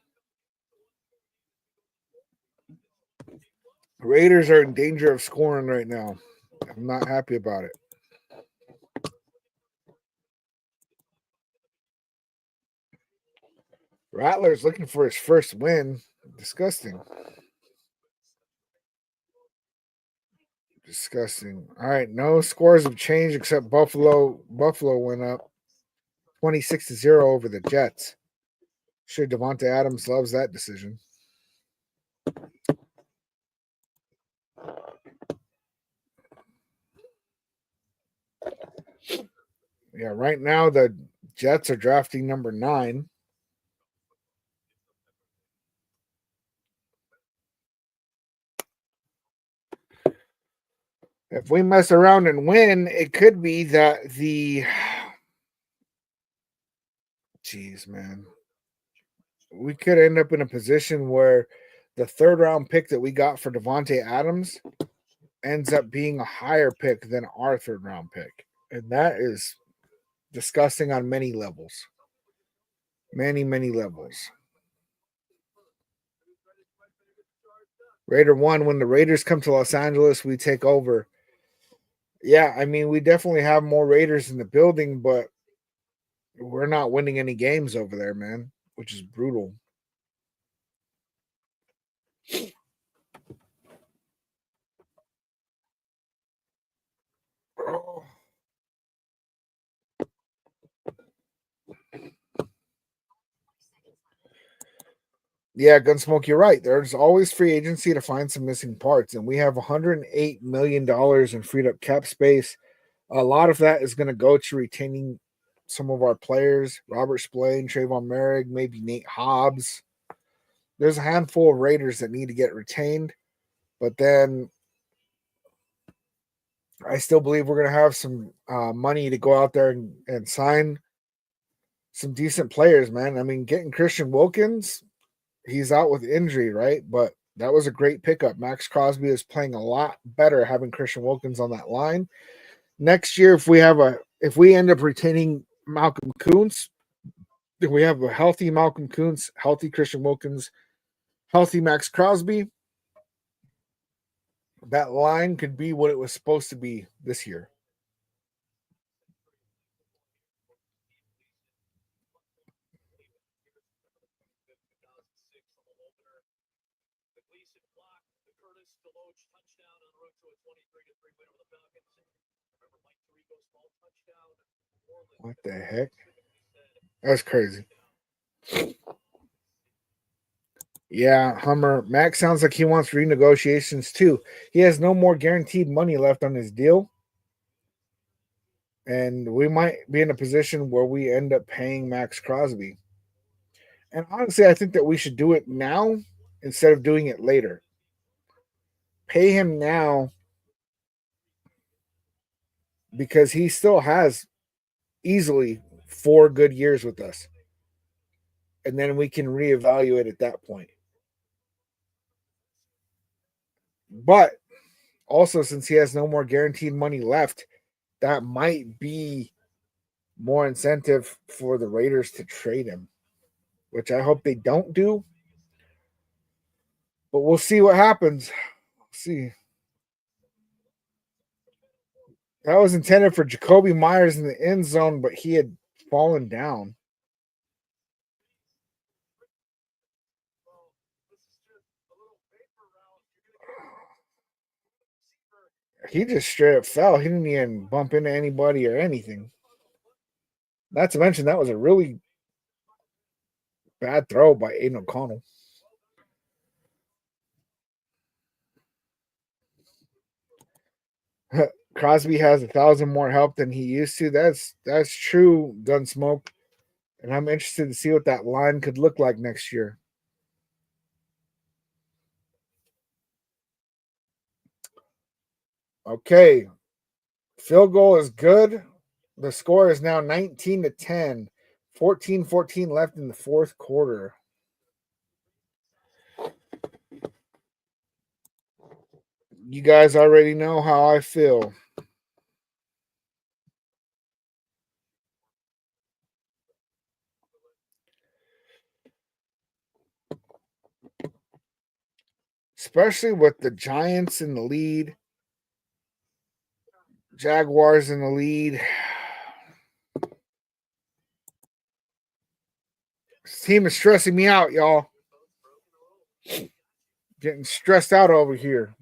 Raiders are in danger of scoring right now. I'm not happy about it. Rattler's looking for his first win. Disgusting. Disgusting. All right, no scores have changed except Buffalo. Buffalo went up 26-0 over the Jets. Sure, Devontae Adams loves that decision. Yeah, right now the Jets are drafting number 9. If we mess around and win, it could be that the. Jeez, man. We could end up in a position where the third round pick that we got for Devontae Adams ends up being a higher pick than our third round pick. And that is disgusting on many levels. Many, many levels. Raider 1, when the Raiders come to Los Angeles, we take over. Yeah, I mean, we definitely have more Raiders in the building, but we're not winning any games over there, man, which is brutal. Oh. Yeah, Gunsmoke, you're right. There's always free agency to find some missing parts, and we have $108 million in freed up cap space. A lot of that is going to go to retaining some of our players, Robert Spillane, Trayvon Merrick, maybe Nate Hobbs. There's a handful of Raiders that need to get retained, but then I still believe we're going to have some money to go out there and sign some decent players, man. I mean, getting Christian Wilkins, he's out with injury, right? But that was a great pickup. Max Crosby is playing a lot better having Christian Wilkins on that line. Next year, if we end up retaining Malcolm Kuntz, if we have a healthy Malcolm Kuntz, healthy Christian Wilkins, healthy Max Crosby, that line could be what it was supposed to be this year. What the heck? That's crazy. Yeah, Hummer. Max sounds like he wants renegotiations too. He has no more guaranteed money left on his deal. And we might be in a position where we end up paying Max Crosby. And honestly, I think that we should do it now instead of doing it later. Pay him now because he still has easily 4 good years with us. And then we can reevaluate at that point. But also, since he has no more guaranteed money left, that might be more incentive for the Raiders to trade him, which I hope they don't do. But we'll see what happens. See. That was intended for Jacoby Myers in the end zone, but he had fallen down. He just straight up fell. He didn't even bump into anybody or anything. Not to mention, that was a really bad throw by Aiden O'Connell. Crosby has 1,000 more help than he used to. That's true, Gunsmoke. And I'm interested to see what that line could look like next year. Okay. Field goal is good. The score is now 19-10. 14-14 left in the fourth quarter. You guys already know how I feel. Especially with the Giants in the lead, Jaguars in the lead. This team is stressing me out, y'all. Getting stressed out over here.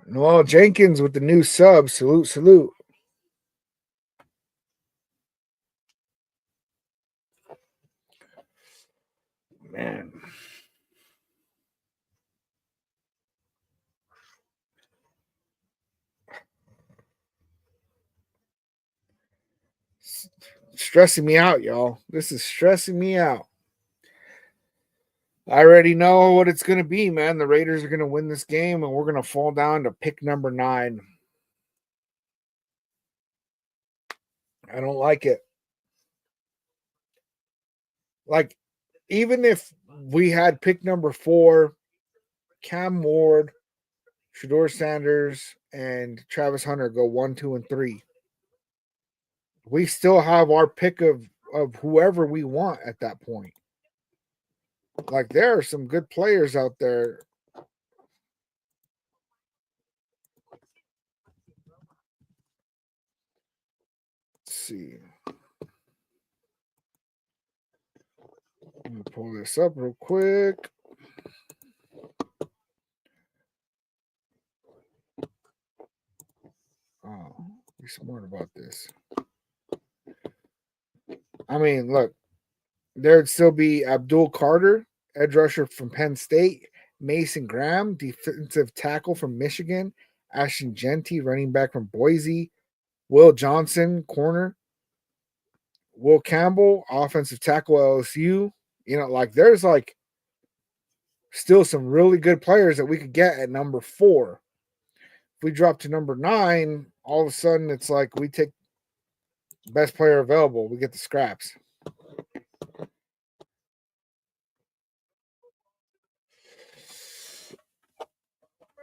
Noel Jenkins with the new sub. Salute, salute. Man. Stressing me out, y'all. This is stressing me out. I already know what it's going to be, man. The Raiders are going to win this game, and we're going to fall down to pick number 9. I don't like it. Like, even if we had pick number 4, Cam Ward, Shador Sanders, and Travis Hunter go 1, 2, and 3, we still have our pick of whoever we want at that point. Like, there are some good players out there. Let's see. Let me pull this up real quick. Oh, be smart about this. I mean, look, there'd still be Abdul Carter, edge rusher from Penn State, Mason Graham, defensive tackle from Michigan, Ashton Genty, running back from Boise, Will Johnson, corner, Will Campbell, offensive tackle LSU. You know, like there's like still some really good players that we could get at number 4. If we drop to number 9, all of a sudden it's like we take best player available. We get the scraps.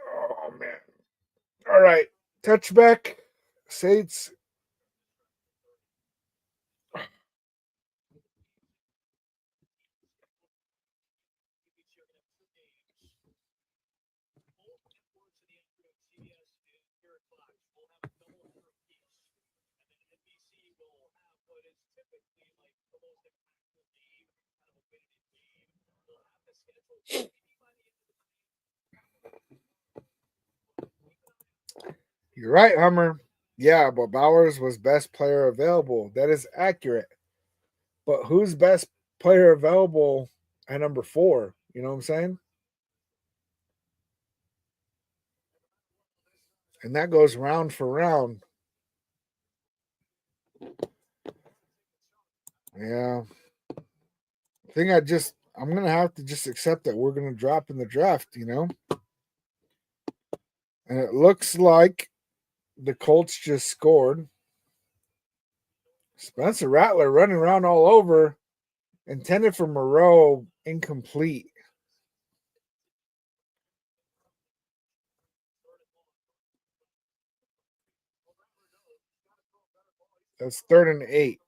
Oh man. All right. Touchback. Saints. You're right, Hummer. Yeah, but Bowers was best player available. That is accurate. But who's best player available at number 4? You know what I'm saying? And that goes round for round. Yeah. I think I'm gonna have to just accept that we're gonna drop in the draft, And it looks like the Colts just scored. Spencer Rattler running around all over. Intended for Moreau, incomplete. That's 3rd and 8.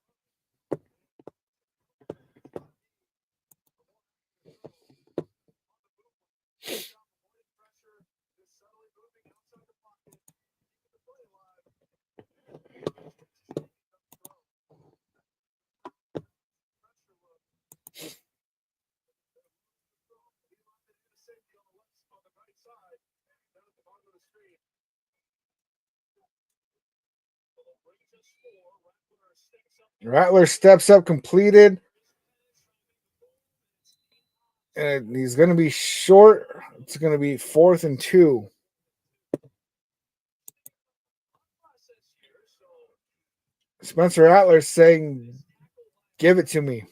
Rattler steps up, completed. And he's going to be short. It's going to be 4th and 2. Spencer Rattler saying, give it to me.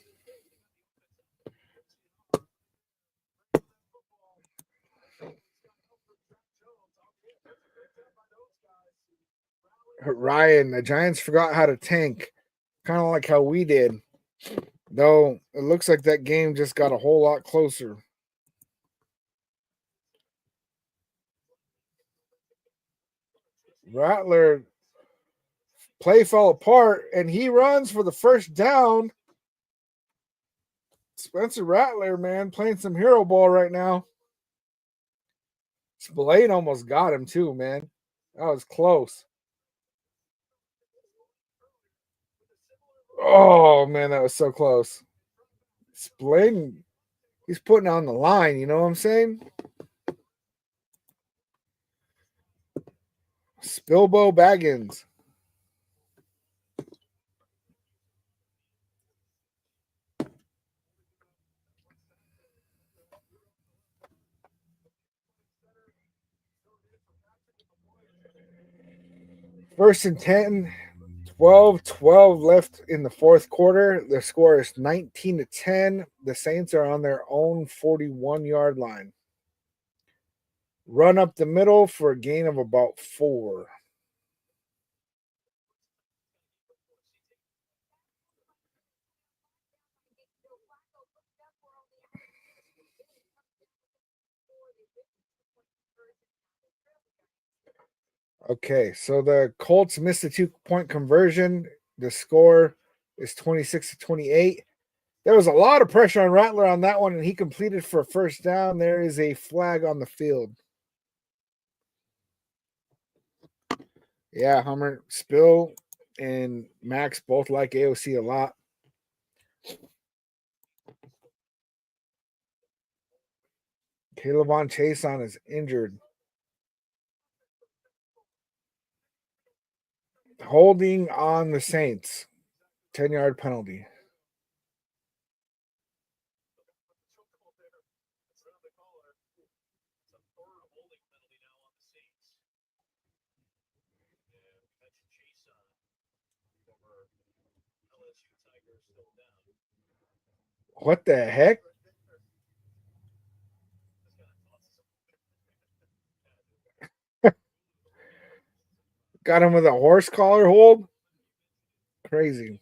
Ryan, the Giants forgot how to tank, kind of like how we did. Though it looks like that game just got a whole lot closer. Rattler play fell apart and he runs for the first down. Spencer Rattler, man, playing some hero ball right now. Spillane almost got him too, man. That was close. Oh man, that was so close. Spillane, he's putting on the line, you know what I'm saying? Spilbo Baggins. First and 10, 12 left in the 4th quarter. The score is 19-10. The Saints are on their own 41-yard line. Run up the middle for a gain of about 4. Okay, so the Colts missed a 2-point conversion. The score is 26-28. There was a lot of pressure on Rattler on that one, and he completed for a first down. There is a flag on the field. Yeah, Hummer, Spill, and Max both like AOC a lot. Caleb Chason is injured. Holding on the Saints. 10-yard penalty. What the heck? Got him with a horse collar hold? Crazy.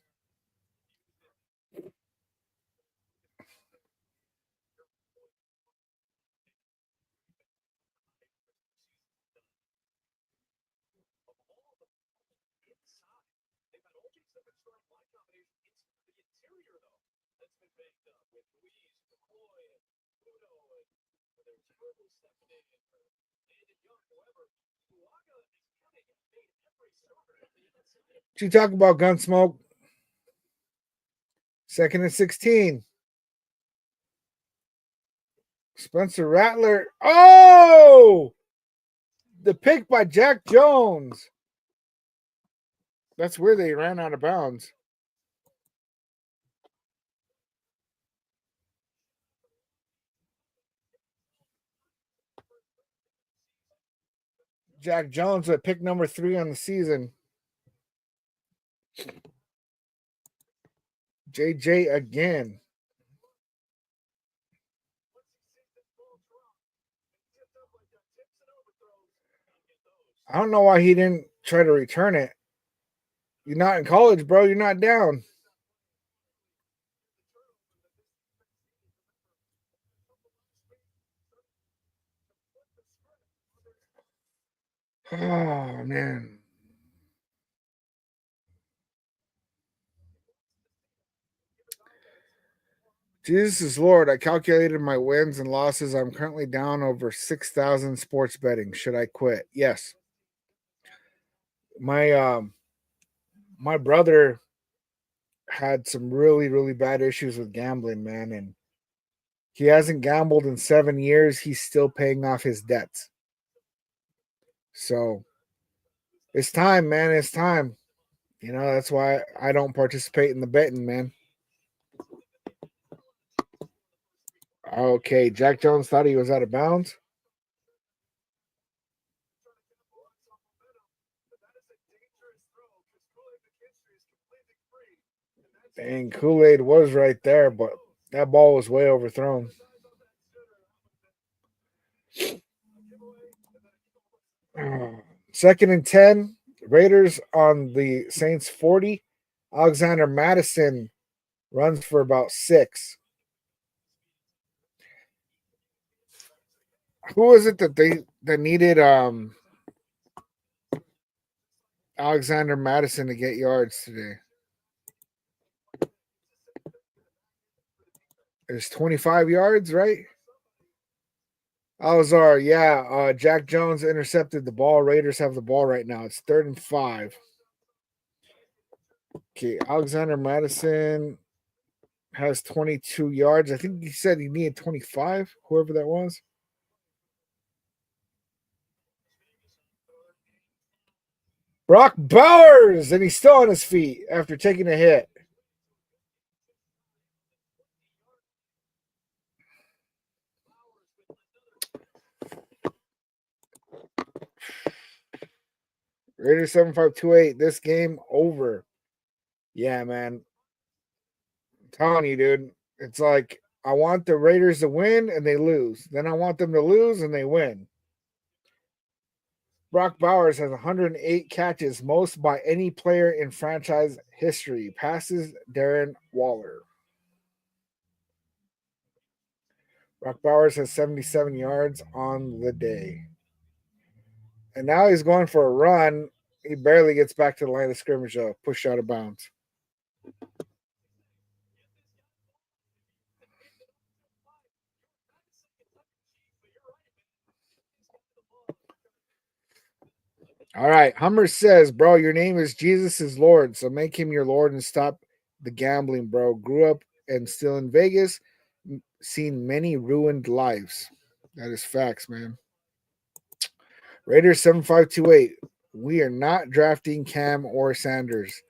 What you talk about, Gunsmoke? 2nd and 16. Spencer Rattler. Oh! The pick by Jack Jones. That's where they ran out of bounds. Jack Jones with pick number 3 on the season. JJ again. I don't know why he didn't try to return it. You're not in college, bro. You're not down. Oh, man. Jesus is Lord. I calculated my wins and losses. I'm currently down over 6,000 sports betting. Should I quit? Yes. My brother had some really, really bad issues with gambling, man, and he hasn't gambled in 7 years. He's still paying off his debts. So it's time, man. It's time. That's why I don't participate in the betting, man. Okay, Jack Jones thought he was out of bounds. Dang, Kool-Aid was right there, but that ball was way overthrown. Second and 10. Raiders on the Saints 40. Alexander Madison runs for about 6. Who was it that needed Alexander Madison to get yards today? It's 25 yards, right? Alazar, yeah. Jack Jones intercepted the ball. Raiders have the ball right now. It's 3rd and 5. Okay, Alexander Madison has 22 yards. I think he said he needed 25, whoever that was. Brock Bowers, and he's still on his feet after taking a hit. Raiders 7528. This game over. Yeah, man. I'm telling you, dude. It's like I want the Raiders to win and they lose. Then I want them to lose and they win. Brock Bowers has 108 catches, most by any player in franchise history. Passes Darren Waller. Brock Bowers has 77 yards on the day. And now he's going for a run. He barely gets back to the line of scrimmage, pushed out of bounds. All right. Hummer says, bro, your name is Jesus is Lord. So make him your Lord and stop the gambling, bro. Grew up and still in Vegas. Seen many ruined lives. That is facts, man. Raiders 7528. We are not drafting Cam or Sanders.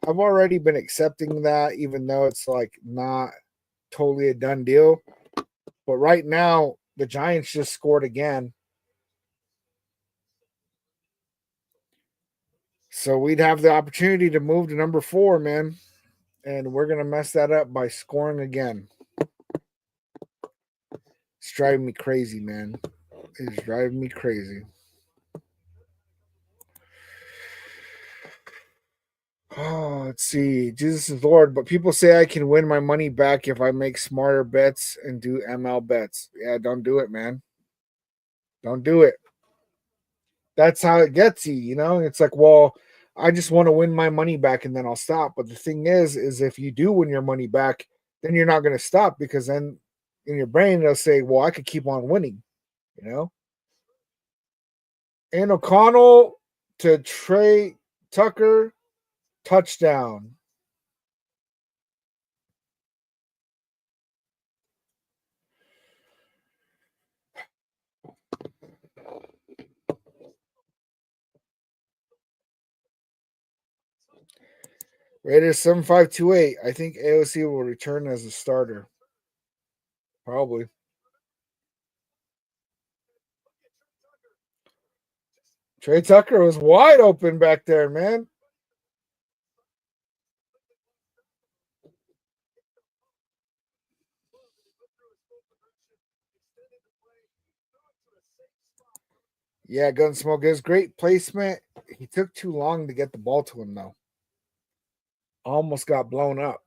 I've already been accepting that, even though it's like not totally a done deal. But right now, the Giants just scored again. So we'd have the opportunity to move to number 4, man. And we're going to mess that up by scoring again. It's driving me crazy, man. It's driving me crazy. Oh, let's see. Jesus is Lord. But people say I can win my money back if I make smarter bets and do ML bets. Yeah, don't do it, man. Don't do it. That's how it gets you. It's like, well, I just want to win my money back and then I'll stop. But the thing is if you do win your money back, then you're not going to stop because then in your brain it'll say, well, I could keep on winning. And O'Connell to Trey Tucker, touchdown. Raiders 7528. I think AOC will return as a starter. Probably. Trey Tucker was wide open back there, man. Yeah, Gunsmoke is great placement. He took too long to get the ball to him, though. Almost got blown up.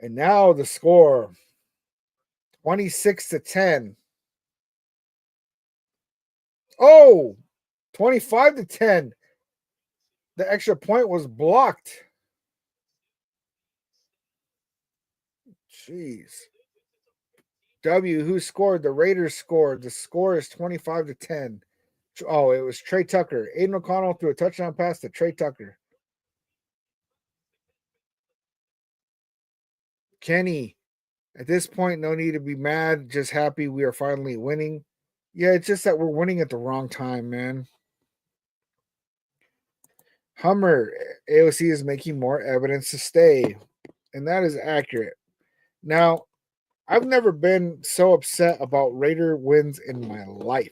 And now the score 26-10. Oh, 25-10. The extra point was blocked. Jeez. W, who scored? The Raiders scored. The score is 25-10. Oh, it was Trey Tucker. Aiden O'Connell threw a touchdown pass to Trey Tucker. Kenny, at this point, no need to be mad. Just happy we are finally winning. Yeah, it's just that we're winning at the wrong time, man. Hummer, AOC is making more evidence to stay. And that is accurate. Now, I've never been so upset about Raider wins in my life.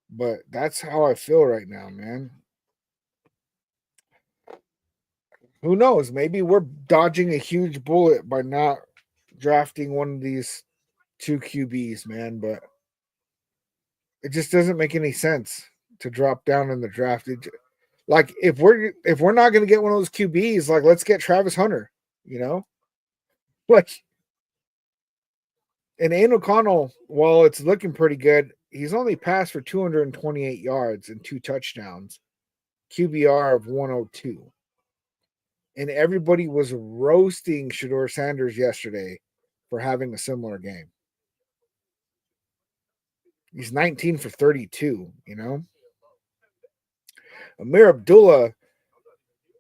But that's how I feel right now, man. Who knows? Maybe we're dodging a huge bullet by not drafting one of these two QBs, man. But it just doesn't make any sense to drop down in the draft. Like if we're not going to get one of those QBs, like let's get Travis Hunter. You know, like and Aiden O'Connell, while it's looking pretty good, he's only passed for 228 yards and 2 touchdowns, QBR of 102. And everybody was roasting Shedeur Sanders yesterday for having a similar game. He's 19 for 32, you know? Amir Abdullah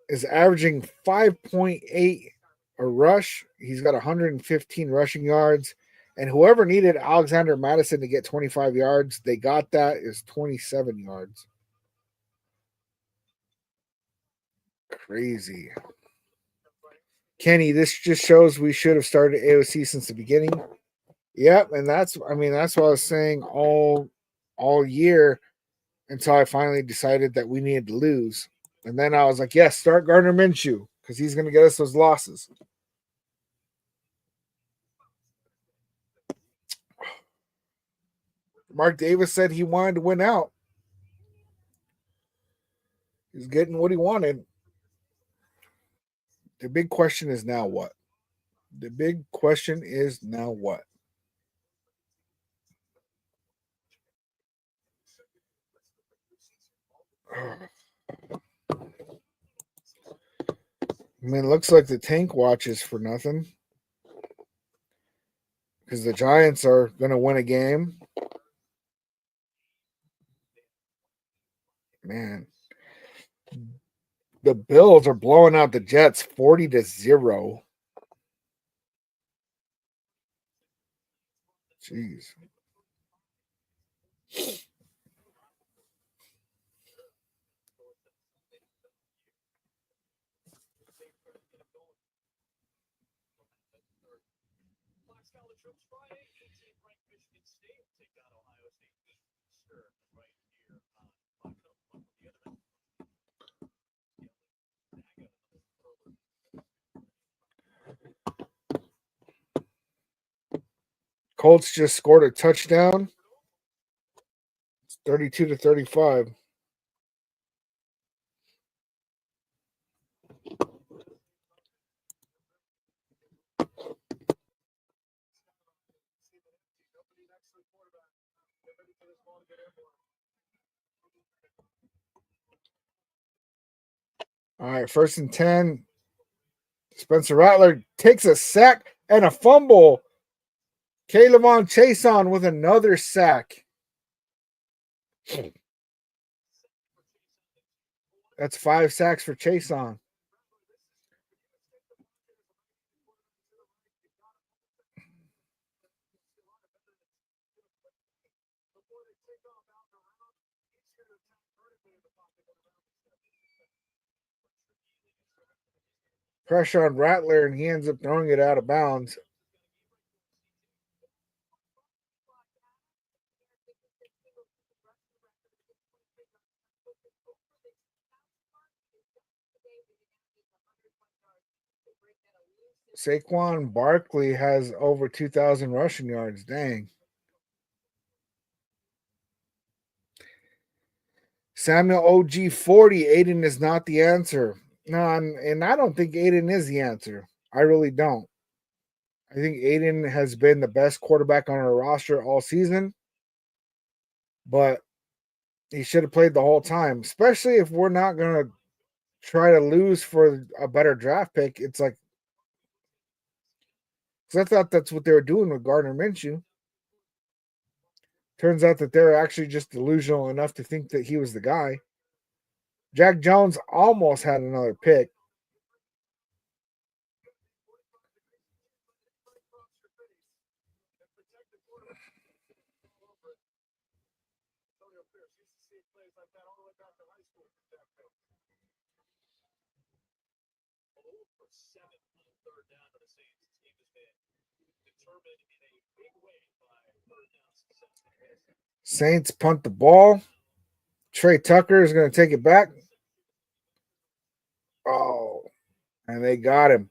is averaging 5.8 a rush. He's got 115 rushing yards. And whoever needed Alexander Madison to get 25 yards, they got that is 27 yards. Crazy. Kenny, this just shows we should have started AOC since the beginning. Yep, and that's what I was saying all year until I finally decided that we needed to lose. And then I was like, yes, start Gardner Minshew because he's going to get us those losses. Mark Davis said he wanted to win out. He's getting what he wanted. The big question is now what? The big question is now what? I mean, it looks like the tank watches for nothing because the Giants are going to win a game. Man, the Bills are blowing out the Jets 40-0. Jeez. Colts just scored a touchdown. It's 32-35. All right, 1st and 10. Spencer Rattler takes a sack and a fumble. K'Lavon Chason with another sack. That's 5 sacks for Chason. Pressure on Rattler, and he ends up throwing it out of bounds. Saquon Barkley has over 2,000 rushing yards. Dang. Samuel OG 40. Aiden is not the answer. No, and I don't think Aiden is the answer. I really don't. I think Aiden has been the best quarterback on our roster all season, but he should have played the whole time, especially if we're not going to try to lose for a better draft pick. It's like, because I thought that's what they were doing with Gardner Minshew. Turns out that they're actually just delusional enough to think that he was the guy. Jack Jones almost had another pick. Saints punt the ball. Trey Tucker is going to take it back. Oh, and they got him.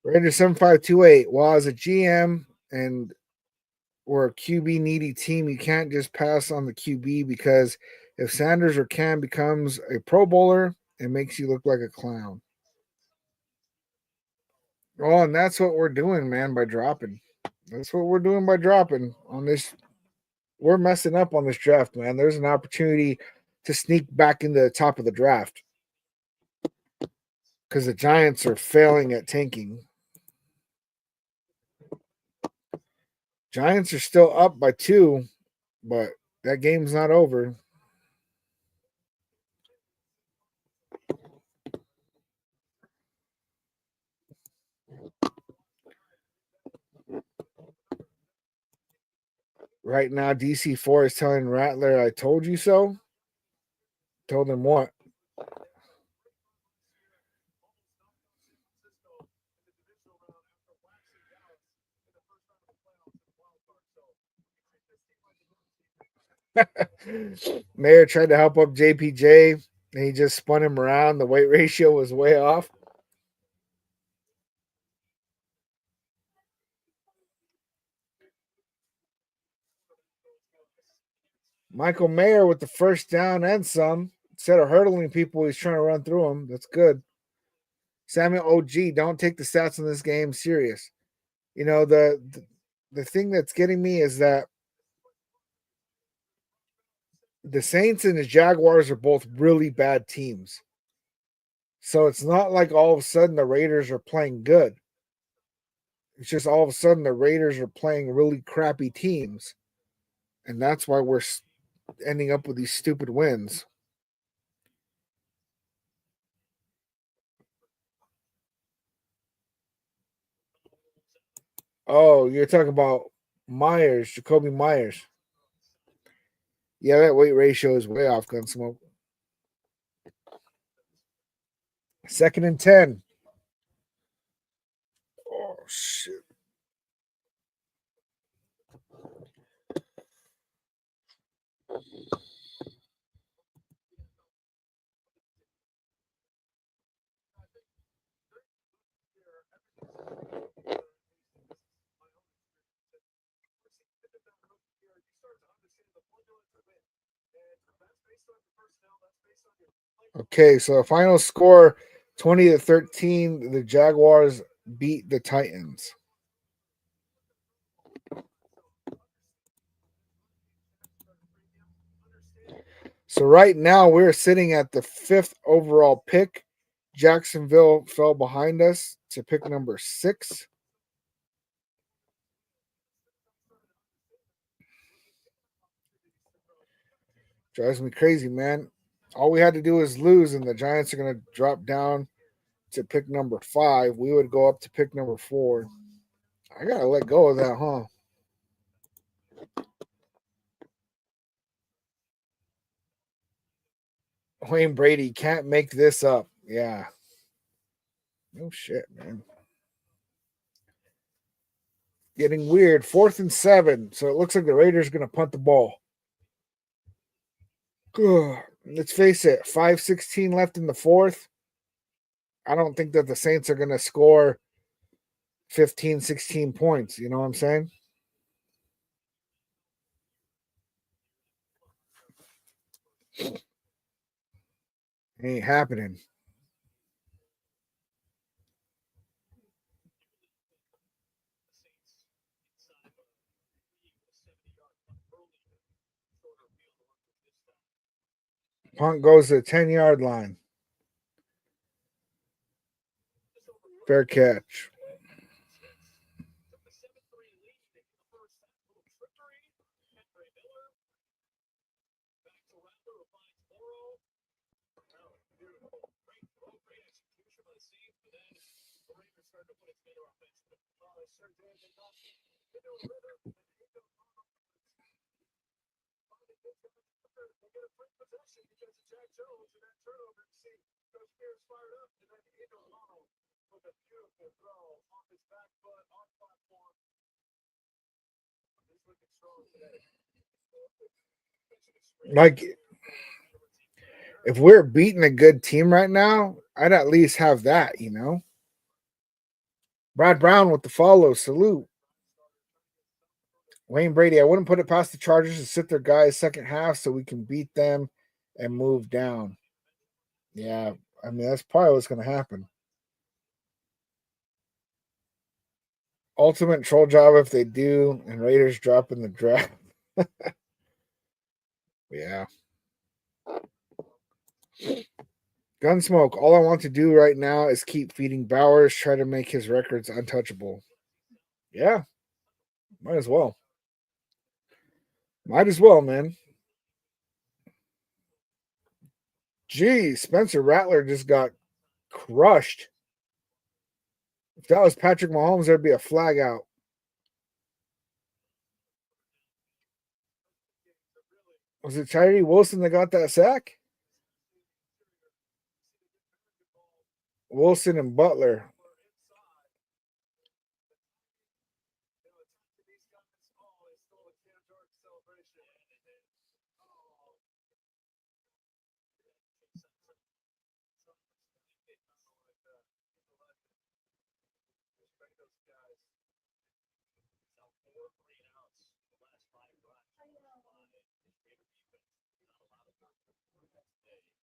Raiders 7528. Well, as a GM and we're a QB needy team, you can't just pass on the QB because if Sanders or Cam becomes a Pro Bowler, it makes you look like a clown. Oh, and that's what we're doing, man, by dropping. That's what we're doing by dropping on this. We're messing up on this draft, man. There's an opportunity to sneak back into the top of the draft because the Giants are failing at tanking. Giants are still up by 2, but that game's not over. Right now, DC4 is telling Rattler, I told you so. Told him what? Mayer tried to help up JPJ, and he just spun him around. The weight ratio was way off. Michael Mayer with the first down and some. Instead of hurdling people, he's trying to run through them. That's good. Samuel OG, don't take the stats in this game serious. You know, the thing that's getting me is that the Saints and the Jaguars are both really bad teams. So it's not like all of a sudden the Raiders are playing good. It's just all of a sudden the Raiders are playing really crappy teams. And that's why we're ending up with these stupid wins. Oh, you're talking about Myers, Jacoby Myers. Yeah, that weight ratio is way off, Gunsmoke. 2nd and 10. Oh, shit. Okay, so the final score 20-13. The Jaguars beat the Titans. So right now we're sitting at the 5th overall pick. Jacksonville fell behind us to pick number 6. Drives me crazy, man. All we had to do is lose, and the Giants are going to drop down to pick number 5, we would go up to pick number 4. I gotta let go of that, huh? Wayne Brady can't make this up. Yeah. No shit, man. Getting weird. 4th and 7. So it looks like the Raiders are going to punt the ball. Let's face it. 5:16 left in the 4th. I don't think that the Saints are going to score 15, 16 points. You know what I'm saying? Ain't happening. Punt goes to the 10-yard line. Fair catch. Like, if we're beating a good team right now, I'd at least have that, you know? Brad Brown with the follow. Salute. Wayne Brady, I wouldn't put it past the Chargers to sit their guys second half so we can beat them and move down. Yeah, I mean, that's probably what's going to happen. Ultimate troll job if they do, and Raiders drop in the draft. Yeah. Gunsmoke, all I want to do right now is keep feeding Bowers, try to make his records untouchable. Yeah, might as well. Might as well, man. Gee, Spencer Rattler just got crushed. If that was Patrick Mahomes, there'd be a flag out. Was it Tyree Wilson that got that sack? Wilson and Butler.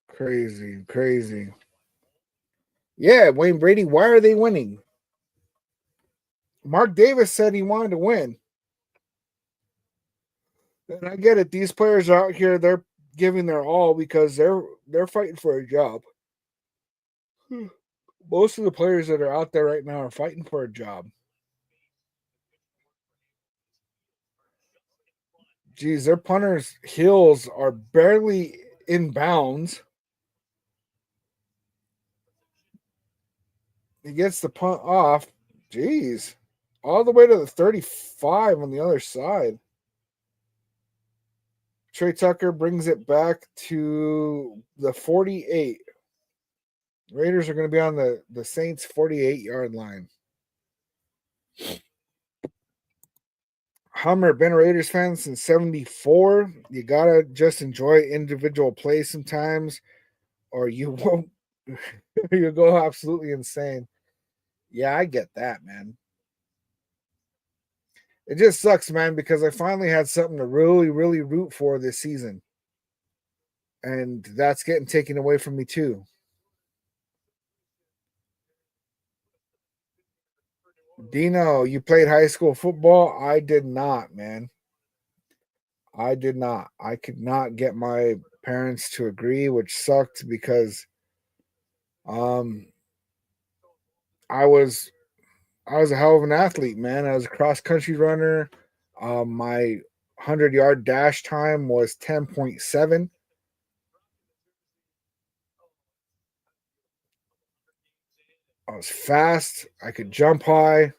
Crazy, crazy. Yeah, Wayne Brady, why are they winning? Mark Davis said he wanted to win. And I get it. These players are out here, they're giving their all because they're fighting for a job. Most of the players that are out there right now are fighting for a job. Geez, their punters' heels are barely in bounds. He gets the punt off. Jeez. All the way to the 35 on the other side. Trey Tucker brings it back to the 48. Raiders are going to be on the Saints 48-yard line. Hummer, been a Raiders fan since 74. You got to just enjoy individual plays sometimes or you won't. You go absolutely insane. Yeah, I get that, man. It just sucks, man, because I finally had something to really, really root for this season. And that's getting taken away from me, too. Dino, you played high school football? I did not, man. I did not. I could not get my parents to agree, which sucked because um I was I was a hell of an athlete, man. I was a cross country runner. My 100-yard dash time was 10.7. I was fast. I could jump high.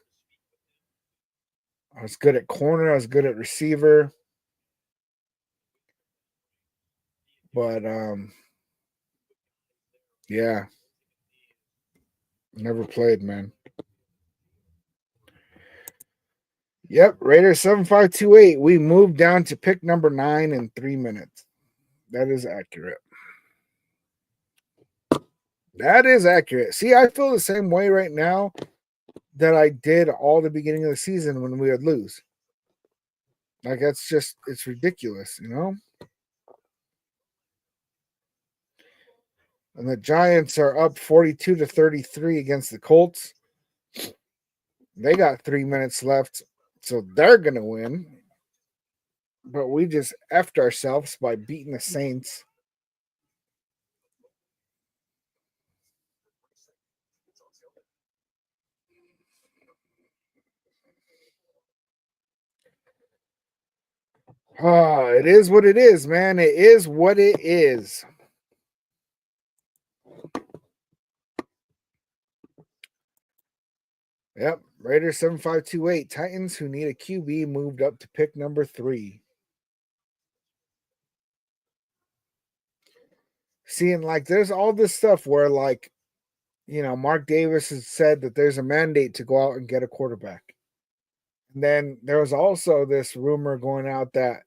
I was good at corner. I was good at receiver. But yeah, never played, man. Yep, Raiders 7528. We moved down to pick number 9 in 3 minutes. That is accurate. That is accurate. See, I feel the same way right now that I did all the beginning of the season when we would lose. Like, that's just, it's ridiculous, you know? And the Giants are up 42-33 against the Colts. They got 3 minutes left, so they're going to win. But we just effed ourselves by beating the Saints. It is what it is, man. It is what it is. Yep. Raiders 7528. Titans, who need a QB, moved up to pick number 3. Seeing, like, there's all this stuff where, like, you know, Mark Davis has said that there's a mandate to go out and get a quarterback. And then there was also this rumor going out that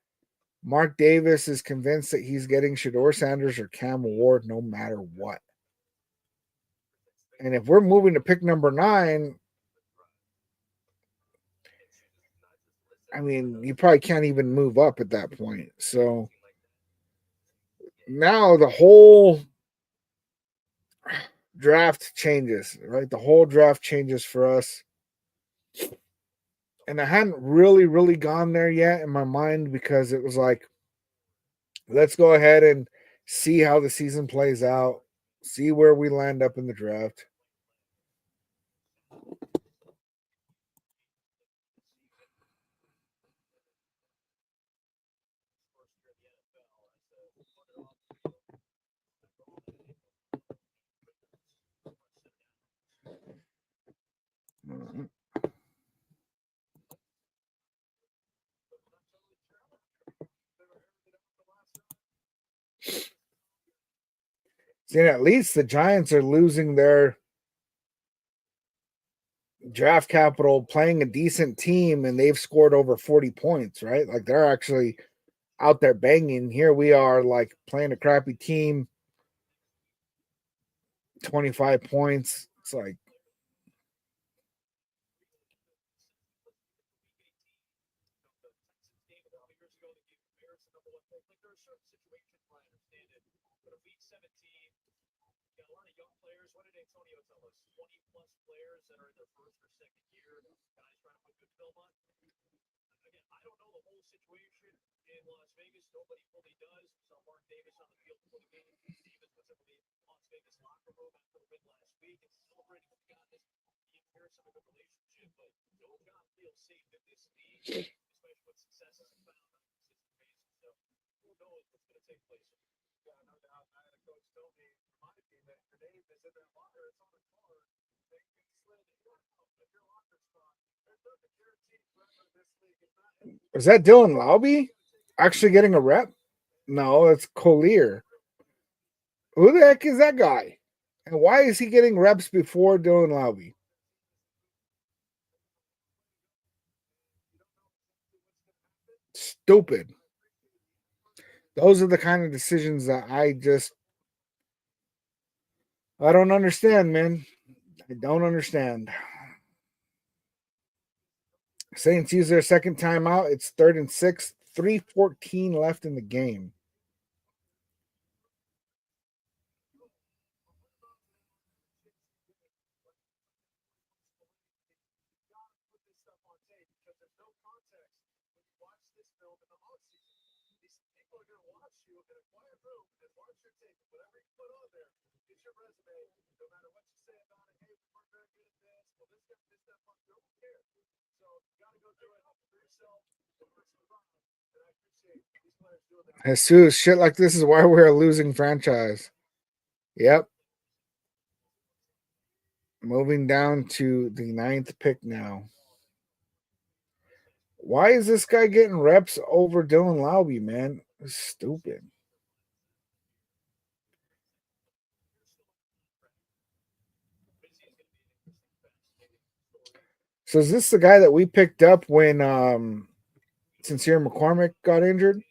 Mark Davis is convinced that he's getting Shedeur Sanders or Cam Ward no matter what. And if we're moving to pick number 9, I mean, you probably can't even move up at that point. So now the whole draft changes, right? The whole draft changes for us. And I hadn't really gone there yet in my mind because it was like, let's go ahead and see how the season plays out, see where we land up in the draft. See, at least the Giants are losing their draft capital playing a decent team and they've scored over 40 points, right? Like they're actually out there banging. Here we are like playing a crappy team, 25 points. It's like, is that Dylan Laube actually getting a rep? No, it's Collier. Who the heck is that guy? And why is he getting reps before Dylan Laube? Stupid. Those are the kind of decisions that I don't understand, man. I don't understand. Saints use their second timeout. It's 3rd and 6, 3:14 left in the game. Jesus, shit like this is why we're a losing franchise. Yep. Moving down to the 9th pick now. Why is this guy getting reps over Dylan Laube, man? It's stupid. So is this the guy that we picked up when Sincere McCormick got injured?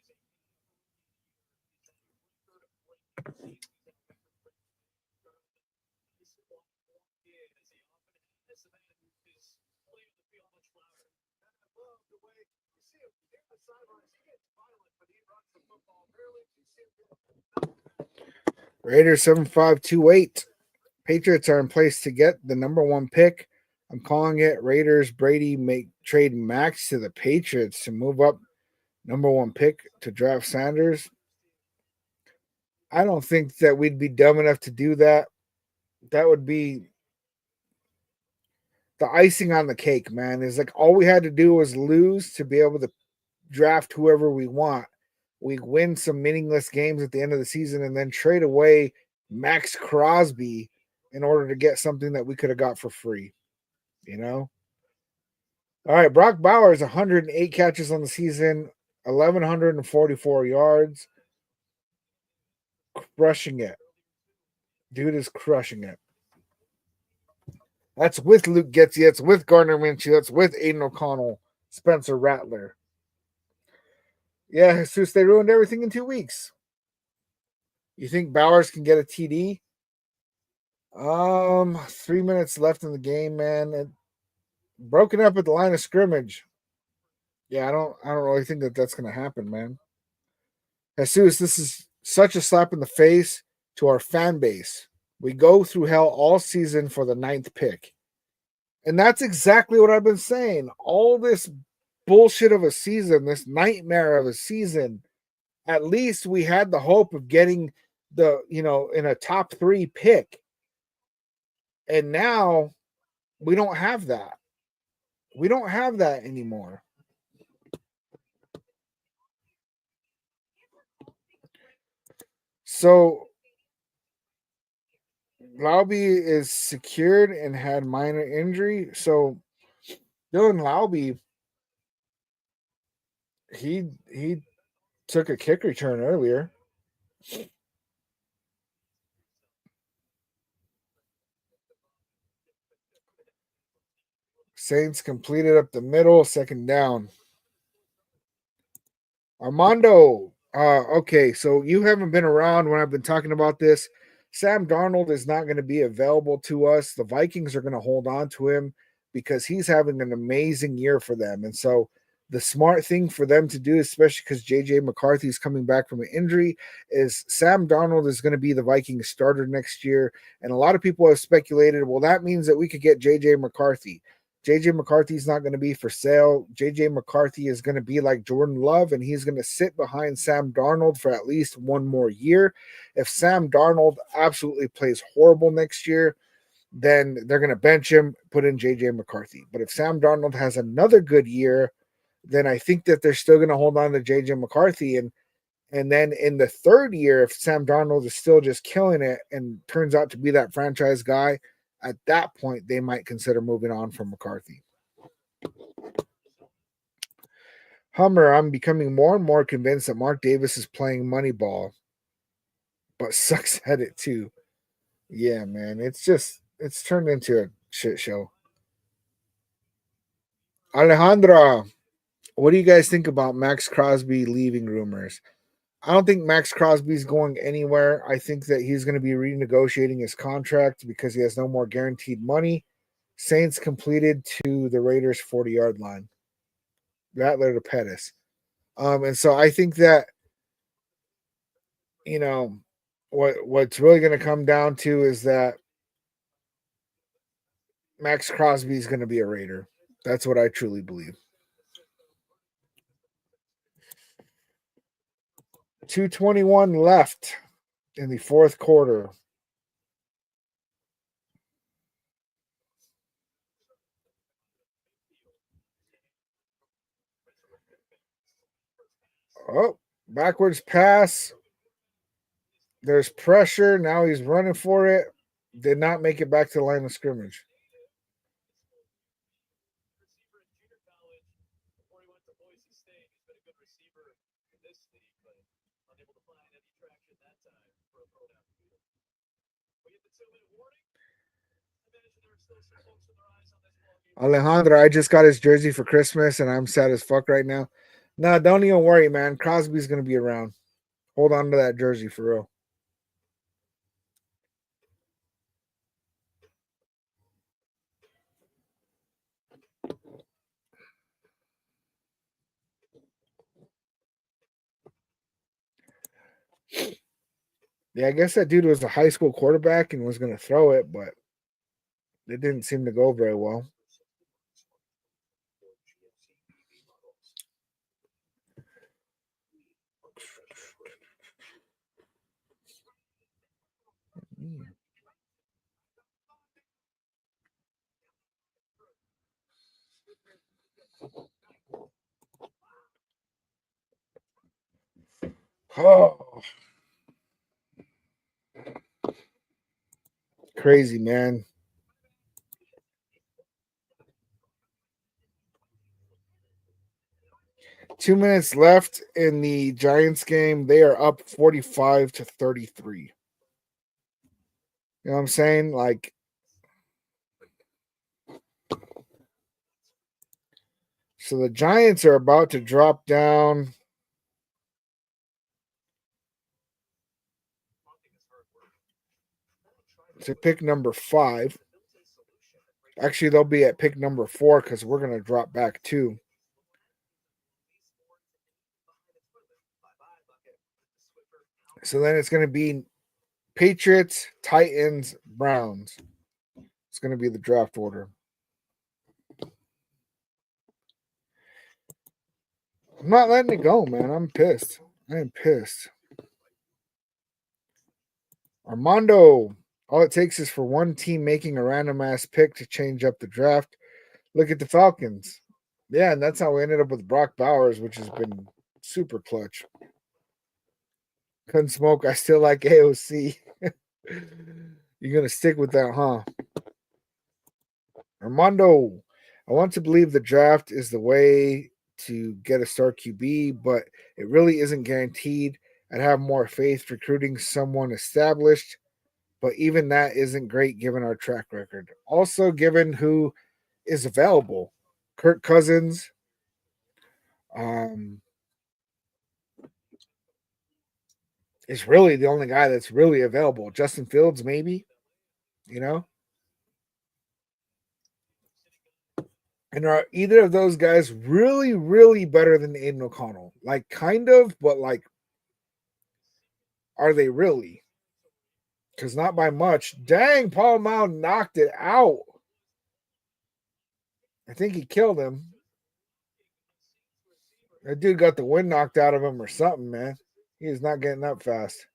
Raiders 7528. Patriots are in place to get the number 1 pick. I'm calling it Raiders Brady make trade Max to the Patriots to move up number 1 pick to draft Sanders. I don't think that we'd be dumb enough to do that. That would be the icing on the cake, man. Is like all we had to do was lose to be able to draft whoever we want. We win some meaningless games at the end of the season and then trade away Max Crosby in order to get something that we could have got for free. You know? All right, Brock Bowers, 108 catches on the season, 1,144 yards. Crushing it. Dude is crushing it. That's with Luke Getzey. That's with Gardner Minshew. That's with Aiden O'Connell, Spencer Rattler. Yeah, Jesus, they ruined everything in 2 weeks. You think Bowers can get a TD? 3 minutes left in the game, man. It, broken up at the line of scrimmage. Yeah, I don't really think that that's going to happen, man. Jesus, this is such a slap in the face to our fan base. We go through hell all season for the 9th pick. And that's exactly what I've been saying. All this bullshit of a season, this nightmare of a season, at least we had the hope of getting in a top 3 pick. And now we don't have that. We don't have that anymore. So Laube is secured and had minor injury. So Dylan Laube, he took a kick return earlier. Saints completed up the middle, 2nd down. Armando, okay, so you haven't been around when I've been talking about this. Sam Darnold is not going to be available to us. The Vikings are going to hold on to him because he's having an amazing year for them. And so the smart thing for them to do, especially because JJ McCarthy is coming back from an injury, is Sam Darnold is going to be the Vikings starter next year. And a lot of people have speculated, well, that means that we could get JJ McCarthy. JJ McCarthy is not going to be for sale. JJ McCarthy is going to be like Jordan Love, and he's going to sit behind Sam Darnold for at least 1 more year. If Sam Darnold absolutely plays horrible next year, then they're going to bench him, put in JJ McCarthy. But if Sam Darnold has another good year, then I think that they're still going to hold on to JJ McCarthy. And then in the 3rd year, if Sam Darnold is still just killing it and turns out to be that franchise guy, at that point, they might consider moving on from McCarthy. Hummer, I'm becoming more and more convinced that Mark Davis is playing Moneyball, but sucks at it too. Yeah, man, it's turned into a shit show. Alejandra, what do you guys think about Max Crosby leaving rumors? I don't think Max Crosby's going anywhere. I think that he's going to be renegotiating his contract because he has no more guaranteed money. Saints completed to the Raiders 40-yard line. Rattler to Pettis. And so I think that, you know, what's really going to come down to is that Max Crosby is going to be a Raider. That's what I truly believe. 2:21 left in the 4th quarter. Oh, backwards pass. There's pressure. Now he's running for it. Did not make it back to the line of scrimmage. Alejandro, I just got his jersey for Christmas and I'm sad as fuck right now. Nah, don't even worry, man. Crosby's gonna be around. Hold on to that jersey for real. Yeah, I guess that dude was a high school quarterback and was gonna throw it, but it didn't seem to go very well. Oh, crazy, man. Two minutes left in the Giants game. They are up 45-33. You know what I'm saying? Like, so the Giants are about to drop down. To pick number 5. Actually, they'll be at pick number 4 because we're going to drop back 2. So then it's going to be Patriots, Titans, Browns. It's going to be the draft order. I'm not letting it go, man. I'm pissed. I am pissed. Armando. All it takes is for one team making a random ass pick to change up the draft. Look at the Falcons. Yeah, and that's how we ended up with Brock Bowers, which has been super clutch. Couldn't smoke. I still like AOC. You're going to stick with that, huh? Armando, I want to believe the draft is the way to get a star QB, but it really isn't guaranteed. I'd have more faith recruiting someone established, but even that isn't great given our track record. Also, given who is available, Kirk Cousins, um, is really the only guy that's really available. Justin Fields, maybe, you know? And are either of those guys really, really better than Aiden O'Connell? Like, kind of, but like, are they really? Because not by much. Dang, Paul Mao knocked it out. I think he killed him. That dude got the wind knocked out of him or something, man. He is not getting up fast.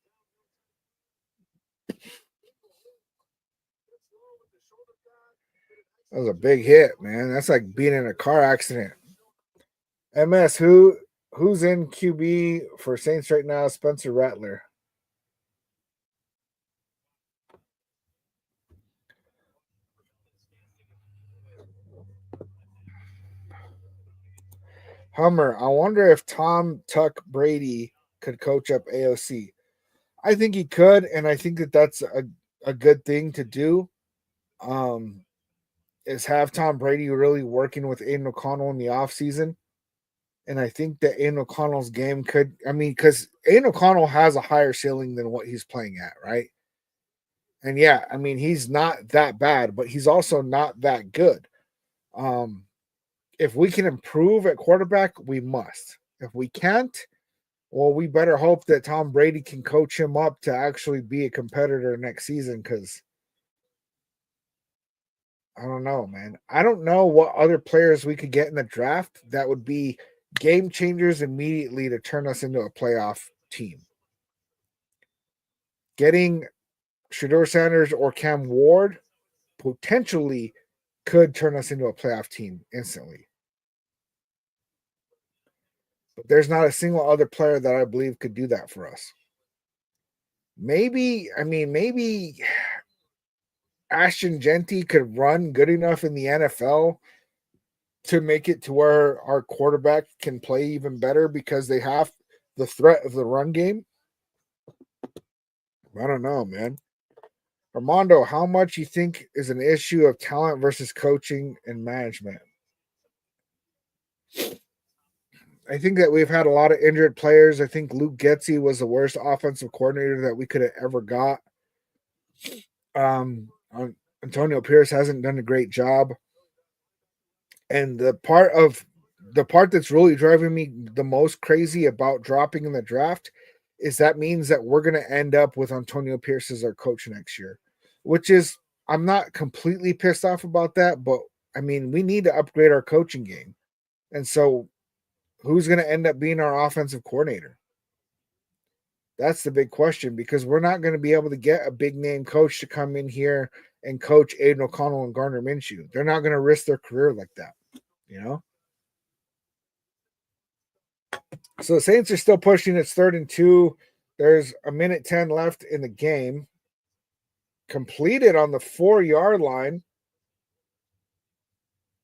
That was a big hit, man. That's like being in a car accident. MS, who's in QB for Saints right now? Spencer Rattler. Hummer, I wonder if Tom Tuck Brady could coach up AOC. I think he could, and I think that that's a good thing to do. Um, is have Tom Brady really working with Aiden O'Connell in the offseason. And I think that Aiden O'Connell's game could, I mean, because Aiden O'Connell has a higher ceiling than what he's playing at, right? And yeah, I mean, he's not that bad, but he's also not that good. Um, if we can improve at quarterback, we must. If we can't, well, we better hope that Tom Brady can coach him up to actually be a competitor next season because I don't know, man. I don't know what other players we could get in the draft that would be game changers immediately to turn us into a playoff team. Getting Shador Sanders or Cam Ward potentially could turn us into a playoff team instantly. But there's not a single other player that I believe could do that for us. Maybe Ashton Genty could run good enough in the NFL to make it to where our quarterback can play even better because they have the threat of the run game? I don't know, man. Armando, how much you think is an issue of talent versus coaching and management? I think that we've had a lot of injured players. I think Luke Getsy was the worst offensive coordinator that we could have ever got. Um, Antonio Pierce hasn't done a great job. And the part that's really driving me the most crazy about dropping in the draft is that means that we're going to end up with Antonio Pierce as our coach next year, which is, I'm not completely pissed off about that, but I mean, we need to upgrade our coaching game. And so who's going to end up being our offensive coordinator? That's the big question, because we're not going to be able to get a big name coach to come in here and coach Aiden O'Connell and Gardner Minshew. They're not going to risk their career like that, you know? So the Saints are still pushing. It's 3rd and 2. There's a minute 10 left in the game. Completed on the 4-yard line.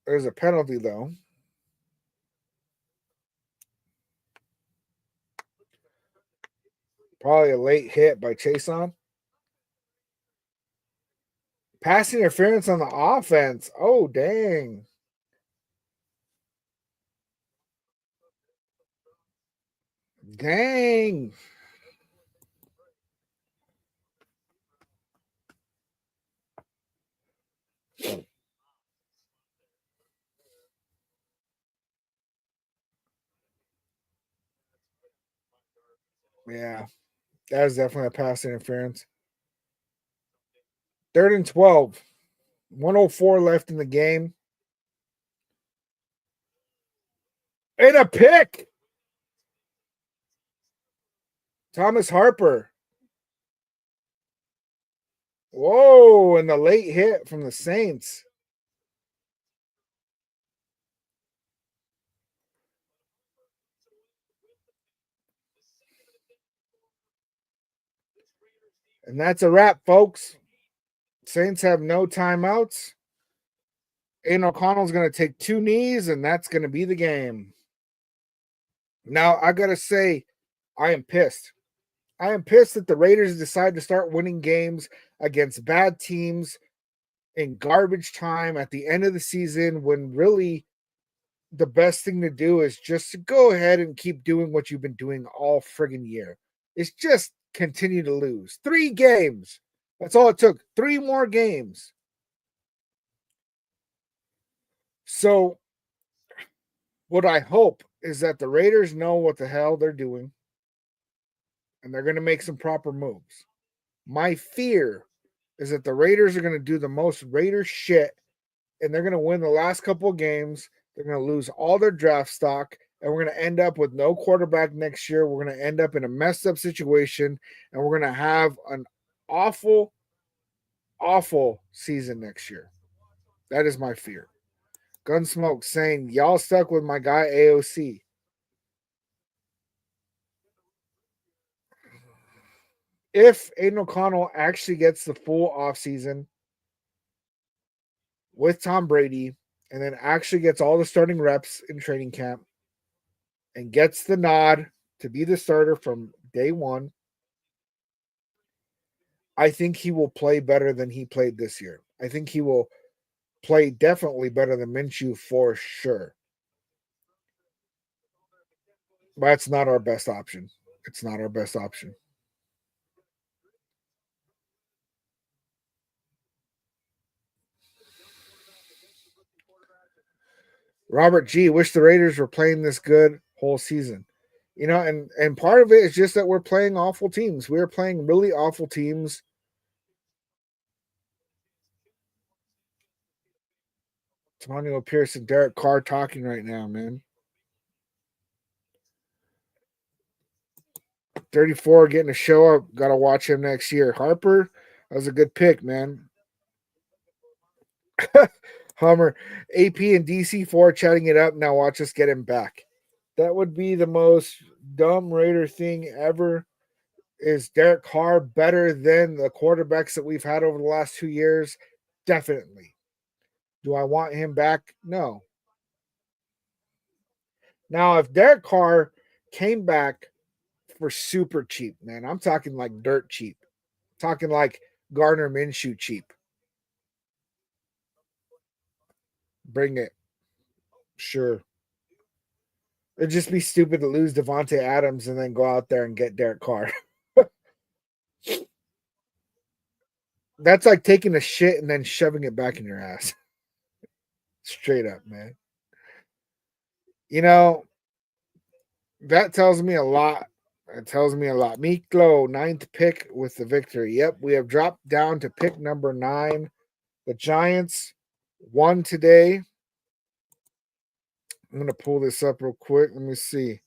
There's a penalty, though. Probably a late hit by Chason. Passing interference on the offense. Oh, dang. Dang. Yeah, that was definitely a pass interference. 3rd and 12. 104 left in the game. And a pick. Thomas Harper. Whoa, and the late hit from the Saints. And that's a wrap, folks. Saints have no timeouts. Aiden O'Connell's going to take 2 knees, and that's going to be the game. Now, I got to say, I am pissed. I am pissed that the Raiders decide to start winning games against bad teams in garbage time at the end of the season, when really the best thing to do is just to go ahead and keep doing what you've been doing all friggin' year. It's just continue to lose. 3 games. That's all it took. 3 more games. So what I hope is that the Raiders know what the hell they're doing, and they're going to make some proper moves. My fear is that the Raiders are going to do the most Raider shit, and they're going to win the last couple of games. They're going to lose all their draft stock, and we're going to end up with no quarterback next year. We're going to end up in a messed up situation, and we're going to have an awful, awful season next year. That is my fear. Gunsmoke saying, y'all stuck with my guy AOC. If Aiden O'Connell actually gets the full offseason with Tom Brady, and then actually gets all the starting reps in training camp and gets the nod to be the starter from day one, I think he will play better than he played this year. I think he will play definitely better than Minshew for sure. But it's not our best option. It's not our best option. Robert G, wish the Raiders were playing this good whole season. You know, and part of it is just that we're playing awful teams. We're playing really awful teams. Antonio Pierce and Derek Carr talking right now, man. 34 getting a show up. Got to watch him next year. Harper, that was a good pick, man. Hummer, AP and DC4 chatting it up. Now watch us get him back. That would be the most dumb Raider thing ever. Is Derek Carr better than the quarterbacks that we've had over the last 2 years? Definitely. Do I want him back? No. Now, if Derek Carr came back for super cheap, man, I'm talking like dirt cheap, talking like Gardner Minshew cheap. Bring it. Sure. It'd just be stupid to lose Devontae Adams and then go out there and get Derek Carr. That's like taking a shit and then shoving it back in your ass. Straight up, man. You know, that tells me a lot. It tells me a lot. Miklo, ninth pick with the victory. Yep, we have dropped down to pick number 9. The Giants won today. I'm going to pull this up real quick. Let me see.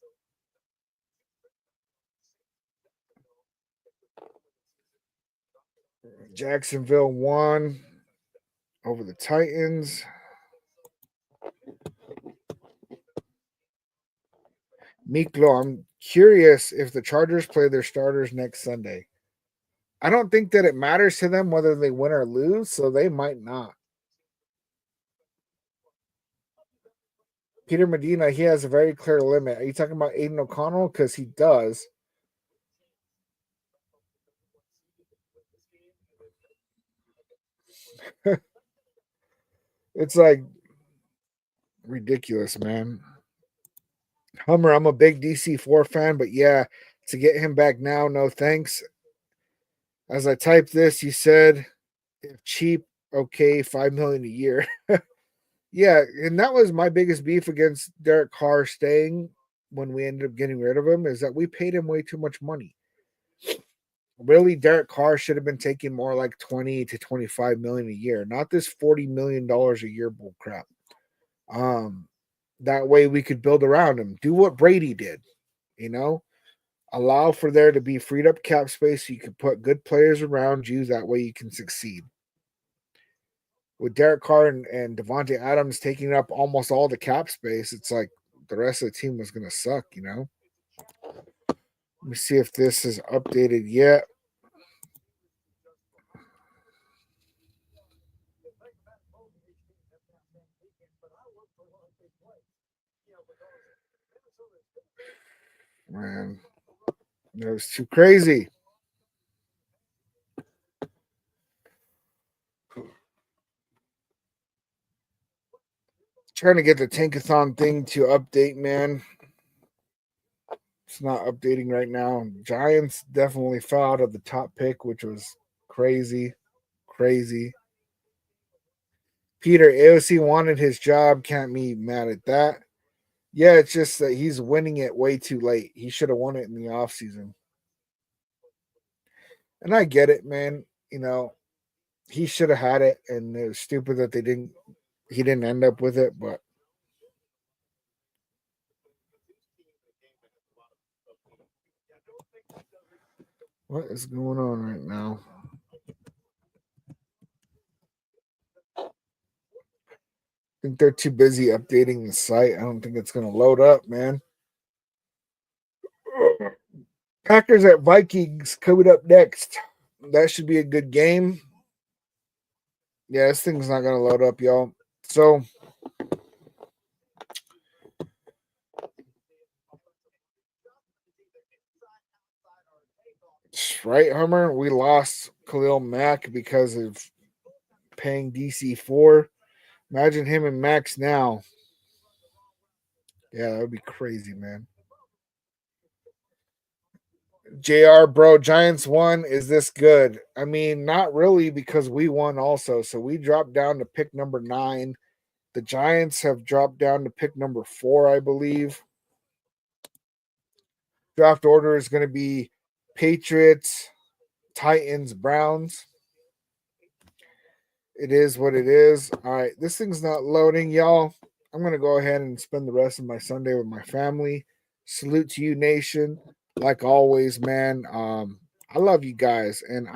Jacksonville won over the Titans. Miklo, I'm curious if the Chargers play their starters next Sunday. I don't think that it matters to them whether they win or lose, so they might not. Peter Medina, he has a very clear limit. Are you talking about Aiden O'Connell? Because he does. It's like ridiculous, man. Hummer, I'm a big DC4 fan, but yeah, to get him back now, no thanks. As I typed this, you said, if cheap, okay, $5 million a year. Yeah, and that was my biggest beef against Derek Carr staying when we ended up getting rid of him, is that we paid him way too much money. Really, Derek Carr should have been taking more like 20 to 25 million a year, not this $40 million a year bull crap. That way we could build around him. Do what Brady did, you know, allow for there to be freed up cap space so you can put good players around you. That way you can succeed. With Derek Carr and Devontae Adams taking up almost all the cap space, it's like the rest of the team was going to suck, you know? Let me see if this is updated yet. Man, that was too crazy. Trying to get the Tankathon thing to update, man. It's not updating right now. Giants definitely fell out of the top pick, which was crazy. Crazy. Peter, AOC wanted his job. Can't be mad at that. Yeah, it's just that he's winning it way too late. He should have won it in the offseason. And I get it, man. You know, he should have had it, and it was stupid that he didn't end up with it, but what is going on right now? I think they're too busy updating the site. I don't think it's going to load up, man. Packers at Vikings coming up next. That should be a good game. Yeah, this thing's not going to load up, y'all. So, right, Hummer? We lost Khalil Mack because of paying DC4. Imagine him and Max now. Yeah, that would be crazy, man. JR, bro, Giants won. Is this good? I mean, not really, because we won also. So we dropped down to pick number 9. The Giants have dropped down to pick number 4, I believe. Draft order is going to be Patriots, Titans, Browns. It is what it is. All right, this thing's not loading, y'all. I'm going to go ahead and spend the rest of my Sunday with my family. Salute to you, nation. Like always, man. I love you guys, and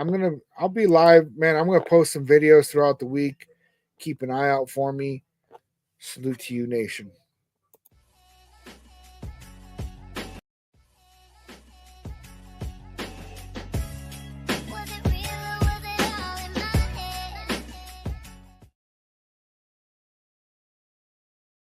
I'll be live, man. I'm gonna post some videos throughout the week. Keep an eye out for me. Salute to you, nation.